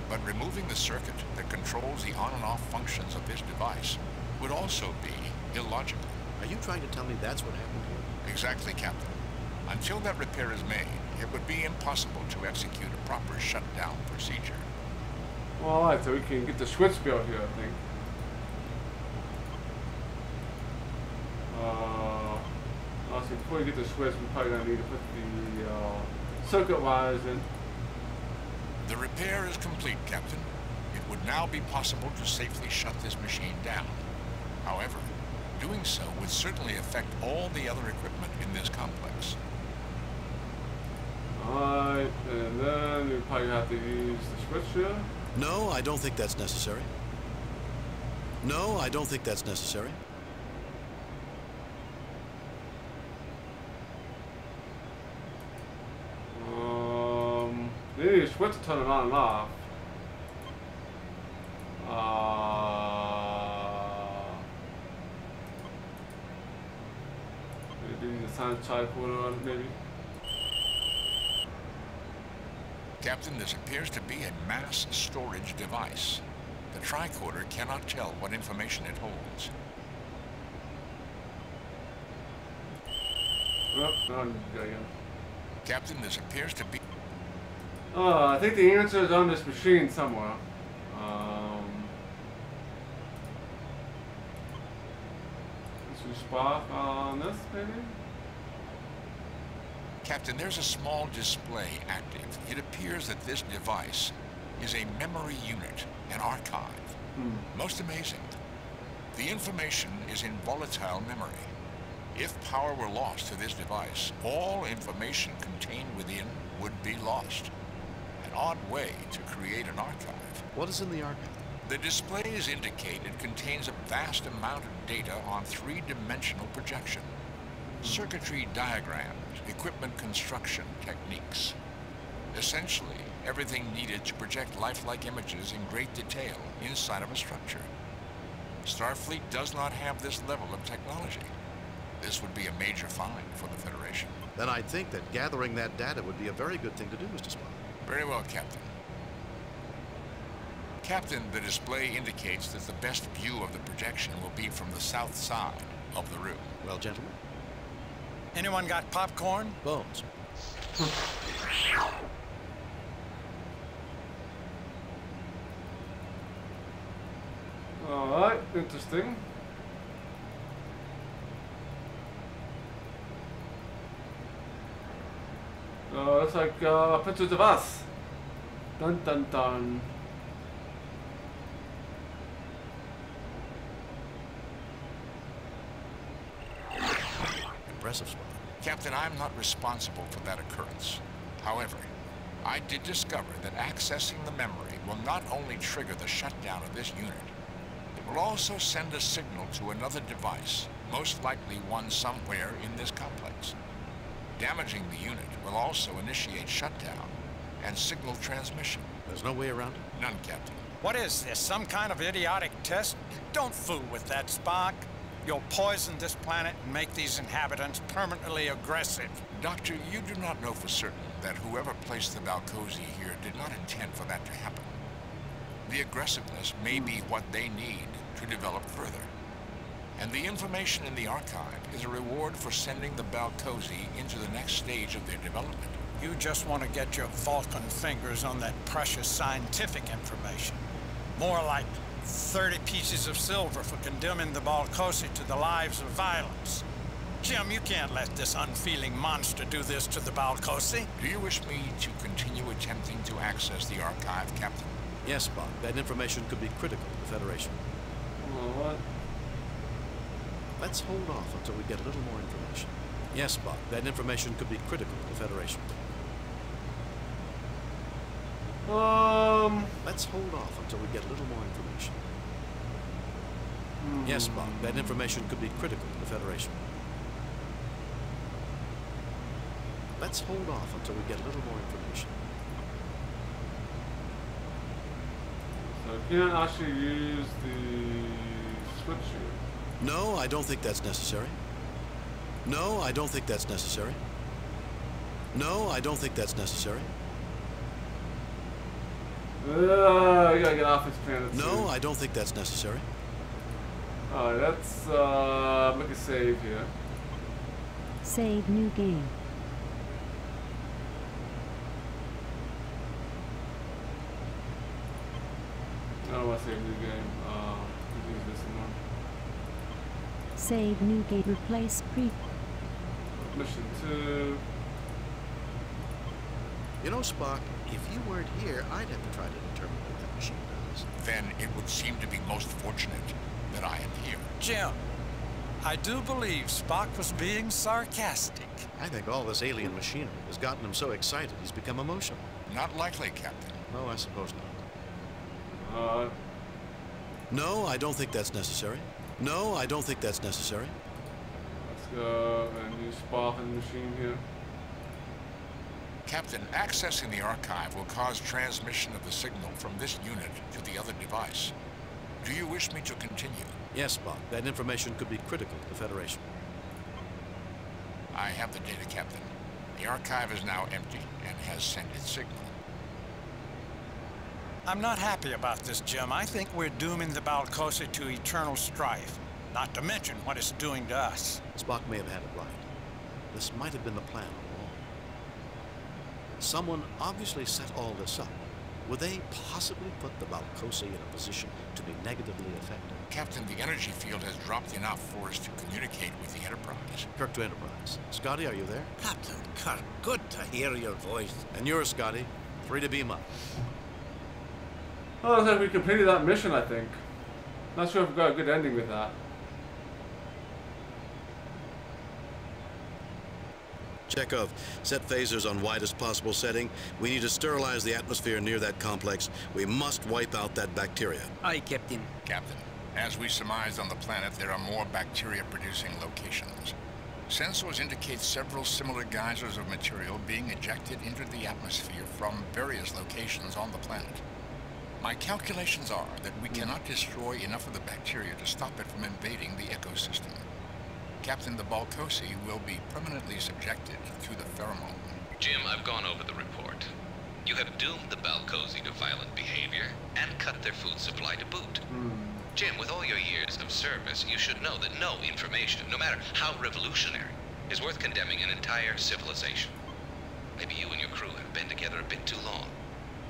Speaker 7: But removing the circuit that controls the on and off functions of this device would also be illogical.
Speaker 3: Are you trying to tell me that's what happened here?
Speaker 7: Exactly, Captain. Until that repair is made, it would be impossible to execute a proper shutdown procedure.
Speaker 1: Well, alright, so we can get the switch built here, I think. Also, before we get the switch, we're probably going to need to put the circuit wires in.
Speaker 7: The repair is complete, Captain. It would now be possible to safely shut this machine down. However, doing so would certainly affect all the other equipment in this complex.
Speaker 1: Alright, and then we probably have to use the switch here.
Speaker 3: No, I don't think that's necessary. No, I don't think that's necessary.
Speaker 1: They need a switch to turn it on and off. Maybe the science tricorder on it, maybe.
Speaker 7: Captain, this appears to be a mass storage device. The tricorder cannot tell what information it holds.
Speaker 1: Oh, no, again.
Speaker 7: Captain, this appears to be...
Speaker 1: I think the answer is on this machine somewhere. Is there a spot on this, maybe?
Speaker 7: Captain, there's a small display active. It appears that this device is a memory unit, an archive. Most amazing. The information is in volatile memory. If power were lost to this device, all information contained within would be lost. An odd way to create an archive.
Speaker 3: What is in the archive?
Speaker 7: The displays indicate it contains a vast amount of data on three-dimensional projection. Circuitry diagrams, equipment construction techniques. Essentially, everything needed to project lifelike images in great detail inside of a structure. Starfleet does not have this level of technology. This would be a major find for the Federation.
Speaker 10: Then I'd think that gathering that data would be a very good thing to do, Mr. Spock.
Speaker 7: Very well, Captain. Captain, the display indicates that the best view of the projection will be from the south side of the room.
Speaker 10: Well, gentlemen?
Speaker 13: Anyone got popcorn?
Speaker 10: Bones.
Speaker 1: Alright, interesting. Looks like pictures of us. Dun dun dun.
Speaker 10: Impressive, Spock.
Speaker 7: Captain, I'm not responsible for that occurrence. However, I did discover that accessing the memory will not only trigger the shutdown of this unit, it will also send a signal to another device, most likely one somewhere in this complex. Damaging the unit will also initiate shutdown and signal transmission.
Speaker 10: There's no way around it?
Speaker 7: None, Captain.
Speaker 13: What is this, some kind of idiotic test? Don't fool with that, Spock. You'll poison this planet and make these inhabitants permanently aggressive.
Speaker 7: Doctor, you do not know for certain that whoever placed the Balcosi here did not intend for that to happen. The aggressiveness may be what they need to develop further. And the information in the archive is a reward for sending the Balcosi into the next stage of their development.
Speaker 13: You just want to get your Vulcan fingers on that precious scientific information. More like 30 pieces of silver for condemning the Balcosi to the lives of violence. Jim, you can't let this unfeeling monster do this to the Balcosi.
Speaker 7: Do you wish me to continue attempting to access the archive, Captain?
Speaker 10: Yes, Spock. That information could be critical to the Federation.
Speaker 1: What?
Speaker 10: Let's hold off until we get a little more information. Yes, Spock. That information could be critical to the Federation. Let's hold off until we get a little more information. Yes, Spock. That information could be critical to the Federation. Let's hold off until we get a little more information.
Speaker 1: So you can't actually use the switch here.
Speaker 10: No, I don't think that's necessary. No, I don't think that's necessary. No, I don't think that's necessary.
Speaker 1: You gotta get off this planet.
Speaker 10: No, I don't think that's necessary.
Speaker 1: Alright, let's make a save here.
Speaker 17: Save new game.
Speaker 1: I don't want to save new game. Use this one.
Speaker 17: Save new game. Replace pre.
Speaker 1: Mission 2.
Speaker 10: You know, Spock, if you weren't here, I'd have to try to determine what that machine does.
Speaker 7: Then it would seem to be most fortunate that I am here.
Speaker 13: Jim, I do believe Spock was being sarcastic.
Speaker 10: I think all this alien machinery has gotten him so excited he's become emotional.
Speaker 7: Not likely, Captain.
Speaker 10: No, I suppose not.
Speaker 1: No,
Speaker 10: I don't think that's necessary. No, I don't think that's necessary.
Speaker 1: Let's go and use Spock in the machine here.
Speaker 7: Captain, accessing the archive will cause transmission of the signal from this unit to the other device. Do you wish me to continue?
Speaker 10: Yes, Spock. That information could be critical to the Federation.
Speaker 7: I have the data, Captain. The archive is now empty and has sent its signal.
Speaker 13: I'm not happy about this, Jim. I think we're dooming the Balcosi to eternal strife. Not to mention what it's doing to us.
Speaker 10: Spock may have had it right. This might have been the plan all along. Someone obviously set all this up. Would they possibly put the Balcosi in a position to be negatively affected?
Speaker 7: Captain, the energy field has dropped enough for us to communicate with the Enterprise.
Speaker 10: Kirk to Enterprise. Scotty, are you there?
Speaker 22: Captain Kirk, good to hear your voice.
Speaker 10: And yours, Scotty. Free to beam up.
Speaker 1: Oh, looks like we completed that mission, I think. Not sure if we got a good ending with that.
Speaker 3: Chekhov, set phasers on widest possible setting. We need to sterilize the atmosphere near that complex. We must wipe out that bacteria.
Speaker 5: Aye, Captain.
Speaker 7: Captain, as we surmised on the planet, there are more bacteria-producing locations. Sensors indicate several similar geysers of material being ejected into the atmosphere from various locations on the planet. My calculations are that we cannot destroy enough of the bacteria to stop it from invading the ecosystem. Captain, the Balkosi will be permanently subjected to the pheromone.
Speaker 9: Jim, I've gone over the report. You have doomed the Balkosi to violent behavior and cut their food supply to boot. Jim, with all your years of service, you should know that no information, no matter how revolutionary, is worth condemning an entire civilization. Maybe you and your crew have been together a bit too long.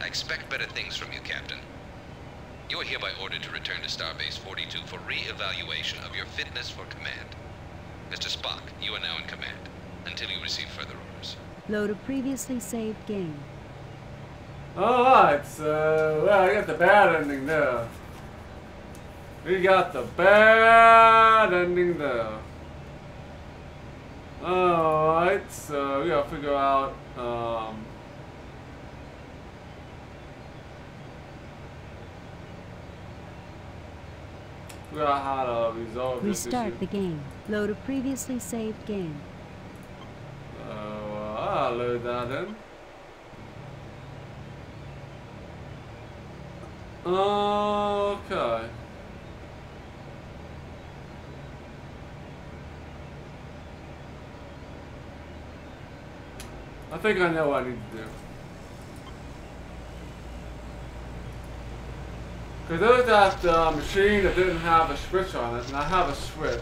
Speaker 9: I expect better things from you, Captain. You are hereby ordered to return to Starbase 42 for re-evaluation of your fitness for command. Mr. Spock, you are now in command, until you receive further orders.
Speaker 17: Load a previously saved game.
Speaker 1: Alright, so, well, I got the bad ending there. We got the bad ending there. Alright, so we gotta figure out, figure out how to resolve this issue.
Speaker 17: Restart the game. Load a previously saved game.
Speaker 1: I'll load that in. Okay. I think I know what I need to do. Because there was that machine that didn't have a switch on it, and I have a switch.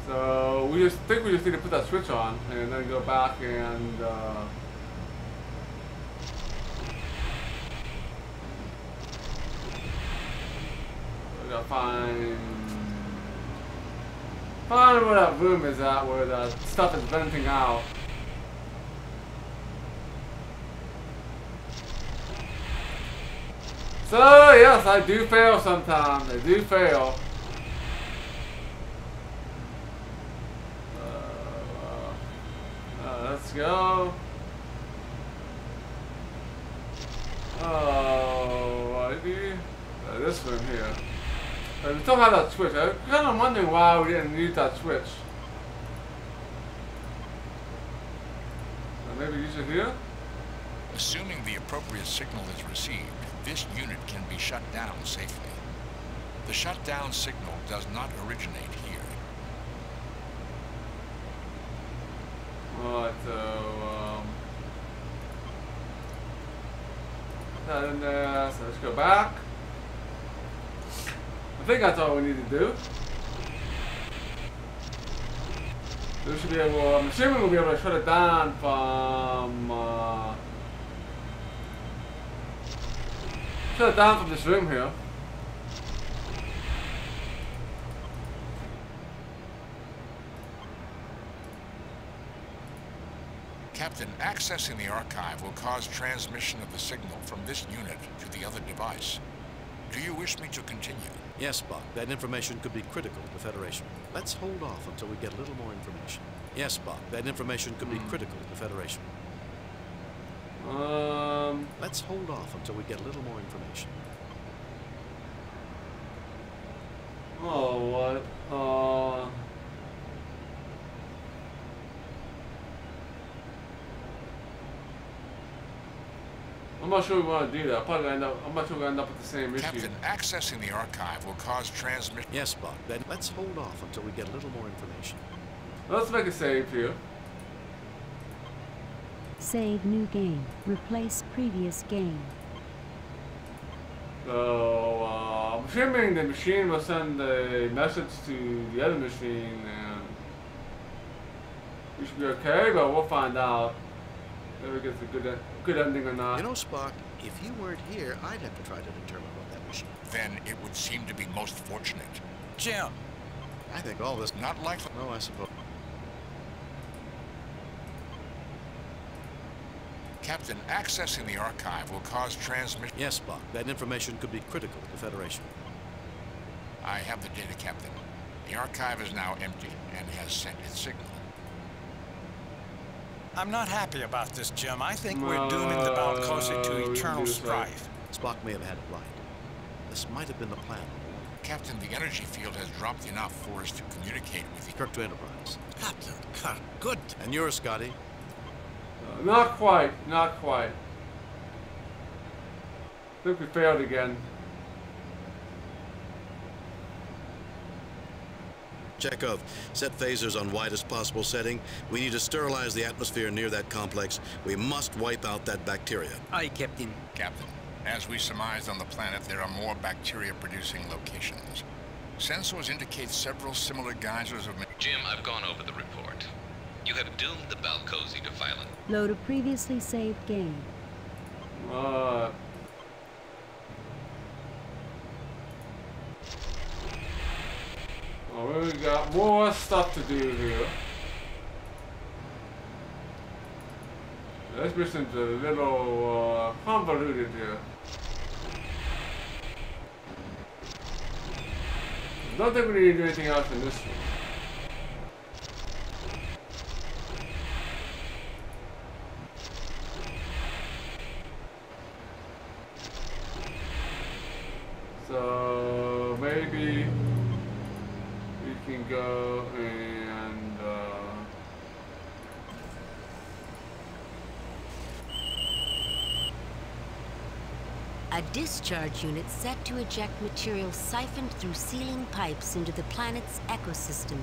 Speaker 1: So we just think we just need to put that switch on, and then go back and we gotta find where that room is at, where that stuff is venting out. So yes, I do fail sometimes. I do fail. Let's go. Oh, maybe this room here. We still have that switch. I'm kind of wondering why we didn't use that switch. Maybe use it here?
Speaker 7: Assuming the appropriate signal is received, this unit can be shut down safely. The shutdown signal does not originate here.
Speaker 1: Alright, so, that in there, so let's go back. I think that's all we need to do. We should be able, I'm assuming we'll be able to shut it down from, this room here.
Speaker 7: Captain, accessing the archive will cause transmission of the signal from this unit to the other device. Do you wish me to continue?
Speaker 10: Yes, Spock. That information could be critical to the Federation. Let's hold off until we get a little more information. Yes, Spock. That information could be critical to the Federation. Let's hold off until we get a little more information.
Speaker 1: Oh, what? I'm not sure we want to do that. I'm not sure we'll end up with the same issue.
Speaker 7: Captain, accessing the archive will cause transmission.
Speaker 10: Yes, Spock. Then let's hold off until we get a little more information.
Speaker 1: Let's make a save here.
Speaker 17: Save new game. Replace previous game.
Speaker 1: So, I'm assuming the machine will send a message to the other machine, and we should be okay, but we'll find out if it gets a good ending or not.
Speaker 10: You know, Spock, if you weren't here, I'd have to try to determine what that machine.
Speaker 7: Then it would seem to be most fortunate.
Speaker 13: Jim!
Speaker 10: I think all this...
Speaker 7: Not likely.
Speaker 10: No, I suppose.
Speaker 7: Captain, accessing the archive will cause transmission.
Speaker 10: Yes, Spock. That information could be critical to the Federation.
Speaker 7: I have the data, Captain. The archive is now empty and has sent its signal.
Speaker 13: I'm not happy about this, Jim. I think we're dooming the Balkosi to eternal strife.
Speaker 10: Spock may have had it right. This might have been the plan.
Speaker 7: Captain, the energy field has dropped enough for us to communicate with the...
Speaker 10: Kirk to Enterprise.
Speaker 22: Captain Kirk, good.
Speaker 10: And yours, Scotty.
Speaker 1: Not quite. Not quite. I think we failed again.
Speaker 3: Chekhov, set phasers on widest possible setting. We need to sterilize the atmosphere near that complex. We must wipe out that bacteria.
Speaker 5: Aye, Captain.
Speaker 7: Captain, as we surmised on the planet, there are more bacteria-producing locations. Sensors indicate several similar geysers of...
Speaker 9: Jim, I've gone over the report. You have doomed the Balcosi to violence.
Speaker 17: Load a previously saved game.
Speaker 1: Well, we got more stuff to do here. This mission's a little convoluted here. I don't think we need to do anything else in this one. So maybe we can go and
Speaker 12: a discharge unit set to eject material siphoned through sealing pipes into the planet's ecosystem.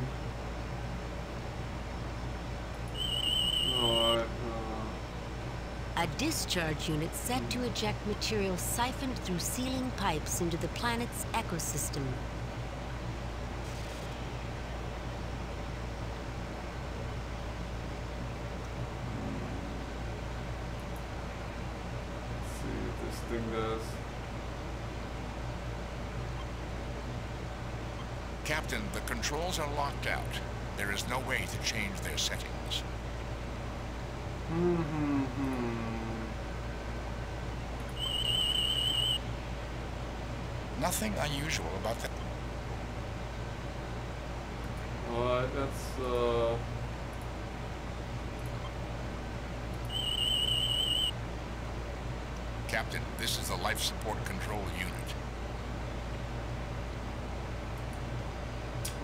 Speaker 12: A discharge unit set to eject material siphoned through sealing pipes into the planet's ecosystem.
Speaker 1: let's see what this thing does.
Speaker 7: Captain, the controls are locked out. There is no way to change their settings. Nothing unusual about that.
Speaker 1: Alright, that's
Speaker 7: Captain, this is the life support control unit.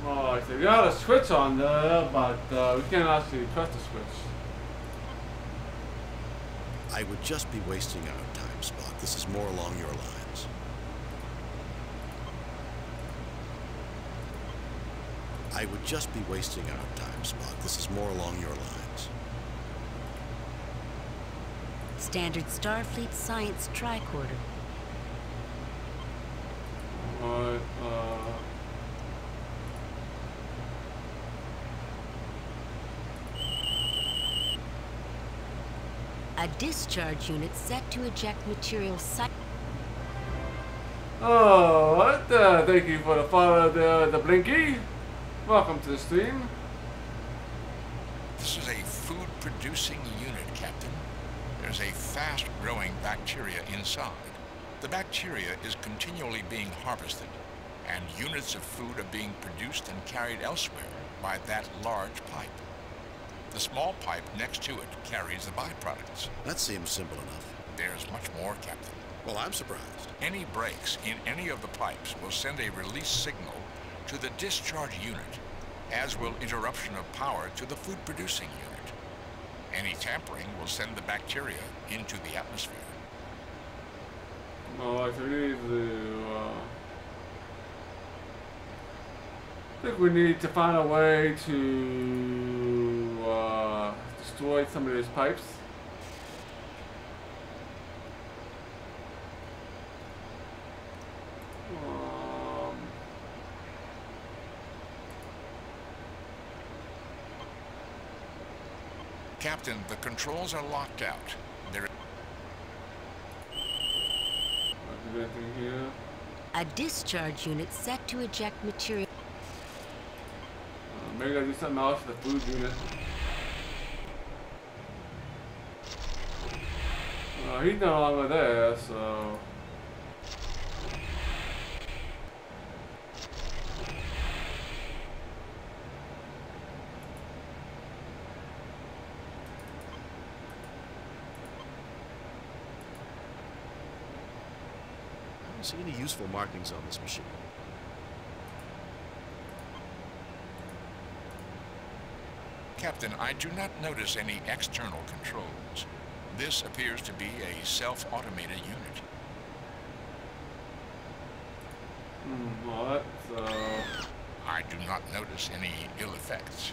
Speaker 1: alright, so we got a switch on there, but we can't actually press the switch.
Speaker 3: I would just be wasting our time, Spock. This is more along your lines. I would just be wasting our time, Spock. This is more along your lines.
Speaker 12: Standard Starfleet Science Tricorder.
Speaker 1: Alright,
Speaker 12: A discharge unit set to eject material
Speaker 1: alright, thank you for the follow, the Blinky. Welcome to the stream.
Speaker 7: This is a food-producing unit, Captain. There's a fast-growing bacteria inside. The bacteria is continually being harvested, and units of food are being produced and carried elsewhere by that large pipe. The small pipe next to it carries the byproducts.
Speaker 3: That seems simple enough.
Speaker 7: There's much more, Captain.
Speaker 3: Well, I'm surprised.
Speaker 7: Any breaks in any of the pipes will send a release signal to the discharge unit, as will interruption of power to the food-producing unit. Any tampering will send the bacteria into the atmosphere.
Speaker 1: Alright, so we need to, I think we need to find a way to destroy some of these pipes.
Speaker 7: Captain, the controls are locked out. There.
Speaker 1: Anything here?
Speaker 12: A discharge unit set to eject material.
Speaker 1: Maybe I gotta do something else for the food unit. He's no longer there, so.
Speaker 3: I don't see any useful markings on this machine.
Speaker 7: Captain, I do not notice any external controls. This appears to be a self-automated unit.
Speaker 1: What?
Speaker 7: I I do not notice any ill effects.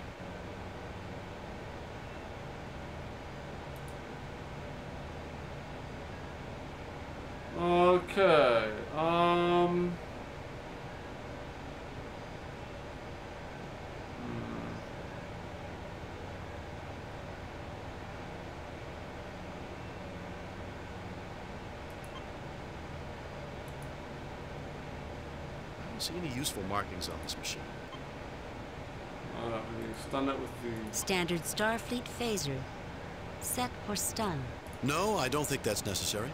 Speaker 1: Okay,
Speaker 10: I don't see any useful markings on this machine.
Speaker 1: stun it with the...
Speaker 12: Standard Starfleet phaser. Set for stun.
Speaker 10: No, I don't think that's necessary.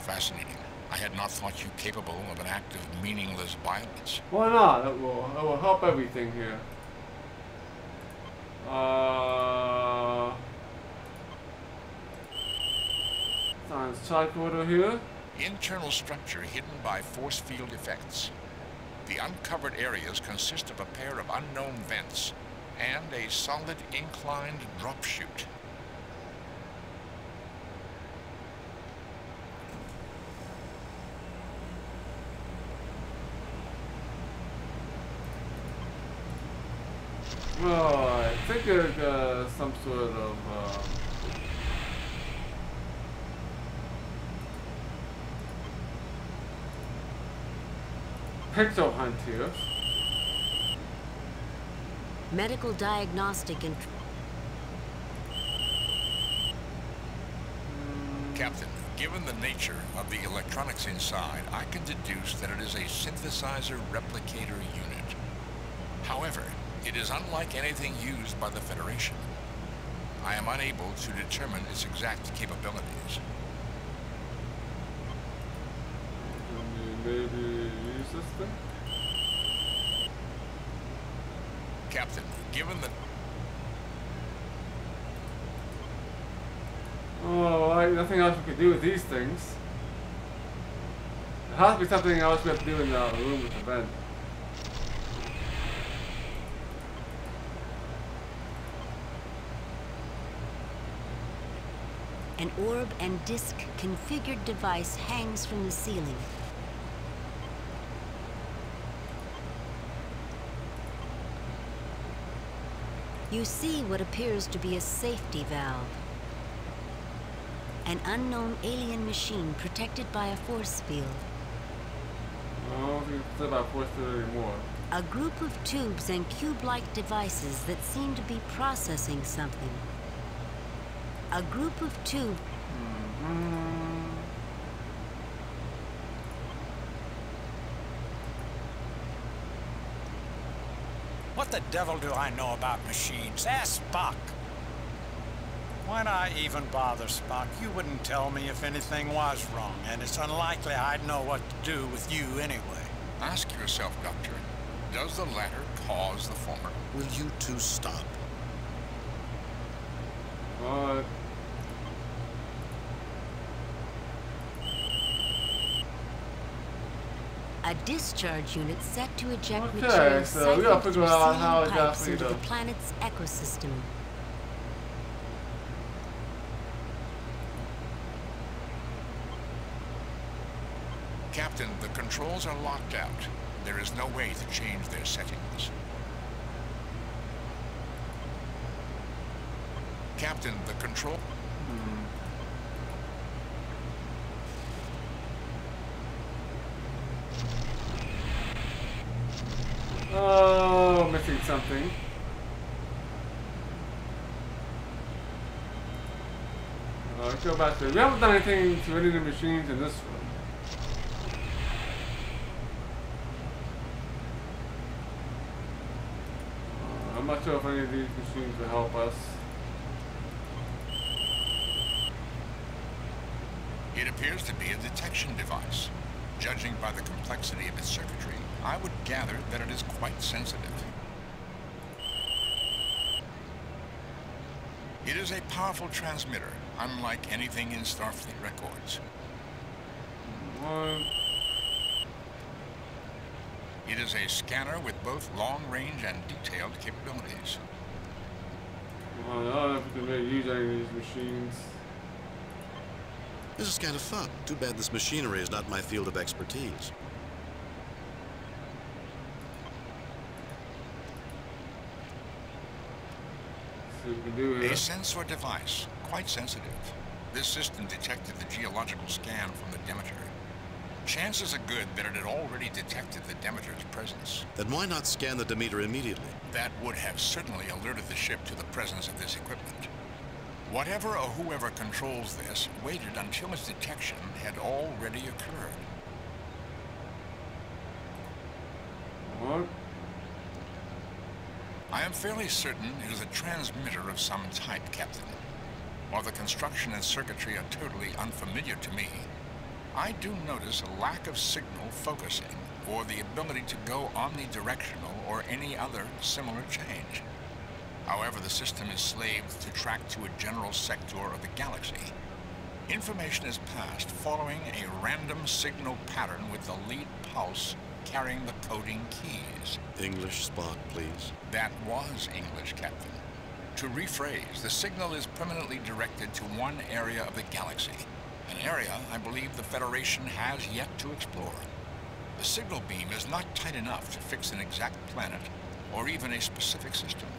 Speaker 7: Fascinating. I had not thought you capable of an act of meaningless violence.
Speaker 1: Why not? It will help everything here. Science type order here.
Speaker 7: Internal structure hidden by force field effects. The uncovered areas consist of a pair of unknown vents and a solid inclined drop chute.
Speaker 1: Well, I think it's some sort of pixel hunt here.
Speaker 12: Medical diagnostic and...
Speaker 7: Captain, given the nature of the electronics inside, I can deduce that it is a synthesizer replicator unit. However, it is unlike anything used by the Federation. I am unable to determine its exact capabilities.
Speaker 1: Maybe use this thing?
Speaker 7: Captain, given the...
Speaker 1: Oh, nothing else we could do with these things. There has to be something else we have to do in the room with the vent.
Speaker 12: An orb and disc configured device hangs from the ceiling. You see what appears to be a safety valve. An unknown alien machine protected by a force field.
Speaker 1: Oh, we can say about force field anymore.
Speaker 12: A group of tubes and cube-like devices that seem to be processing something. A group of tubes.
Speaker 13: What the devil do I know about machines? Ask Spock. Why'd I even bother, Spock? You wouldn't tell me if anything was wrong, and it's unlikely I'd know what to do with you anyway.
Speaker 7: Ask yourself, Doctor, does the latter cause the former?
Speaker 10: Will you two stop?
Speaker 12: A discharge unit set to eject
Speaker 1: Okay,
Speaker 12: materials
Speaker 1: so we gotta
Speaker 12: siphoned
Speaker 1: figure
Speaker 12: through
Speaker 1: out how
Speaker 12: sealing pipes
Speaker 1: exactly
Speaker 12: into the
Speaker 1: to...
Speaker 12: planet's ecosystem.
Speaker 7: Captain, the controls are locked out. There is no way to change their settings. Captain, the control...
Speaker 1: Oh, missing something. Let's go back to... We haven't done anything to any of the machines in this room. I'm not sure if any of these machines will help us.
Speaker 7: It appears to be a detection device. Judging by the complexity of its circuitry, I would gather that it is quite sensitive. It is a powerful transmitter, unlike anything in Starfleet records. It is a scanner with both long-range and detailed capabilities.
Speaker 1: I don't know if we can really use any of these machines.
Speaker 3: This is kind of fun. Too bad this machinery is not my field of expertise.
Speaker 1: See what we can do here.
Speaker 7: A sensor device, quite sensitive. This system detected the geological scan from the Demeter. Chances are good that it had already detected the Demeter's presence.
Speaker 3: Then why not scan the Demeter immediately?
Speaker 7: That would have certainly alerted the ship to the presence of this equipment. Whatever or whoever controls this waited until its detection had already occurred.
Speaker 1: What?
Speaker 7: I am fairly certain it is a transmitter of some type, Captain. While the construction and circuitry are totally unfamiliar to me, I do notice a lack of signal focusing or the ability to go omnidirectional or any other similar change. However, the system is slaved to track to a general sector of the galaxy. Information is passed following a random signal pattern with the lead pulse carrying the coding keys.
Speaker 3: English, Spock, please.
Speaker 7: That was English, Captain. To rephrase, the signal is permanently directed to one area of the galaxy, an area I believe the Federation has yet to explore. The signal beam is not tight enough to fix an exact planet or even a specific system.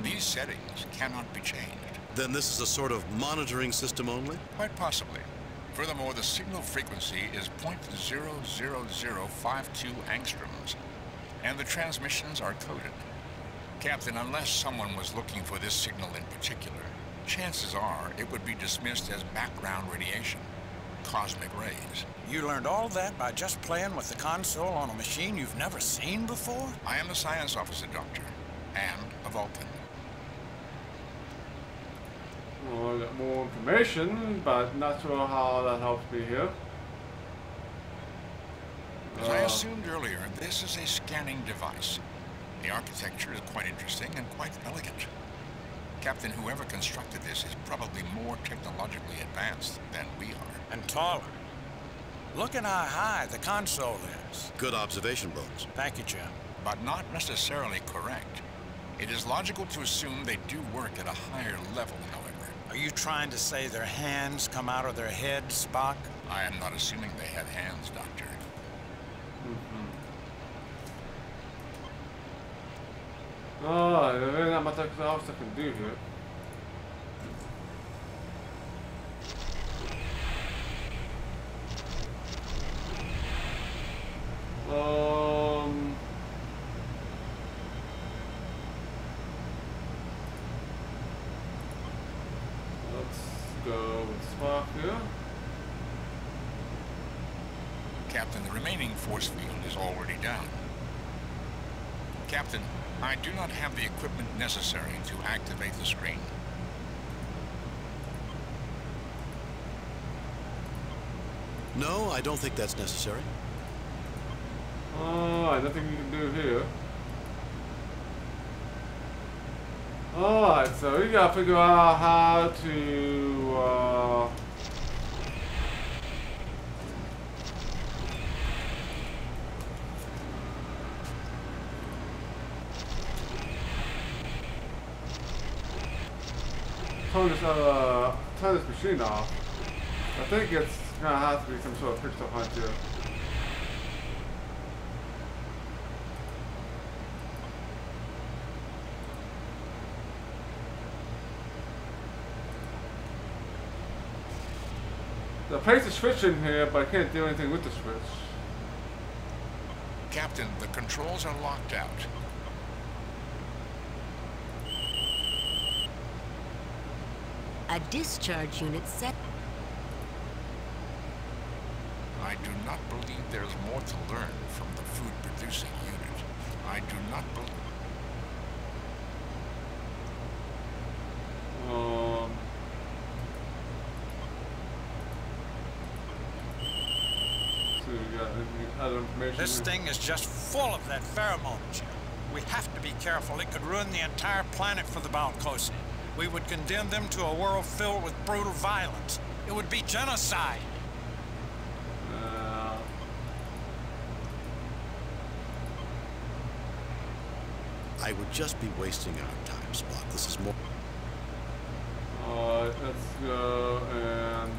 Speaker 7: These settings cannot be changed.
Speaker 3: Then this is a sort of monitoring system only?
Speaker 7: Quite possibly. Furthermore, the signal frequency is 0.00052 angstroms, and the transmissions are coded. Captain, unless someone was looking for this signal in particular, chances are it would be dismissed as background radiation, cosmic rays.
Speaker 13: You learned all that by just playing with the console on a machine you've never seen before?
Speaker 7: I am the science officer, Doctor, and a Vulcan.
Speaker 1: Well, I got more information, but not sure how that helps me here.
Speaker 7: As I assumed earlier, this is a scanning device. The architecture is quite interesting and quite elegant. Captain, whoever constructed this is probably more technologically advanced than we are.
Speaker 13: And taller. Look at how high the console is.
Speaker 3: Good observation, Bones.
Speaker 13: Thank you, Jim.
Speaker 7: But not necessarily correct. It is logical to assume they do work at a higher level, however.
Speaker 13: Are you trying to say their hands come out of their heads, Spock?
Speaker 7: I am not assuming they have hands, Doctor.
Speaker 1: Oh, there's really not much else I can do here. Let's go with Spock here.
Speaker 7: Captain, the remaining force field is already down. Captain, I do not have the equipment necessary to activate the screen.
Speaker 3: No, I don't think that's necessary.
Speaker 1: Alright, nothing you can do here. Alright, so we gotta figure out how to turn this machine off. I think it's gonna have to be some sort of pixel hunt here. I placed the switch in here, but I can't do anything with the switch.
Speaker 7: Captain, the controls are locked out.
Speaker 12: A discharge unit set.
Speaker 7: I do not believe there's more to learn from the food-producing unit. I do not believe...
Speaker 1: So we got any other information?
Speaker 13: This thing is just full of that pheromone, Jim. We have to be careful. It could ruin the entire planet for the Balcosi. We would condemn them to a world filled with brutal violence. It would be genocide.
Speaker 3: I would just be wasting our time, Spock. This is more...
Speaker 1: Alright, let's go and...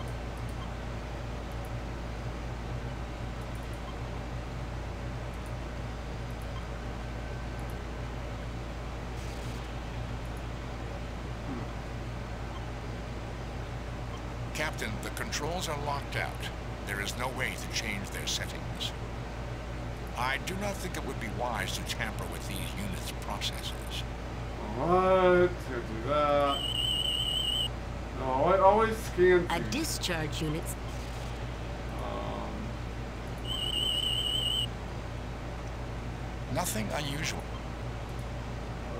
Speaker 7: Captain, the controls are locked out. There is no way to change their settings. I do not think it would be wise to tamper with these units' processes.
Speaker 1: Alright, can't do that. No, I always scan.
Speaker 12: A discharge unit.
Speaker 7: Nothing unusual.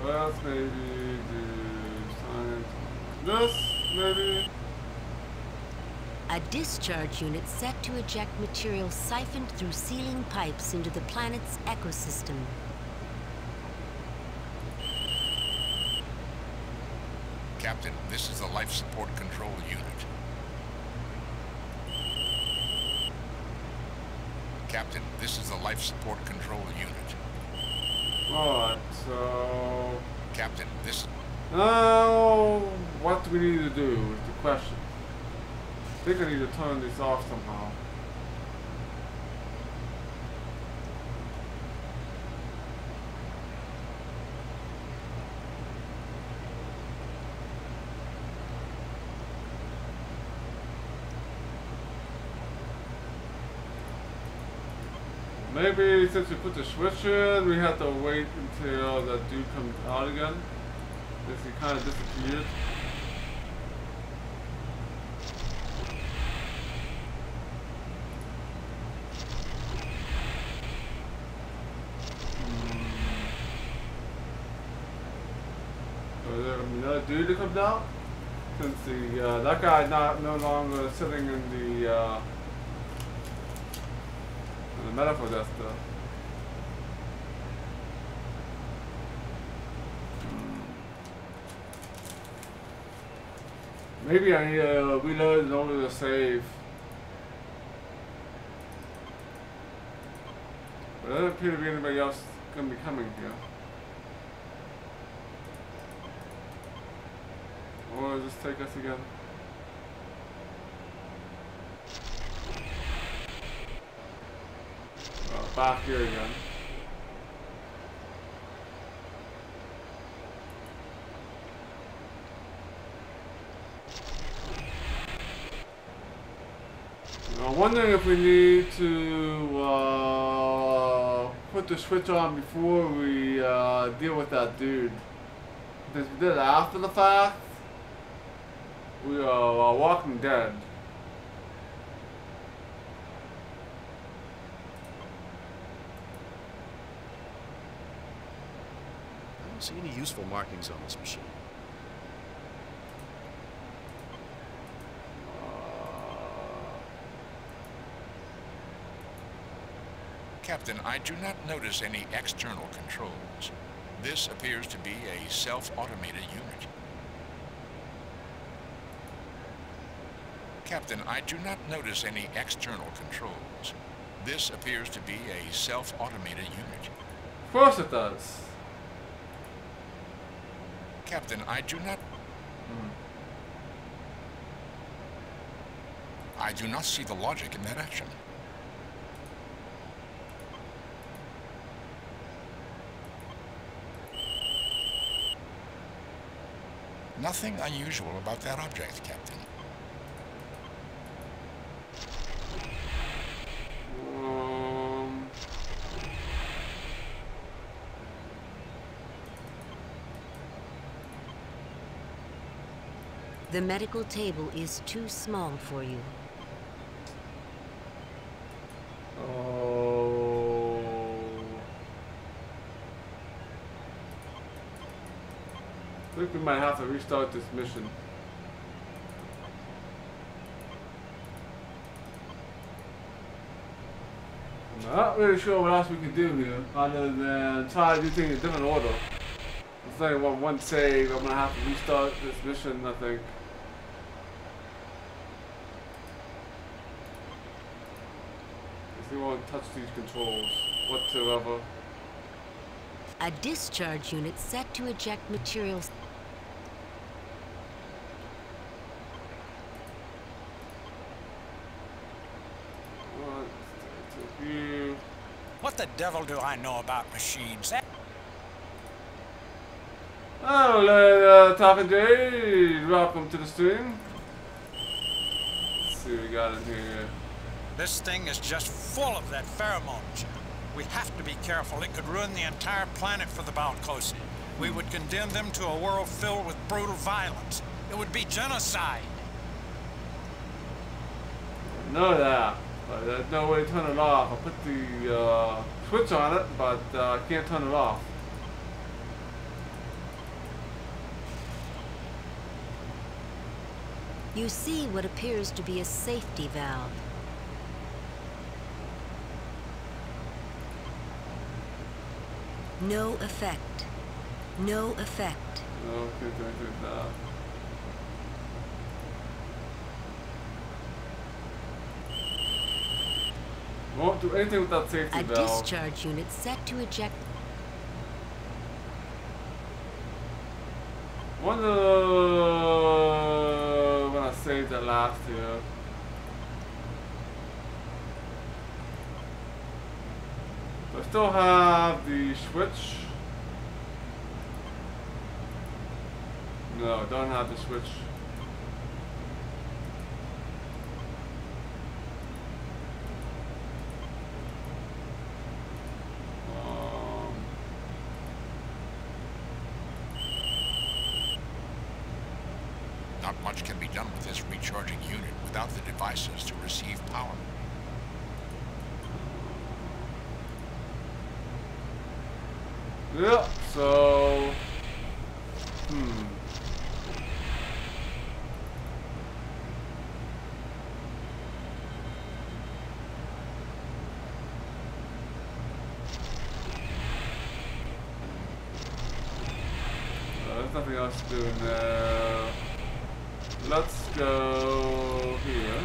Speaker 1: Let's maybe do science. This, maybe.
Speaker 12: A discharge unit set to eject material siphoned through sealing pipes into the planet's ecosystem.
Speaker 7: Captain, this is the life support control unit. Captain, this is the life support control unit.
Speaker 1: Alright, so...
Speaker 7: Captain, this...
Speaker 1: Now, what do we need to do is the question. I think I need to turn this off somehow. Maybe since we put the switch in, we have to wait until that dude comes out again. This he kind of disappeared. So is there gonna be another dude that comes out? Since the that guy no longer sitting in the medical desk though. Maybe I need to reload in order to save. But there doesn't appear to be anybody else going to be coming here. Or does this take us again? Back here again. I'm wondering if we need to put the switch on before we deal with that dude. Because we did it after the fact, we are Walking Dead.
Speaker 10: I don't see any useful markings on this machine.
Speaker 7: Captain, I do not notice any external controls. This appears to be a self-automated unit. Captain, I do not notice any external controls. This appears to be a self-automated unit.
Speaker 1: Of course it does.
Speaker 7: Captain, I do not... I do not see the logic in that action. Nothing unusual about that object, Captain.
Speaker 12: The medical table is too small for you.
Speaker 1: I think we might have to restart this mission. I'm not really sure what else we can do here, other than try to do things in a different order. It's only one save. I'm gonna have to restart this mission, I think. We won't touch these controls whatsoever.
Speaker 12: A discharge unit set to eject materials.
Speaker 13: What the devil do I know about machines?
Speaker 1: Hello, Talking Jade. Welcome to the stream. see what we got in here.
Speaker 13: This thing is just full of that pheromone, Jim. We have to be careful. It could ruin the entire planet for the Balcosi. We would condemn them to a world filled with brutal violence. It would be genocide.
Speaker 1: I know that, but there's no way to turn it off. I'll put the switch on it, but I can't turn it off.
Speaker 12: You see what appears to be a safety valve. No effect. No effect.
Speaker 1: No, can't do anything with that. Won't do anything with that safety valve.
Speaker 12: A discharge unit set to eject.
Speaker 1: Wonder when I saved that last year. Do I still have the switch? No, I don't have the switch.
Speaker 7: Not much can be done with this recharging unit without the devices to receive power.
Speaker 1: Yeah, so... there's nothing else to do now. Let's go here.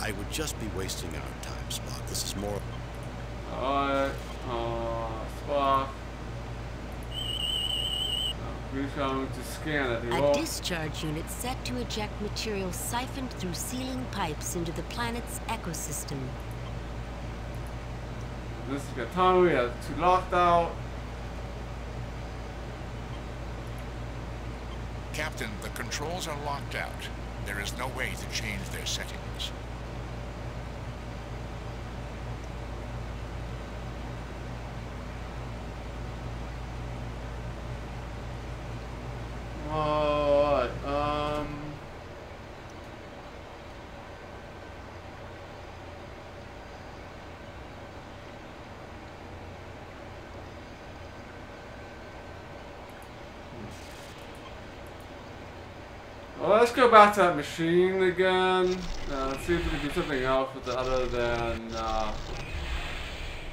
Speaker 10: I would just be wasting our time, Spock. This is more...
Speaker 1: Alright, Spock. We're going to scan it.
Speaker 12: A discharge unit set to eject material siphoned through sealing pipes into the planet's ecosystem.
Speaker 1: This is Katana, we have two locked out.
Speaker 7: Captain, the controls are locked out. There is no way to change their settings.
Speaker 1: Alright, well, let's go back to that machine again. See if we can do something else with it other than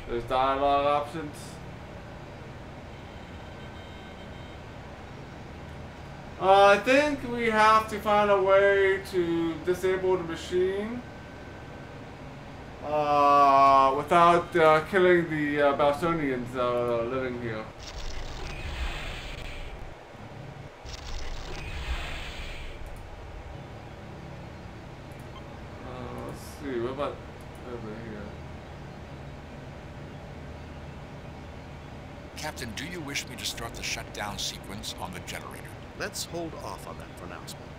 Speaker 1: those dialogue options. I think we have to find a way to disable the machine without killing the Balsonians living here. Let's see, what about over here?
Speaker 7: Captain, do you wish me to start the shutdown sequence on the generator?
Speaker 10: Let's hold off on that for now, Spock.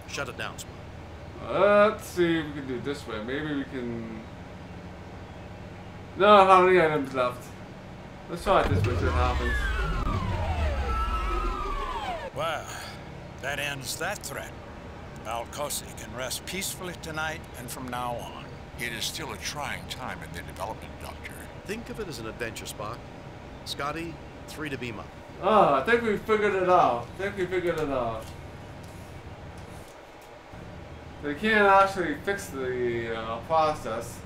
Speaker 10: Shut it down, Spock.
Speaker 1: Let's see if we can do it this way. Maybe we can... No, how many items left? Let's try it this way, see what happens.
Speaker 13: Well, that ends that threat. Balcosi can rest peacefully tonight and from now on.
Speaker 7: It is still a trying time in their development, Doctor.
Speaker 10: Think of it as an adventure, Spock. Scotty, 3 to beam up.
Speaker 1: Oh, I think we figured it out. They can't actually fix the process,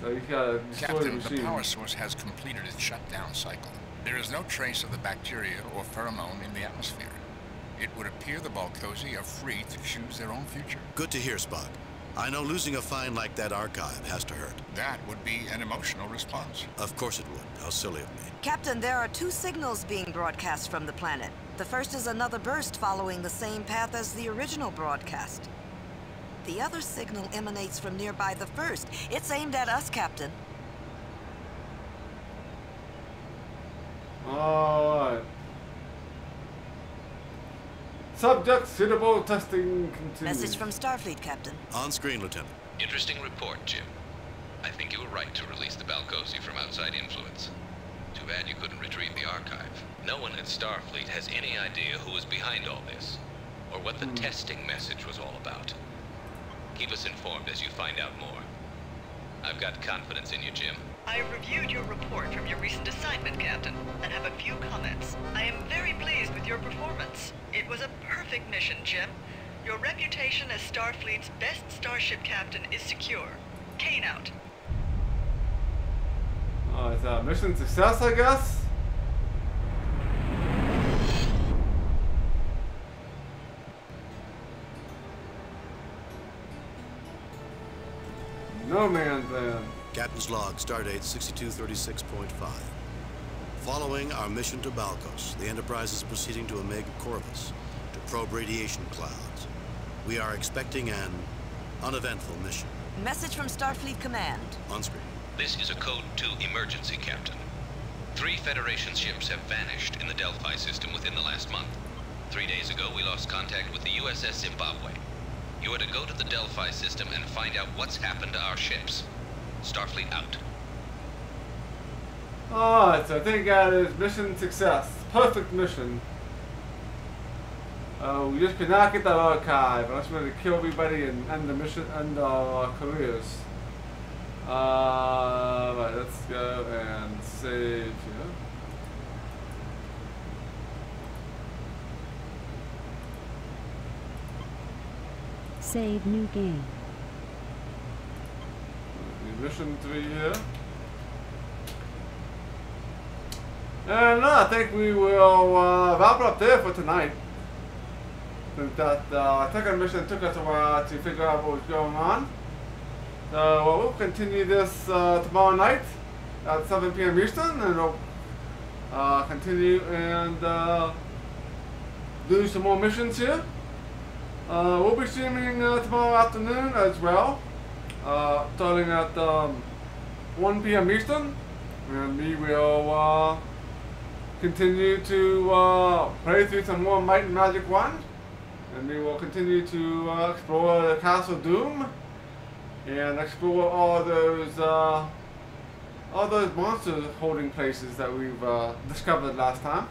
Speaker 1: so you gotta destroy the
Speaker 7: Captain,
Speaker 1: machine.
Speaker 7: the power source has completed its shutdown cycle. There is no trace of the bacteria or pheromone in the atmosphere. It would appear the Balcosi are free to choose their own future.
Speaker 3: Good to hear, Spock. I know losing a find like that archive has to hurt.
Speaker 7: That would be an emotional response.
Speaker 3: Of course it would. How silly of me.
Speaker 8: Captain, there are 2 signals being broadcast from the planet. The first is another burst following the same path as the original broadcast. The other signal emanates from nearby the first. It's aimed at us, Captain.
Speaker 1: Alright. Subject suitable testing continues.
Speaker 8: Message from Starfleet, Captain.
Speaker 3: On screen, Lieutenant.
Speaker 11: Interesting report, Jim. I think you were right to release the Balcosi from outside influence. Too bad you couldn't retrieve the archive. No one at Starfleet has any idea who was behind all this, or what the testing message was all about. Keep us informed as you find out more. I've got confidence in you, Jim.
Speaker 21: I have reviewed your report from your recent assignment, Captain, and have a few comments. I am very pleased with your performance. It was a perfect mission, Jim. Your reputation as Starfleet's best starship captain is secure. Kane out.
Speaker 1: Oh, it's a mission success, I guess? No man's land.
Speaker 3: Captain's log, stardate 6236.5. Following our mission to Balcos, the Enterprise is proceeding to Omega Corvus to probe radiation clouds. We are expecting an uneventful mission.
Speaker 8: Message from Starfleet Command.
Speaker 3: On screen.
Speaker 11: This is a Code 2 emergency, Captain. 3 Federation ships have vanished in the Delphi system within the last month. 3 days ago, we lost contact with the USS Zimbabwe. You are to go to the Delphi system and find out what's happened to our ships. Starfleet out.
Speaker 1: Alright, so I think that is mission success. Perfect mission. We just could not get that archive. I just wanted to kill everybody and end the mission, end our careers. Right, let's go and save here.
Speaker 17: Save new game.
Speaker 1: Mission 3 here. And I think we will wrap it up there for tonight. Since that second mission took us a while to figure out what was going on. So we'll continue this tomorrow night at 7 p.m. Eastern, and we'll continue and do some more missions here. We'll be streaming tomorrow afternoon as well, starting at 1 p.m. Eastern, and we will continue to play through some more Might and Magic 1, and we will continue to explore the Castle Doom and explore all those monster holding places that we've discovered last time.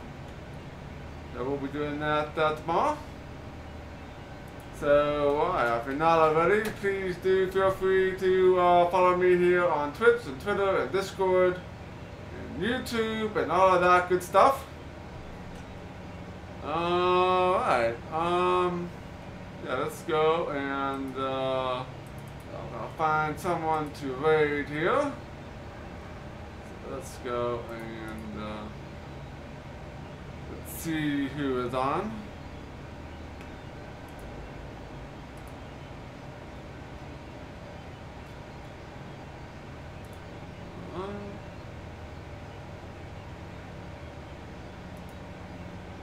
Speaker 1: So we'll be doing that tomorrow. So, if you're not already, please do feel free to follow me here on Twitch and Twitter and Discord and YouTube and all of that good stuff. Alright, yeah, let's go and I'll find someone to raid here. So let's go and let's see who is on.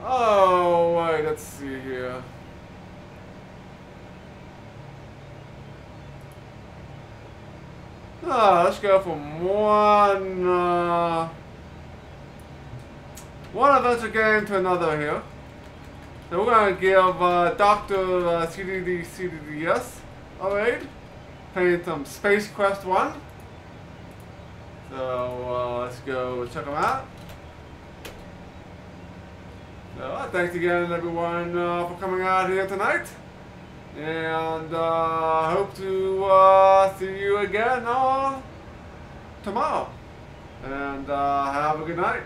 Speaker 1: Oh, wait, let's see here. Let's go from one adventure game to another here. So we're going to give Dr. CDDS a raid, playing some Space Quest 1. So let's go check them out. So thanks again everyone for coming out here tonight, and hope to see you again tomorrow, and have a good night.